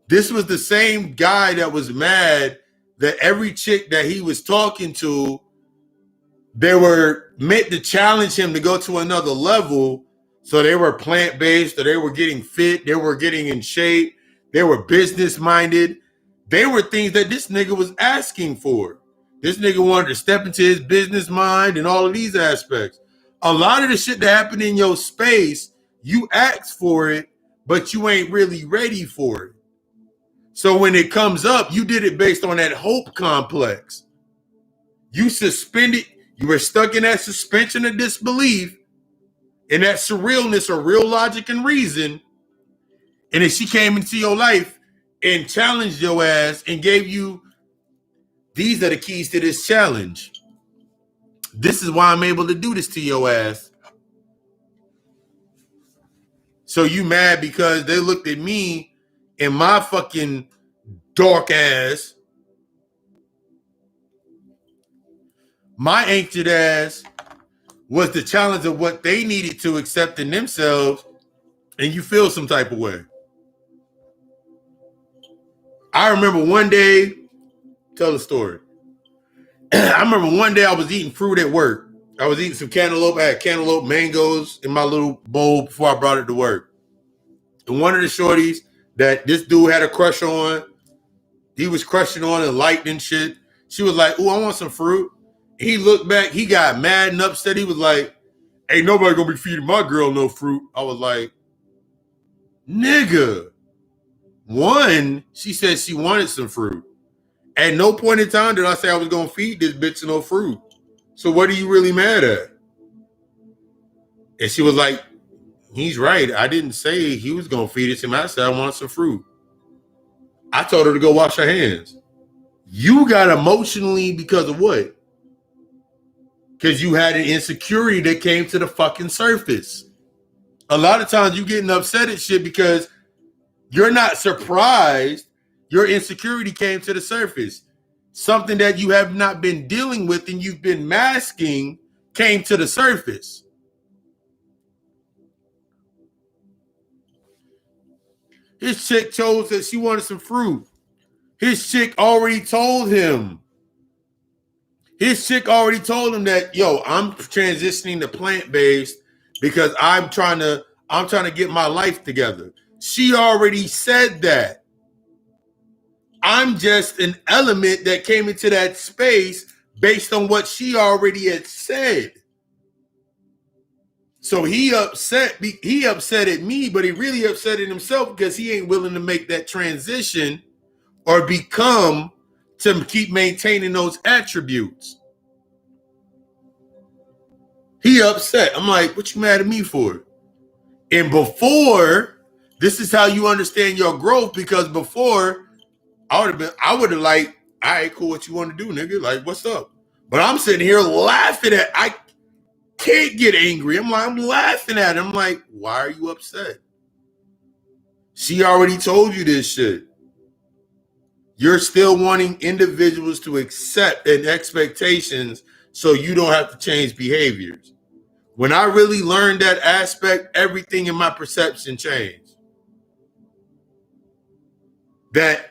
this was the same guy that was mad that every chick that he was talking to, they were meant to challenge him to go to another level. So they were plant-based, or they were getting fit, they were getting in shape, they were business-minded. They were things that this nigga was asking for. This nigga wanted to step into his business mind and all of these aspects. A lot of the shit that happened in your space, you asked for it, but you ain't really ready for it. So when it comes up, you did it based on that hope complex. You suspended, you were stuck in that suspension of disbelief and that surrealness or real logic and reason. And then she came into your life and challenged your ass and gave you, these are the keys to this challenge. This is why I'm able to do this to your ass. So you mad because they looked at me and my fucking dark ass, my ancient ass, was the challenge of what they needed to accept in themselves and you feel some type of way. I remember one day, tell the story. I remember one day I was eating fruit at work. I was eating some cantaloupe. I had cantaloupe mangoes in my little bowl before I brought it to work. And one of the shorties that this dude had a crush on, he was crushing on and liked and shit. She was like, "Ooh, I want some fruit." He looked back. He got mad and upset. He was like, "Ain't nobody gonna be feeding my girl no fruit." I was like, "Nigga." One, she said she wanted some fruit. At no point in time did I say I was gonna feed this bitch no fruit. So what are you really mad at? And she was like, "He's right. I didn't say he was gonna feed it to me. I said I want some fruit." I told her to go wash her hands. You got emotionally because of what? Because you had an insecurity that came to the fucking surface. A lot of times you getting upset at shit because you're not surprised your insecurity came to the surface. Something that you have not been dealing with and you've been masking came to the surface. His chick chose that she wanted some fruit. His chick already told him. His chick already told him that, yo, I'm transitioning to plant-based because I'm trying to get my life together. She already said that. I'm just an element that came into that space based on what she already had said. So he upset at me, but he really upset at himself because he ain't willing to make that transition or become to keep maintaining those attributes. He upset. I'm like, what you mad at me for? And before, this is how you understand your growth, because before I would have like, all right, cool, what you want to do, nigga? Like, what's up? But I'm sitting here laughing at, I can't get angry. I'm laughing at him. I'm like, why are you upset? She already told you this shit. You're still wanting individuals to accept and expectations so you don't have to change behaviors. When I really learned that aspect, everything in my perception changed. That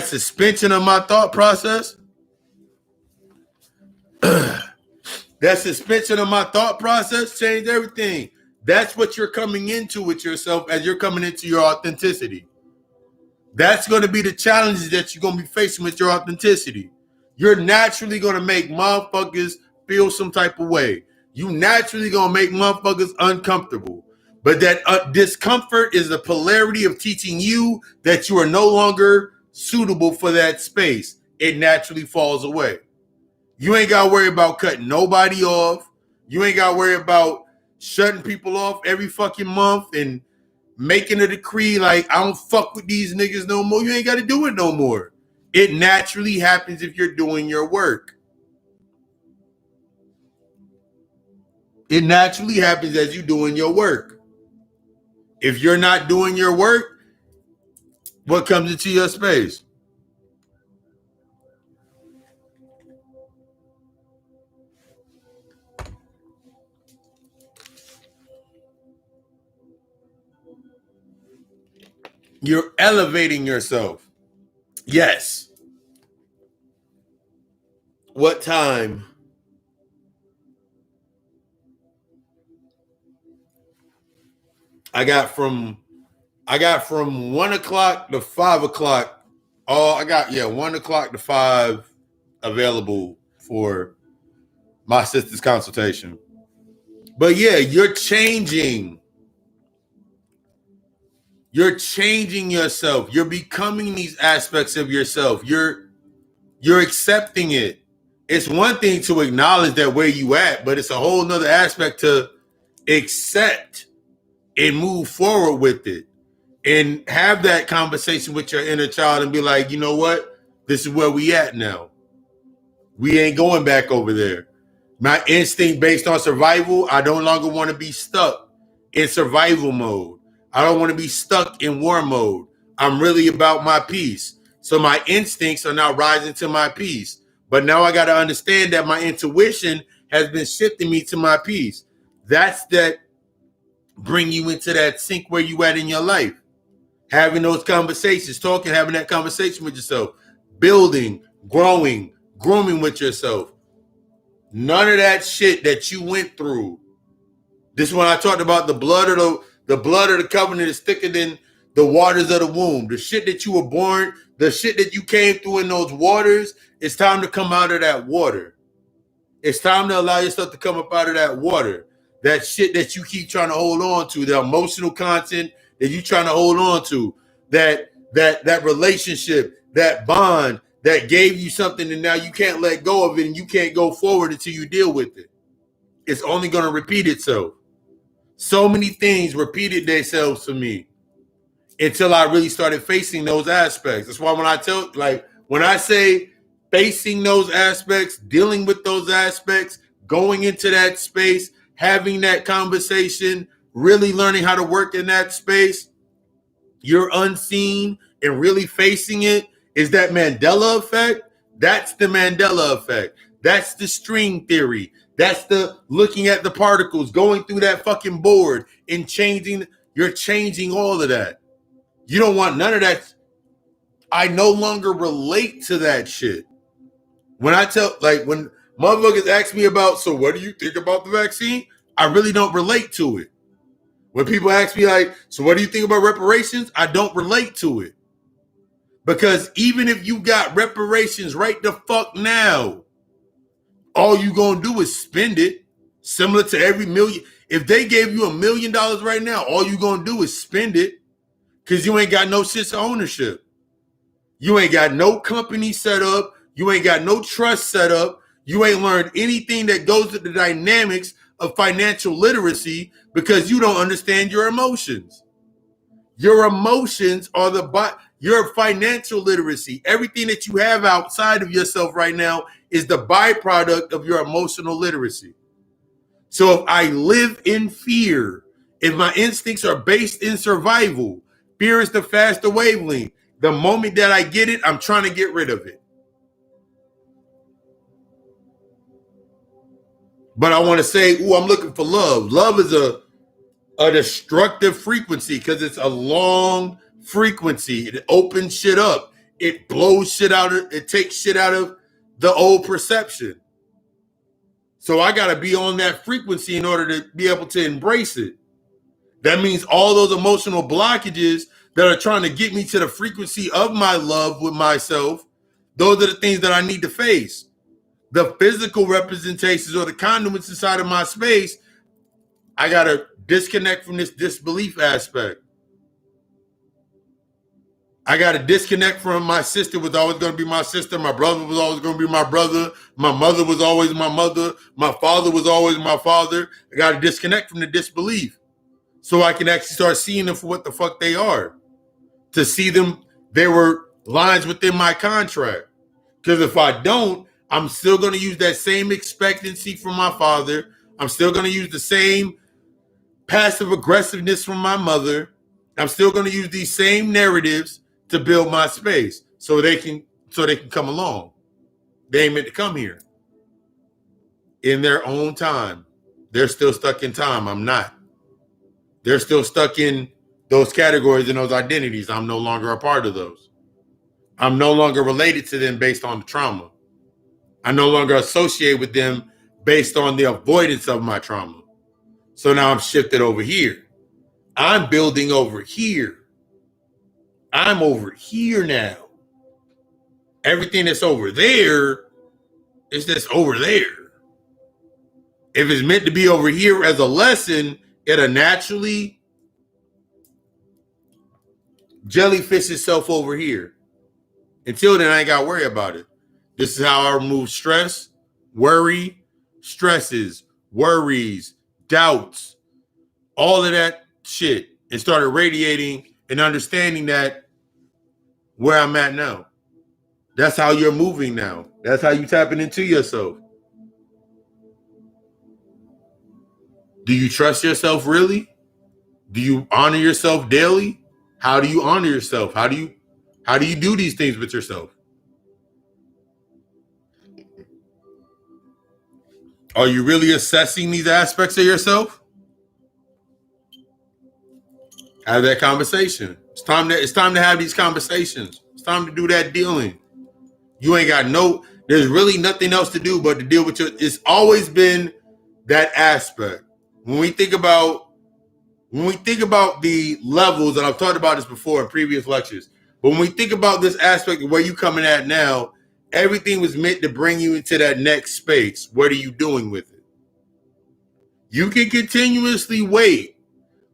suspension of my thought process, that suspension of my thought process changed everything. That's what you're coming into with yourself as you're coming into your authenticity. That's going to be the challenges that you're going to be facing with your authenticity. You're naturally going to make motherfuckers feel some type of way. You naturally going to make motherfuckers uncomfortable. But that discomfort is the polarity of teaching you that you are no longer suitable for that space. It naturally falls away. You ain't got to worry about cutting nobody off. You ain't got to worry about shutting people off every fucking month and making a decree like, I don't fuck with these niggas no more. You ain't got to do it no more. It naturally happens if you're doing your work. It naturally happens as you're doing your work. If you're not doing your work, what comes into your space? You're elevating yourself. Yes. What time? I got from 1 o'clock to 5 o'clock. Oh, I got 1 o'clock to 5 available for my sister's consultation. But yeah, you're changing. You're changing yourself. You're becoming these aspects of yourself. You're accepting it. It's one thing to acknowledge that where you at, but it's a whole nother aspect to accept and move forward with it and have that conversation with your inner child and be like, you know what? This is where we at now. We ain't going back over there. My instinct based on survival, I no longer want to be stuck in survival mode. I don't want to be stuck in war mode. I'm really about my peace. So my instincts are now rising to my peace. But now I got to understand that my intuition has been shifting me to my peace. That's that bring you into that sync where you at in your life. Having those conversations, talking, having that conversation with yourself, building, growing, grooming with yourself. None of that shit that you went through. This is when I talked about the blood of the covenant is thicker than the waters of the womb. The shit that you were born, the shit that you came through in those waters, it's time to come out of that water. It's time to allow yourself to come up out of that water. That shit that you keep trying to hold on to, the emotional content that you trying to hold on to, that relationship, that bond that gave you something and now you can't let go of it and you can't go forward until you deal with it. It's only going to repeat itself. So many things repeated themselves for me until I really started facing those aspects. That's why when I say facing those aspects, dealing with those aspects, going into that space, having that conversation, really learning how to work in that space, you're unseen and really facing it is that Mandela effect. That's the Mandela effect. That's the string theory. That's the looking at the particles, going through that fucking board and changing. You're changing all of that. You don't want none of that. I no longer relate to that shit. When when motherfuckers ask me about, so what do you think about the vaccine? I really don't relate to it. When people ask me like, so what do you think about reparations? I don't relate to it. Because even if you got reparations right the fuck now, all you gonna do is spend it. Similar to every million. If they gave you $1 million right now, all you gonna do is spend it because you ain't got no sense of ownership. You ain't got no company set up. You ain't got no trust set up. You ain't learned anything that goes with the dynamics of financial literacy because you don't understand your emotions. Your emotions are your financial literacy. Everything that you have outside of yourself right now is the byproduct of your emotional literacy. So if I live in fear, if my instincts are based in survival, fear is the faster wavelength. The moment that I get it, I'm trying to get rid of it. But I want to say, I'm looking for love. Love is a destructive frequency because it's a long frequency. It opens shit up. It blows shit out. It takes shit out of the old perception. So I got to be on that frequency in order to be able to embrace it. That means all those emotional blockages that are trying to get me to the frequency of my love with myself, those are the things that I need to face. The physical representations or the conduits inside of my space, I got to disconnect from this disbelief aspect. I got to disconnect from my sister was always going to be my sister. My brother was always going to be my brother. My mother was always my mother. My father was always my father. I got to disconnect from the disbelief so I can actually start seeing them for what the fuck they are. To see them, there were lines within my contract. Because if I don't, I'm still going to use that same expectancy from my father. I'm still going to use the same passive aggressiveness from my mother. I'm still going to use these same narratives to build my space so they can come along. They ain't meant to come here. In their own time. They're still stuck in time. I'm not. They're still stuck in those categories and those identities. I'm no longer a part of those. I'm no longer related to them based on the trauma. I no longer associate with them based on the avoidance of my trauma. So now I'm shifted over here. I'm building over here. I'm over here now. Everything that's over there is just over there. If it's meant to be over here as a lesson, it'll naturally jellyfish itself over here. Until then, I ain't got to worry about it. This is how I remove stress, worry, stresses, worries, doubts, all of that shit, and started radiating and understanding that where I'm at now. That's how you're moving now. That's how you tapping into yourself. Do you trust yourself really? Do you honor yourself daily? How do you honor yourself? How do you do these things with yourself? Are you really assessing these aspects of yourself? Have that conversation. It's time to have these conversations. It's time to do that dealing. You ain't got there's really nothing else to do but to deal with it's always been that aspect. When we think about the levels, and I've talked about this before in previous lectures, but when we think about this aspect of where you coming at now, everything was meant to bring you into that next space. What are you doing with it? You can continuously wait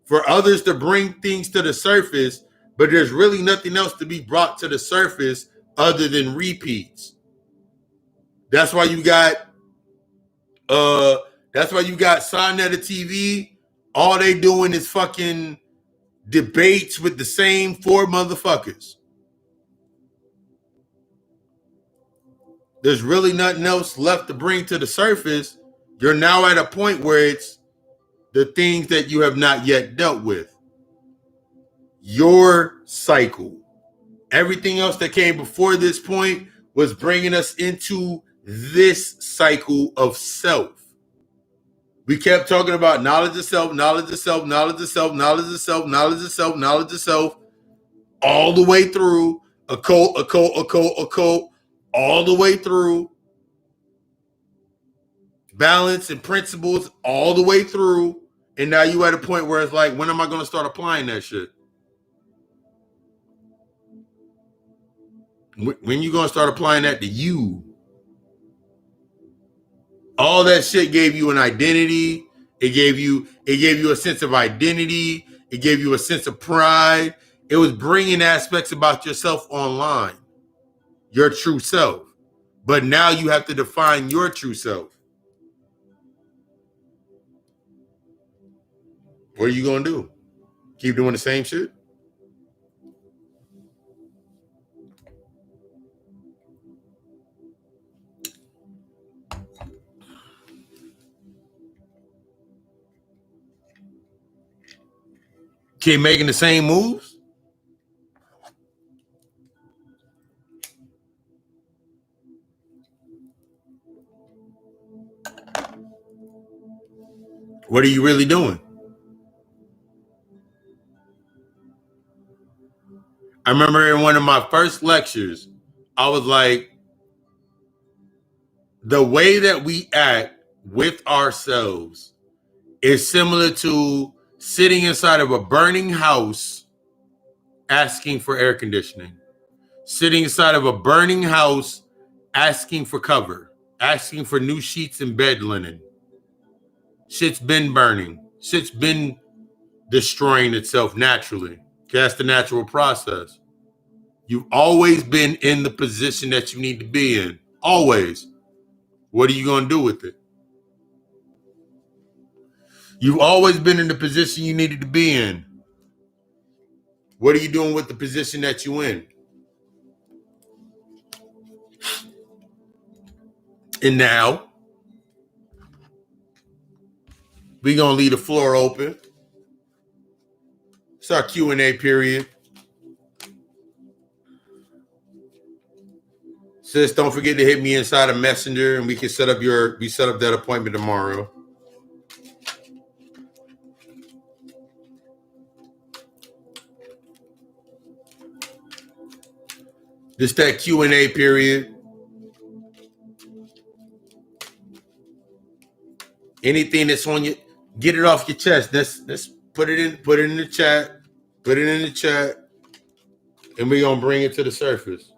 for others to bring things to the surface, but there's really nothing else to be brought to the surface other than repeats. That's why you got Sonetta TV. All they doing is fucking debates with the same four motherfuckers. There's really nothing else left to bring to the surface. You're now at a point where it's the things that you have not yet dealt with. Your cycle. Everything else that came before this point was bringing us into this cycle of self. We kept talking about knowledge of self, knowledge of self, knowledge of self, knowledge of self, knowledge of self, knowledge of self, all the way through occult, all the way through balance and principles, all the way through. And now you at a point where it's like, when am I going to start applying that shit? When you going to start applying that to you? All that shit gave you an identity. It gave you a sense of identity. It gave you a sense of pride. It was bringing aspects about yourself online, your true self. But now you have to define your true self. What are you going to do? Keep doing the same shit? Keep making the same moves? What are you really doing? I remember in one of my first lectures, I was like, the way that we act with ourselves is similar to sitting inside of a burning house asking for air conditioning. Sitting inside of a burning house asking for cover, asking for new sheets and bed linen. Shit's been burning. Shit's been destroying itself naturally. That's the natural process. You've always been in the position that you need to be in. Always. What are you going to do with it? You've always been in the position you needed to be in. What are you doing with the position that you're in? And now, we're going to leave the floor open. It's our Q&A period. Sis, don't forget to hit me inside a messenger and we can set up that appointment tomorrow. This that Q&A period. Anything that's on you, get it off your chest. Let's put it in the chat. Put it in the chat. And we're gonna bring it to the surface.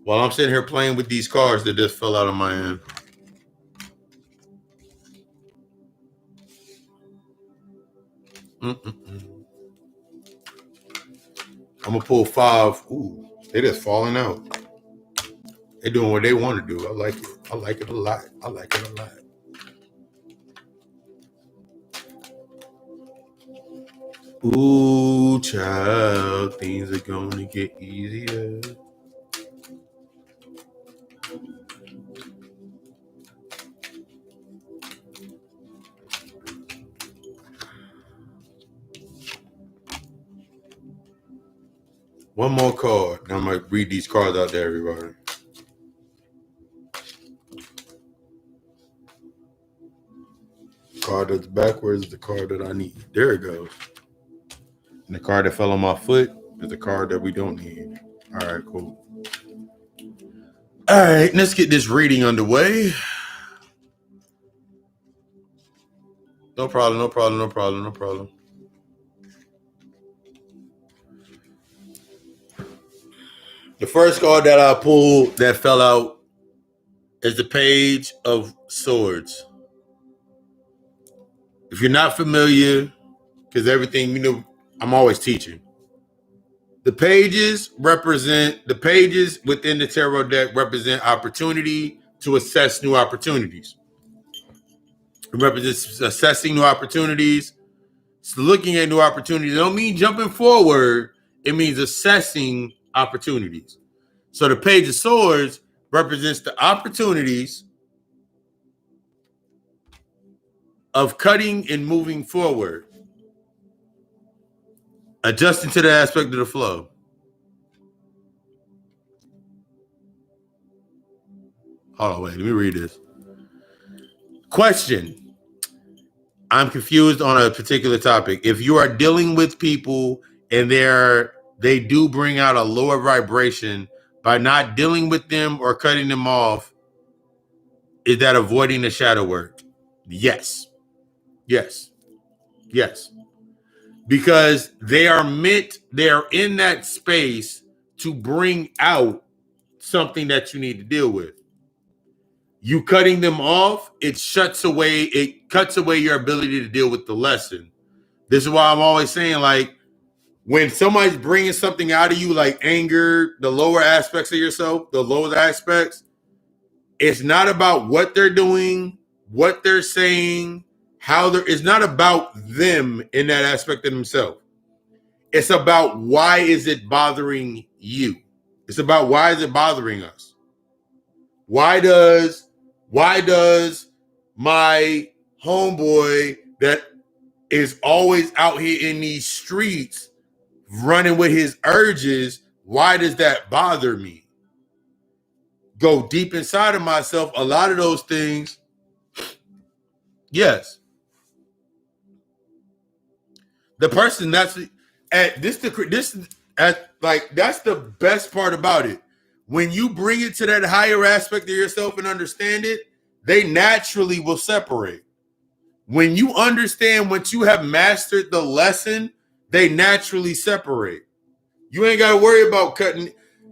While I'm sitting here playing with these cards that just fell out of my hand. I'm gonna pull 5. Ooh, they just falling out. They're doing what they want to do. I like it. I like it a lot. I like it a lot. Ooh, child, things are gonna get easier. One more card. Now I'm gonna read these cards out to everybody. card that's backwards is the card that I need. There it goes. And the card that fell on my foot is the card that we don't need. All right, cool. All right, let's get this reading underway. No problem, no problem, no problem, no problem. The first card that I pulled that fell out is the Page of Swords. If you're not familiar, because everything, you know, I'm always teaching. The pages within the tarot deck represent opportunity to assess new opportunities. It represents assessing new opportunities. So looking at new opportunities. It don't mean jumping forward. It means assessing opportunities. So the Page of Swords represents the opportunities of cutting and moving forward, adjusting to the aspect of the flow. Hold on, wait, let me read this. Question. I'm confused on a particular topic. If you are dealing with people and they do bring out a lower vibration by not dealing with them or cutting them off, is that avoiding the shadow work? Yes. Yes. Yes. Because they are in that space to bring out something that you need to deal with. You cutting them off, it cuts away your ability to deal with the lesson. This is why I'm always saying, like, when somebody's bringing something out of you, like anger, the lower aspects of yourself, the lower aspects, it's not about what they're doing, what they're saying, it's not about them in that aspect of themselves. It's about why is it bothering you? It's about why is it bothering us? Why does my homeboy that is always out here in these streets running with his urges, why does that bother me? Go deep inside of myself. A lot of those things, yes. The person that's that's the best part about it. When you bring it to that higher aspect of yourself and understand it, they naturally will separate. When you understand, once you have mastered the lesson, they naturally separate. You ain't got to worry about cutting.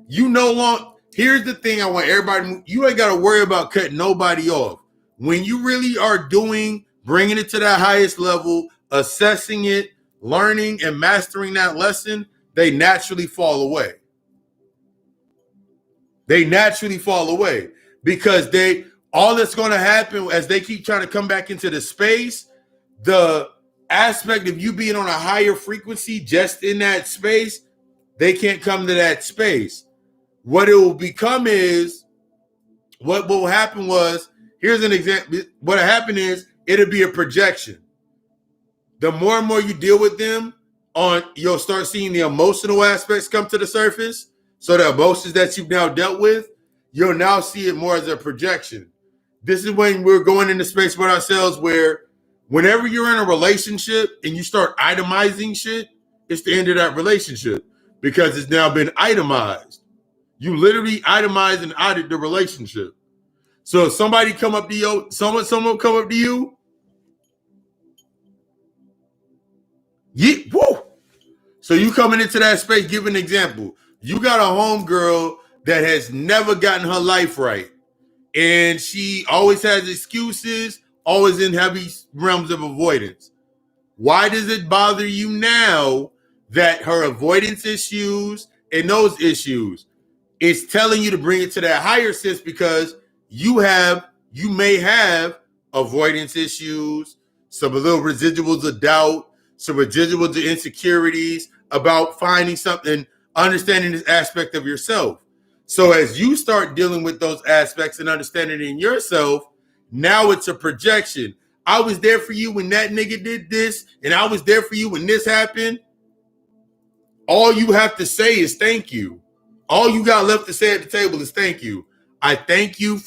Here's the thing I want everybody, you ain't got to worry about cutting nobody off. When you really are bringing it to that highest level, assessing it, learning and mastering that lesson, they naturally fall away. They naturally fall away because all that's going to happen as they keep trying to come back into the space, the aspect of you being on a higher frequency just in that space, they can't come to that space. What it will become is, what will happen was, here's an example. What happened is, it'll be a projection. The more and more you deal with them, you'll start seeing the emotional aspects come to the surface. So the emotions that you've now dealt with, you'll now see it more as a projection. This is when we're going into space with ourselves where whenever you're in a relationship and you start itemizing shit, it's the end of that relationship because it's now been itemized. You literally itemize and audit the relationship. So if somebody come up to you, someone come up to you, woo. So you coming into that space, give an example. You got a homegirl that has never gotten her life right. And she always has excuses, always in heavy realms of avoidance. Why does it bother you now that her avoidance issues and those issues is telling you to bring it to that higher sense because you may have avoidance issues, some little residuals of doubt, some residuals of insecurities about finding something, understanding this aspect of yourself. So as you start dealing with those aspects and understanding in yourself, now it's a projection. I was there for you when that nigga did this, and I was there for you when this happened. All you have to say is thank you. All you got left to say at the table is thank you. I thank you.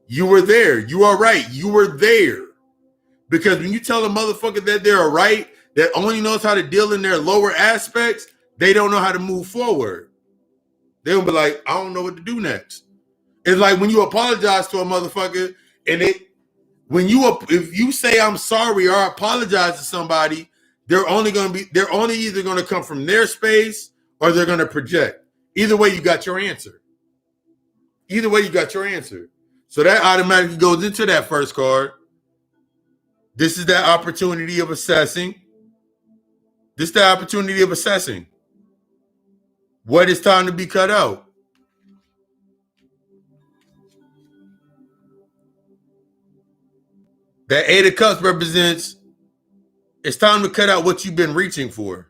You were there. You are right. You were there. Because when you tell a motherfucker that they're right, that only knows how to deal in their lower aspects, they don't know how to move forward. They'll be like, I don't know what to do next. It's like when you apologize to a motherfucker, and if you say I'm sorry or apologize to somebody, they're only either gonna come from their space or they're gonna project. Either way, you got your answer. Either way, you got your answer. So that automatically goes into that first card. This is that opportunity of assessing. This is the opportunity of assessing. What is time to be cut out? That Eight of Cups represents it's time to cut out what you've been reaching for.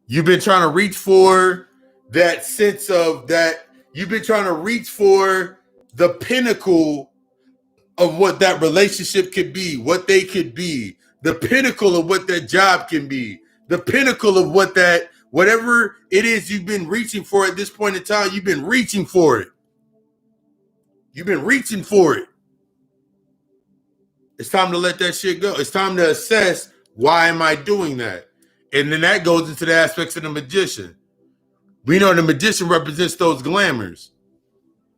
You've been trying to reach for that sense of that. You've been trying to reach for the pinnacle of what that relationship could be, what they could be, the pinnacle of what that job can be, the pinnacle of whatever it is you've been reaching for at this point in time, you've been reaching for it. You've been reaching for it. It's time to let that shit go. It's time to assess, why am I doing that? And then that goes into the aspects of the magician. We know the magician represents those glamours.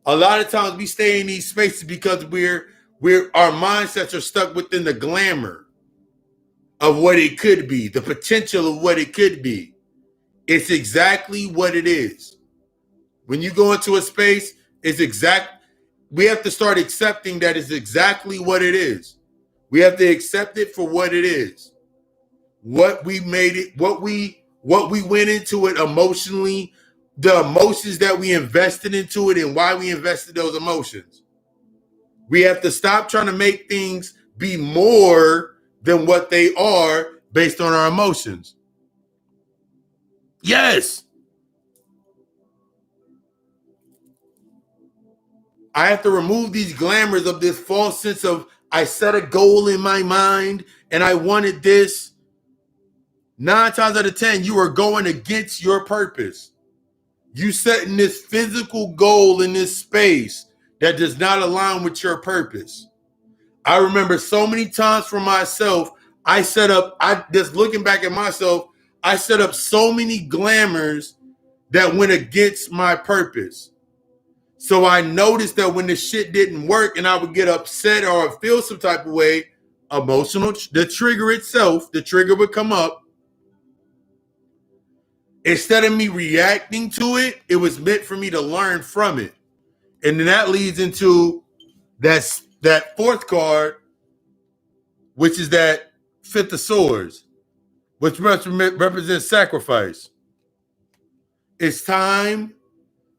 A lot of times we stay in these spaces because our mindsets are stuck within the glamour of what it could be, the potential of what it could be. It's exactly what it is. When you go into a space, we have to start accepting that it's exactly what it is. We have to accept it for what it is. What we made it, what we went into it emotionally, the emotions that we invested into it, and why we invested those emotions. We have to stop trying to make things be more than what they are based on our emotions. Yes. I have to remove these glamours of this false sense of I set a goal in my mind and I wanted this. 9 times out of 10, you are going against your purpose. You setting this physical goal in this space that does not align with your purpose. I remember so many times for myself, just looking back at myself, I set up so many glamours that went against my purpose. So I noticed that when the shit didn't work and I would get upset or feel some type of way, emotional, the trigger itself, the trigger would come up. Instead of me reacting to it, it was meant for me to learn from it. And then that leads into that fourth card, which is that Fifth of Swords, which represents sacrifice. It's time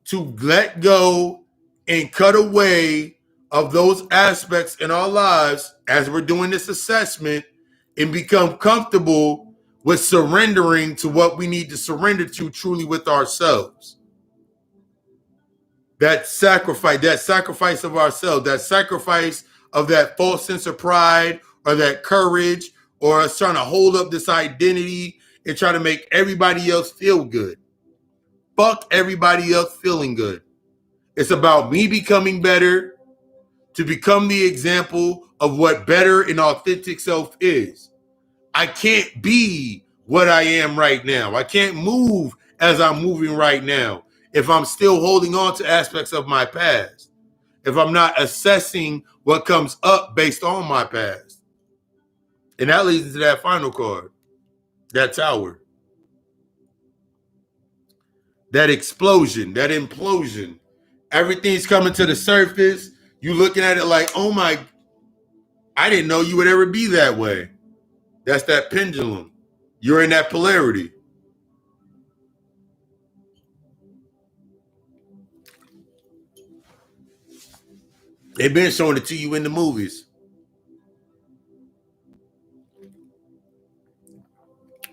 to let go and cut away of those aspects in our lives as we're doing this assessment and become comfortable with surrendering to what we need to surrender to truly with ourselves. That sacrifice of ourselves, that sacrifice of that false sense of pride or that courage or us trying to hold up this identity and try to make everybody else feel good. Fuck everybody else feeling good. It's about me becoming better to become the example of what better and authentic self is. I can't be what I am right now. I can't move as I'm moving right now if I'm still holding on to aspects of my past, if I'm not assessing what comes up based on my past. And that leads into that final card, that Tower, that explosion, that implosion. Everything's coming to the surface. You looking at it like, oh my, I didn't know you would ever be that way. That's that pendulum. You're in that polarity. They've been showing it to you in the movies.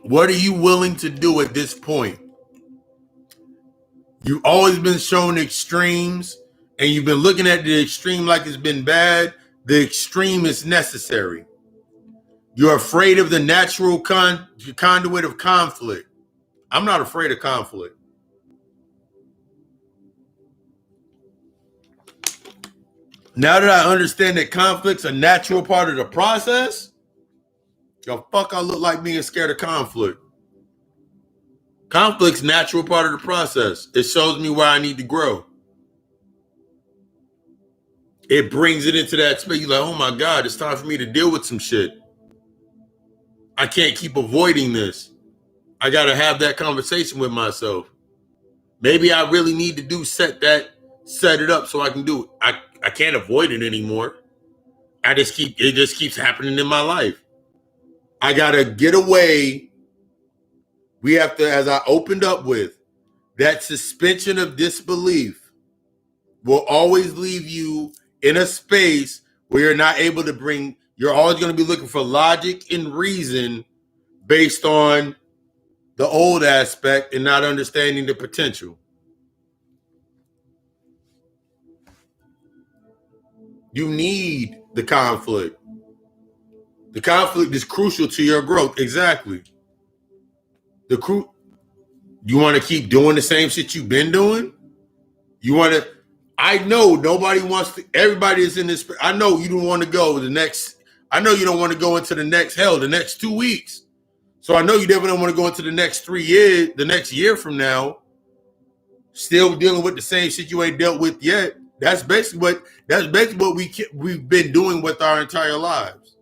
What are you willing to do at this point? You've always been shown extremes, and you've been looking at the extreme like it's been bad. The extreme is necessary. You're afraid of the natural conduit of conflict. I'm not afraid of conflict. Now that I understand that conflict's a natural part of the process, the fuck I look like being scared of conflict. Conflict's natural part of the process. It shows me where I need to grow. It brings it into that space. You're like, oh my God, it's time for me to deal with some shit. I can't keep avoiding this. I got to have that conversation with myself. Maybe I really need to set it up so I can do it. I can't avoid it anymore. It just keeps happening in my life. I got to get away. We have to, as I opened up with, that suspension of disbelief will always leave you in a space where you're not able to you're always going to be looking for logic and reason based on the old aspect and not understanding the potential. You need the conflict. The conflict is crucial to your growth. Exactly. You want to keep doing the same shit you've been doing? I know nobody wants to, everybody is in this. I know you don't want to go I know you don't want to go into the next the next 2 weeks. So I know you definitely don't want to go into the next 3 years, the next year from now, still dealing with the same shit you ain't dealt with yet. That's basically what we've been doing with our entire lives.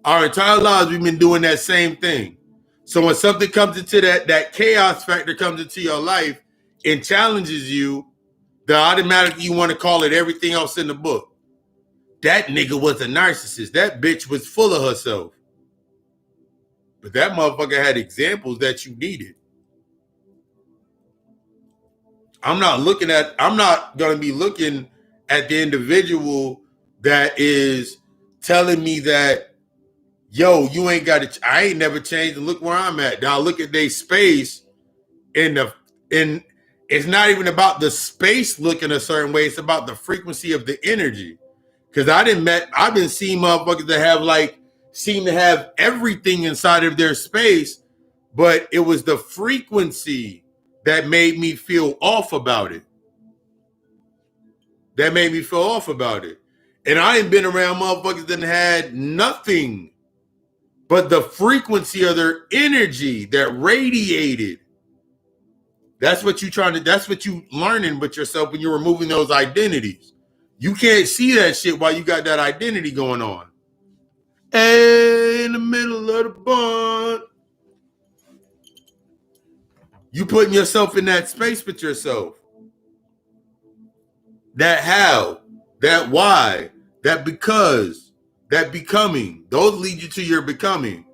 Our entire lives, we've been doing that same thing. So when something comes into that chaos factor comes into your life and challenges you, then automatically you want to call it everything else in the book. That nigga was a narcissist. That bitch was full of herself. But that motherfucker had examples that you needed. I'm not going to be looking at the individual that is telling me that, yo, you ain't got to, I ain't never changed and look where I'm at. Now look at their space and it's not even about the space looking a certain way. It's about the frequency of the energy. Because I've been seeing motherfuckers that seem to have everything inside of their space, but it was the frequency that made me feel off about it. And I ain't been around motherfuckers that had nothing but the frequency of their energy that radiated. That's what you learning with yourself when you're removing those identities. You can't see that shit while you got that identity going on. Hey, in the middle of the bond. You putting yourself in that space with yourself. That how, that why, that because, that becoming. Those lead you to your becoming.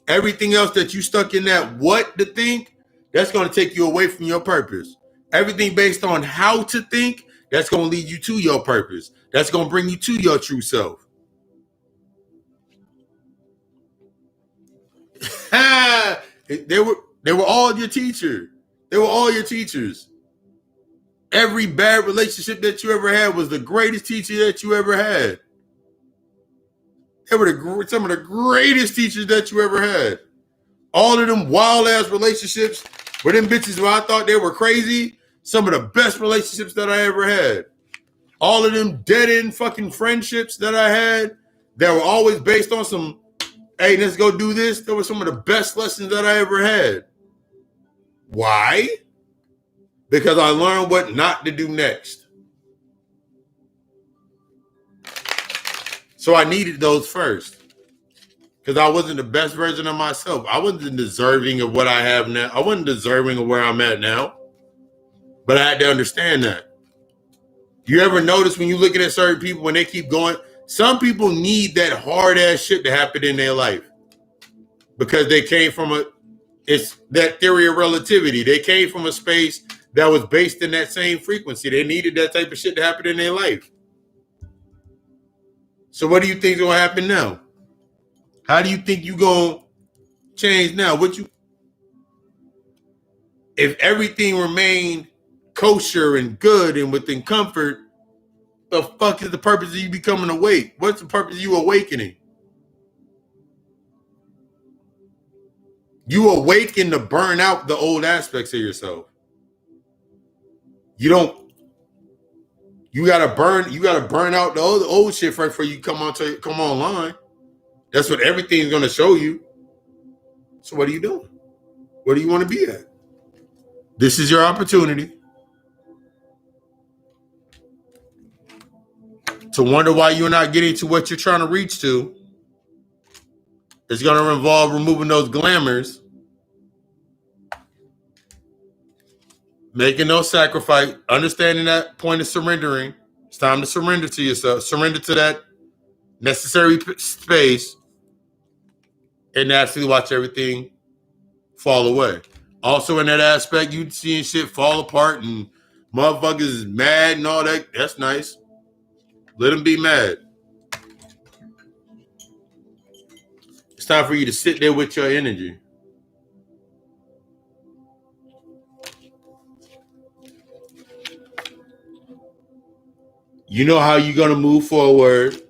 Everything else that you stuck in that what to think, that's going to take you away from your purpose. Everything based on how to think, that's going to lead you to your purpose. That's going to bring you to your true self. They were all your teachers. They were all your teachers. Every bad relationship that you ever had was the greatest teacher that you ever had. They were some of the greatest teachers that you ever had. All of them wild ass relationships with them bitches where I thought they were crazy. Some of the best relationships that I ever had. All of them dead end fucking friendships that I had that were always based on some, hey, let's go do this. They were some of the best lessons that I ever had. Why? Because I learned what not to do next. So I needed those first. Because I wasn't the best version of myself. I wasn't deserving of what I have now. I wasn't deserving of where I'm at now. But I had to understand that. You ever notice when you're looking at certain people, when they keep going, some people need that hard ass shit to happen in their life. Because they came from it's that theory of relativity. They came from a space that was based in that same frequency. They needed that type of shit to happen in their life. So what do you think is going to happen now? How do you think you're going to change now? If everything remained kosher and good and within comfort, the fuck is the purpose of you becoming awake? What's the purpose of you awakening? You awaken to burn out the old aspects of yourself. You You gotta burn out the old shit first before you come online. That's what everything's gonna show you. So what are you doing? Where do you want to be at? This is your opportunity to wonder why you're not getting to what you're trying to reach to. It's gonna involve removing those glamours, making no sacrifice, understanding that point of surrendering. It's time to surrender to yourself, surrender to that necessary space, and naturally watch everything fall away. Also, in that aspect, you seeing shit fall apart and motherfuckers is mad and all that. That's nice. Let them be mad. It's time for you to sit there with your energy. You know how you're going to move forward.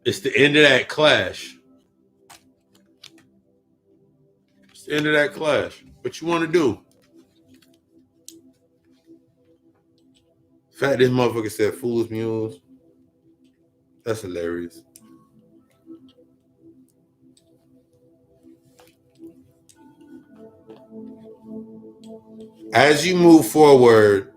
It's the end of that clash. It's the end of that clash. What you want to do? Fact, this motherfucker said foolish mules. That's hilarious. As you move forward,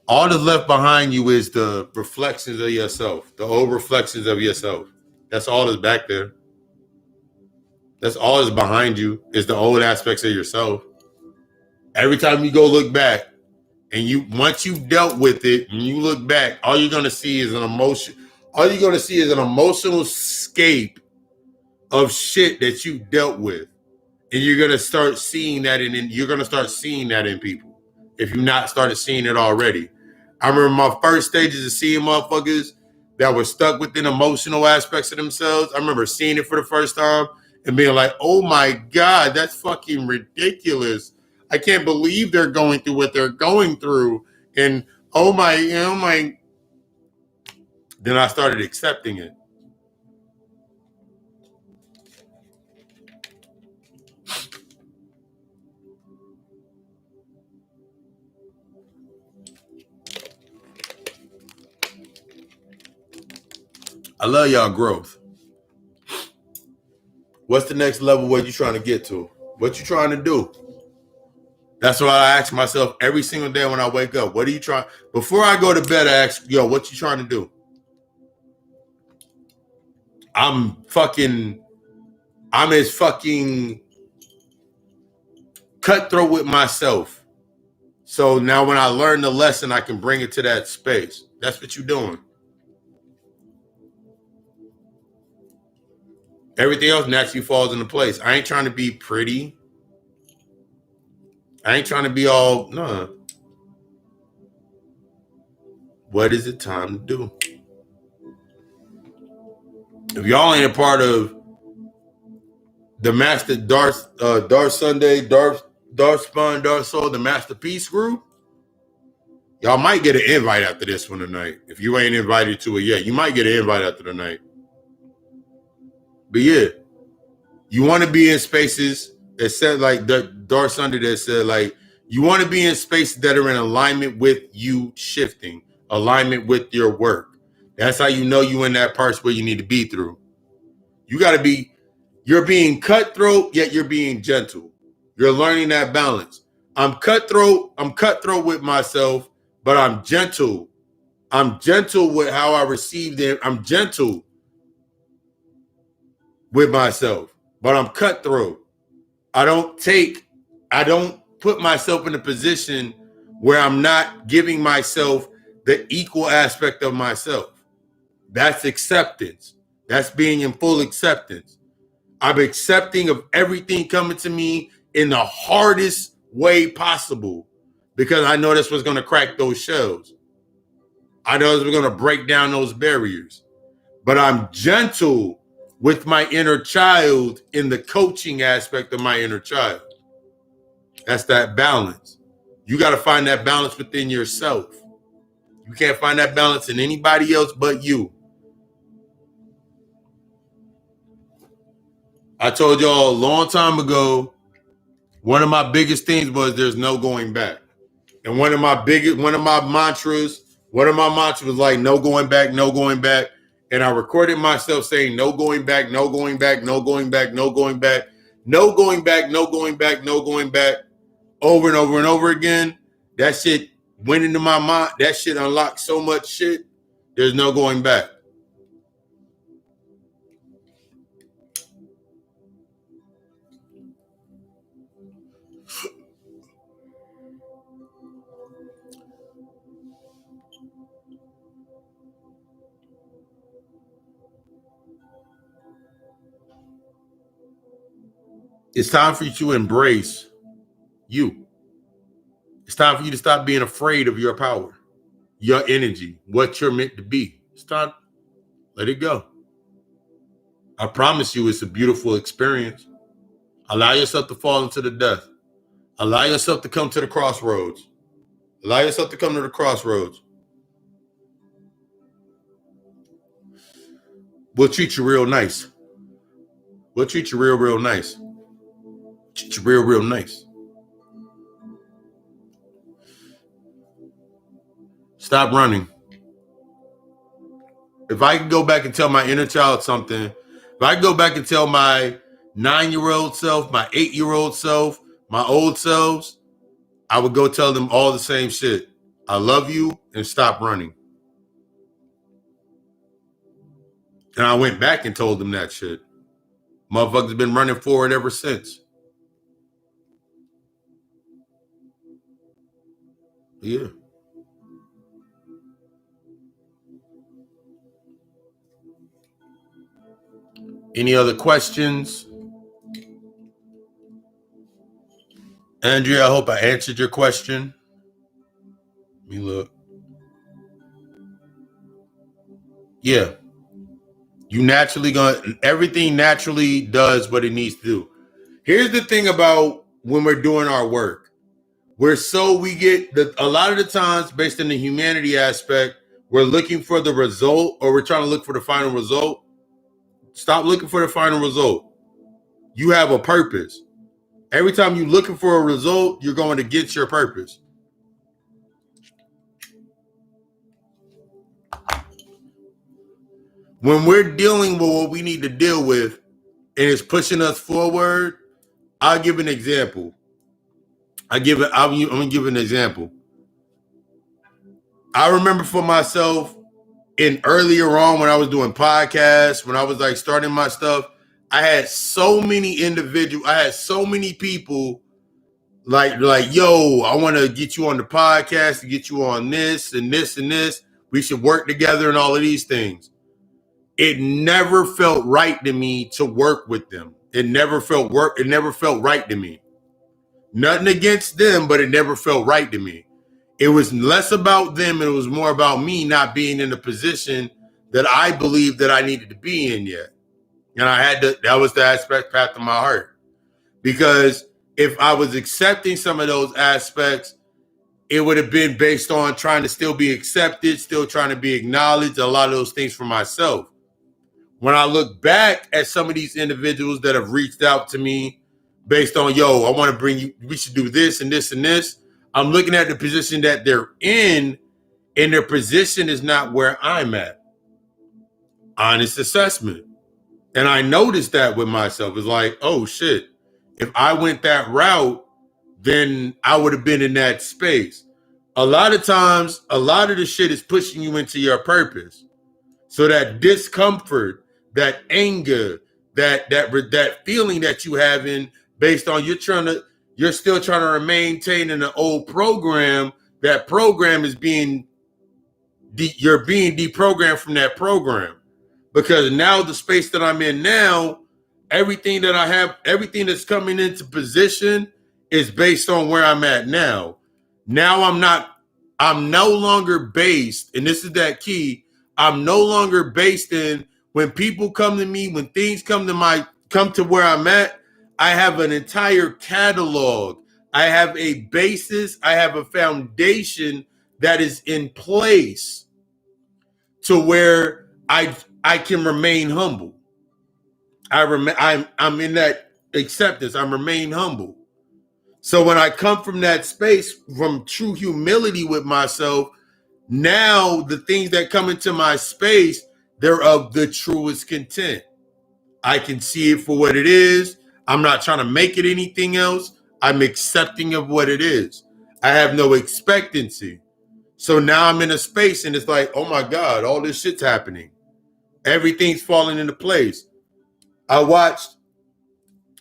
all that's left behind you is the reflections of yourself, the old reflections of yourself. That's all that's back there. That's all that's behind you is the old aspects of yourself. Every time you go look back, and once you've dealt with it and you look back, all you're gonna see is an emotion. All you're gonna see is an emotional escape of shit that you dealt with. And you're gonna start seeing that in people if you've not started seeing it already. I remember my first stages of seeing motherfuckers that were stuck within emotional aspects of themselves. I remember seeing it for the first time and being like, oh my God, that's fucking ridiculous. I can't believe they're going through what they're going through. And oh my. Then I started accepting it. I love y'all growth. What's the next level? What you trying to get to? What you trying to do? That's what I ask myself every single day when I wake up. What are you trying? Before I go to bed, I ask, yo, what you trying to do? I'm as fucking cutthroat with myself. So now when I learn the lesson, I can bring it to that space. That's what you're doing. Everything else naturally falls into place. I ain't trying to be pretty. I ain't trying to be all, nah. What is it time to do? If y'all ain't a part of the Master Darth Sunday, Darth Spawn, Darth Soul, the Masterpiece group, y'all might get an invite after this one tonight. If you ain't invited to it yet, you might get an invite after the night. But yeah, you want to be in spaces that said like the Darth Sunday that said like you want to be in spaces that are in alignment with you shifting, alignment with your work. That's how you know you in that part where you need to be through. You got to be. You're being cutthroat, yet you're being gentle. You're learning that balance. I'm cutthroat with myself, but I'm gentle. I'm gentle with how I receive them. I'm gentle with myself, but I'm cutthroat. I don't put myself in a position where I'm not giving myself the equal aspect of myself. That's acceptance. That's being in full acceptance. I'm accepting of everything coming to me in the hardest way possible because I know that's what's going to crack those shells. I know that's what's going to break down those barriers. But I'm gentle with my inner child in the coaching aspect of my inner child. That's that balance. You got to find that balance within yourself. You can't find that balance in anybody else but you. I told y'all a long time ago, One of my biggest things was there's no going back. And one of my mantras was like, no going back, no going back. And I recorded myself saying, no going back, no going back, no going back, no going back, no going back, no going back, no going back, over and over and over again. That shit went into my mind. That shit unlocked so much shit. There's no going back. It's time for you to embrace you. It's time for you to stop being afraid of your power, your energy, what you're meant to be. It's time. Let it go. I promise you it's a beautiful experience. Allow yourself to fall into the death. Allow yourself to come to the crossroads. Allow yourself to come to the crossroads. We'll treat you real nice. We'll treat you real, real nice. Treat you real, real nice. Stop running. If I could go back and tell my inner child something, if I could go back and tell my 9-year-old self, my 8-year-old self, my old selves, I would go tell them all the same shit. I love you and stop running. And I went back and told them that shit. Motherfuckers been running forward ever since. Yeah. Any other questions? Andrea, I hope I answered your question. Let me look. Yeah. You naturally everything naturally does what it needs to do. Here's the thing about when we're doing our work. We get a lot of the times based on the humanity aspect, we're looking for the result or we're trying to look for the final result. Stop looking for the final result. You have a purpose. Every time you're looking for a result, you're going to get your purpose. When we're dealing with what we need to deal with and it's pushing us forward, I'll give an example. I'm gonna give an example. I remember for myself in earlier on when I was doing podcasts, when I was like starting my stuff, I had so many people like, yo, I want to get you on the podcast to get you on this and this and this. We should work together and all of these things. It never felt right to me to work with them. It never felt right to me. Nothing against them, but it never felt right to me. It was less about them and it was more about me not being in the position that I believed that I needed to be in yet. And that was the aspect path of my heart. Because if I was accepting some of those aspects, it would have been based on trying to still be accepted, still trying to be acknowledged, a lot of those things for myself. When I look back at some of these individuals that have reached out to me based on, yo, I want to bring you, we should do this and this and this. I'm looking at the position that they're in, and their position is not where I'm at. Honest assessment. And I noticed that with myself. It's like, oh shit, if I went that route, then I would have been in that space. A lot of times, a lot of the shit is pushing you into your purpose. So that discomfort, that anger, that feeling that you have in based on you're still trying to maintain in an old program. That program is you're being deprogrammed from that program, because now the space that I'm in now, everything that I have, everything that's coming into position is based on where I'm at now. Now I'm no longer based, and this is that key. I'm no longer based in when people come to me, when things come to where I'm at. I have an entire catalog. I have a basis. I have a foundation that is in place to where I can remain humble. I'm in that acceptance. I'm remain humble. So when I come from that space, from true humility with myself, now the things that come into my space, they're of the truest content. I can see it for what it is. I'm not trying to make it anything else. I'm accepting of what it is. I have no expectancy. So now I'm in a space and it's like, oh my God, all this shit's happening. Everything's falling into place. I watched,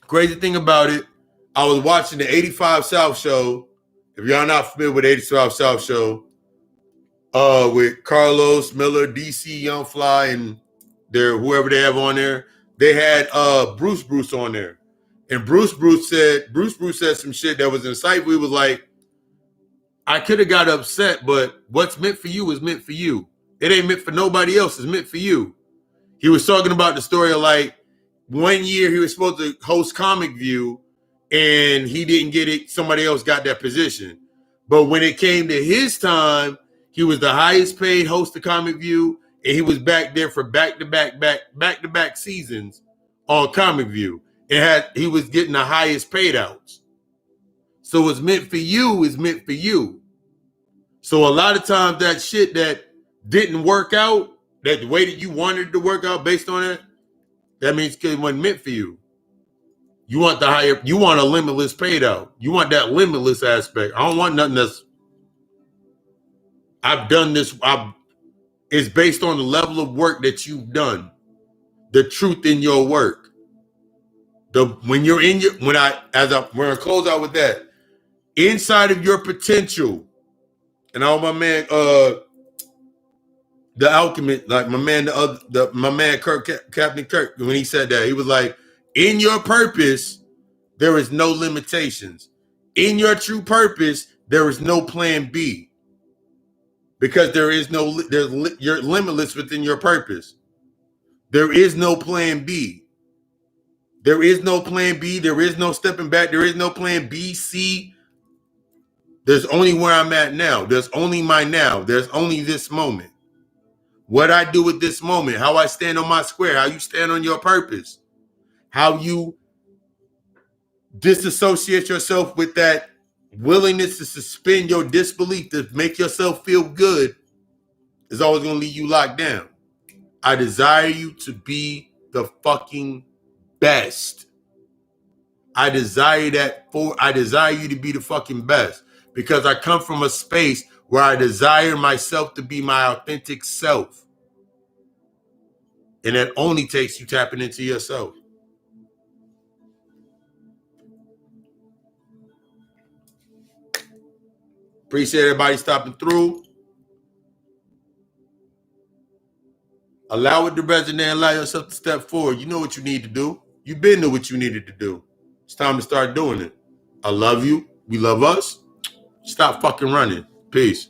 crazy thing about it, I was watching the 85 South show. If y'all not familiar with 85 South show, with Carlos Miller, DC Young Fly, and their whoever they have on there, they had Bruce on there. And Bruce said some shit that was insightful. He was like, I could have got upset, but what's meant for you is meant for you. It ain't meant for nobody else. It's meant for you. He was talking about the story of like 1 year he was supposed to host Comic View and he didn't get it. Somebody else got that position. But when it came to his time, he was the highest paid host of Comic View, and he was back there for back-to-back seasons on Comic View. He was getting the highest paid outs. So what's meant for you is meant for you. So a lot of times that shit that didn't work out, that the way that you wanted it to work out based on it, that means it wasn't meant for you. You want you want a limitless paid out. You want that limitless aspect. I don't want nothing that's, I've done this. It's based on the level of work that you've done, the truth in your work. When you're in your, we're gonna close out with that. Inside of your potential, and all my man, the alchemist, like my man, my man Captain Kirk, when he said that, he was like, in your purpose, there is no limitations. In your true purpose, there is no plan B. Because you're limitless within your purpose. There is no plan B. There is no plan B. There is no stepping back. There is no plan B, C. There's only where I'm at now. There's only my now. There's only this moment. What I do with this moment, how I stand on my square, how you stand on your purpose, how you disassociate yourself with that willingness to suspend your disbelief to make yourself feel good is always going to leave you locked down. I desire you to be the fucking best. I desire you to be the fucking best because I come from a space where I desire myself to be my authentic self. And that only takes you tapping into yourself. Appreciate everybody stopping through. Allow it to resonate. Allow yourself to step forward. You know what you need to do. You've been to what you needed to do. It's time to start doing it. I love you. We love us. Stop fucking running. Peace.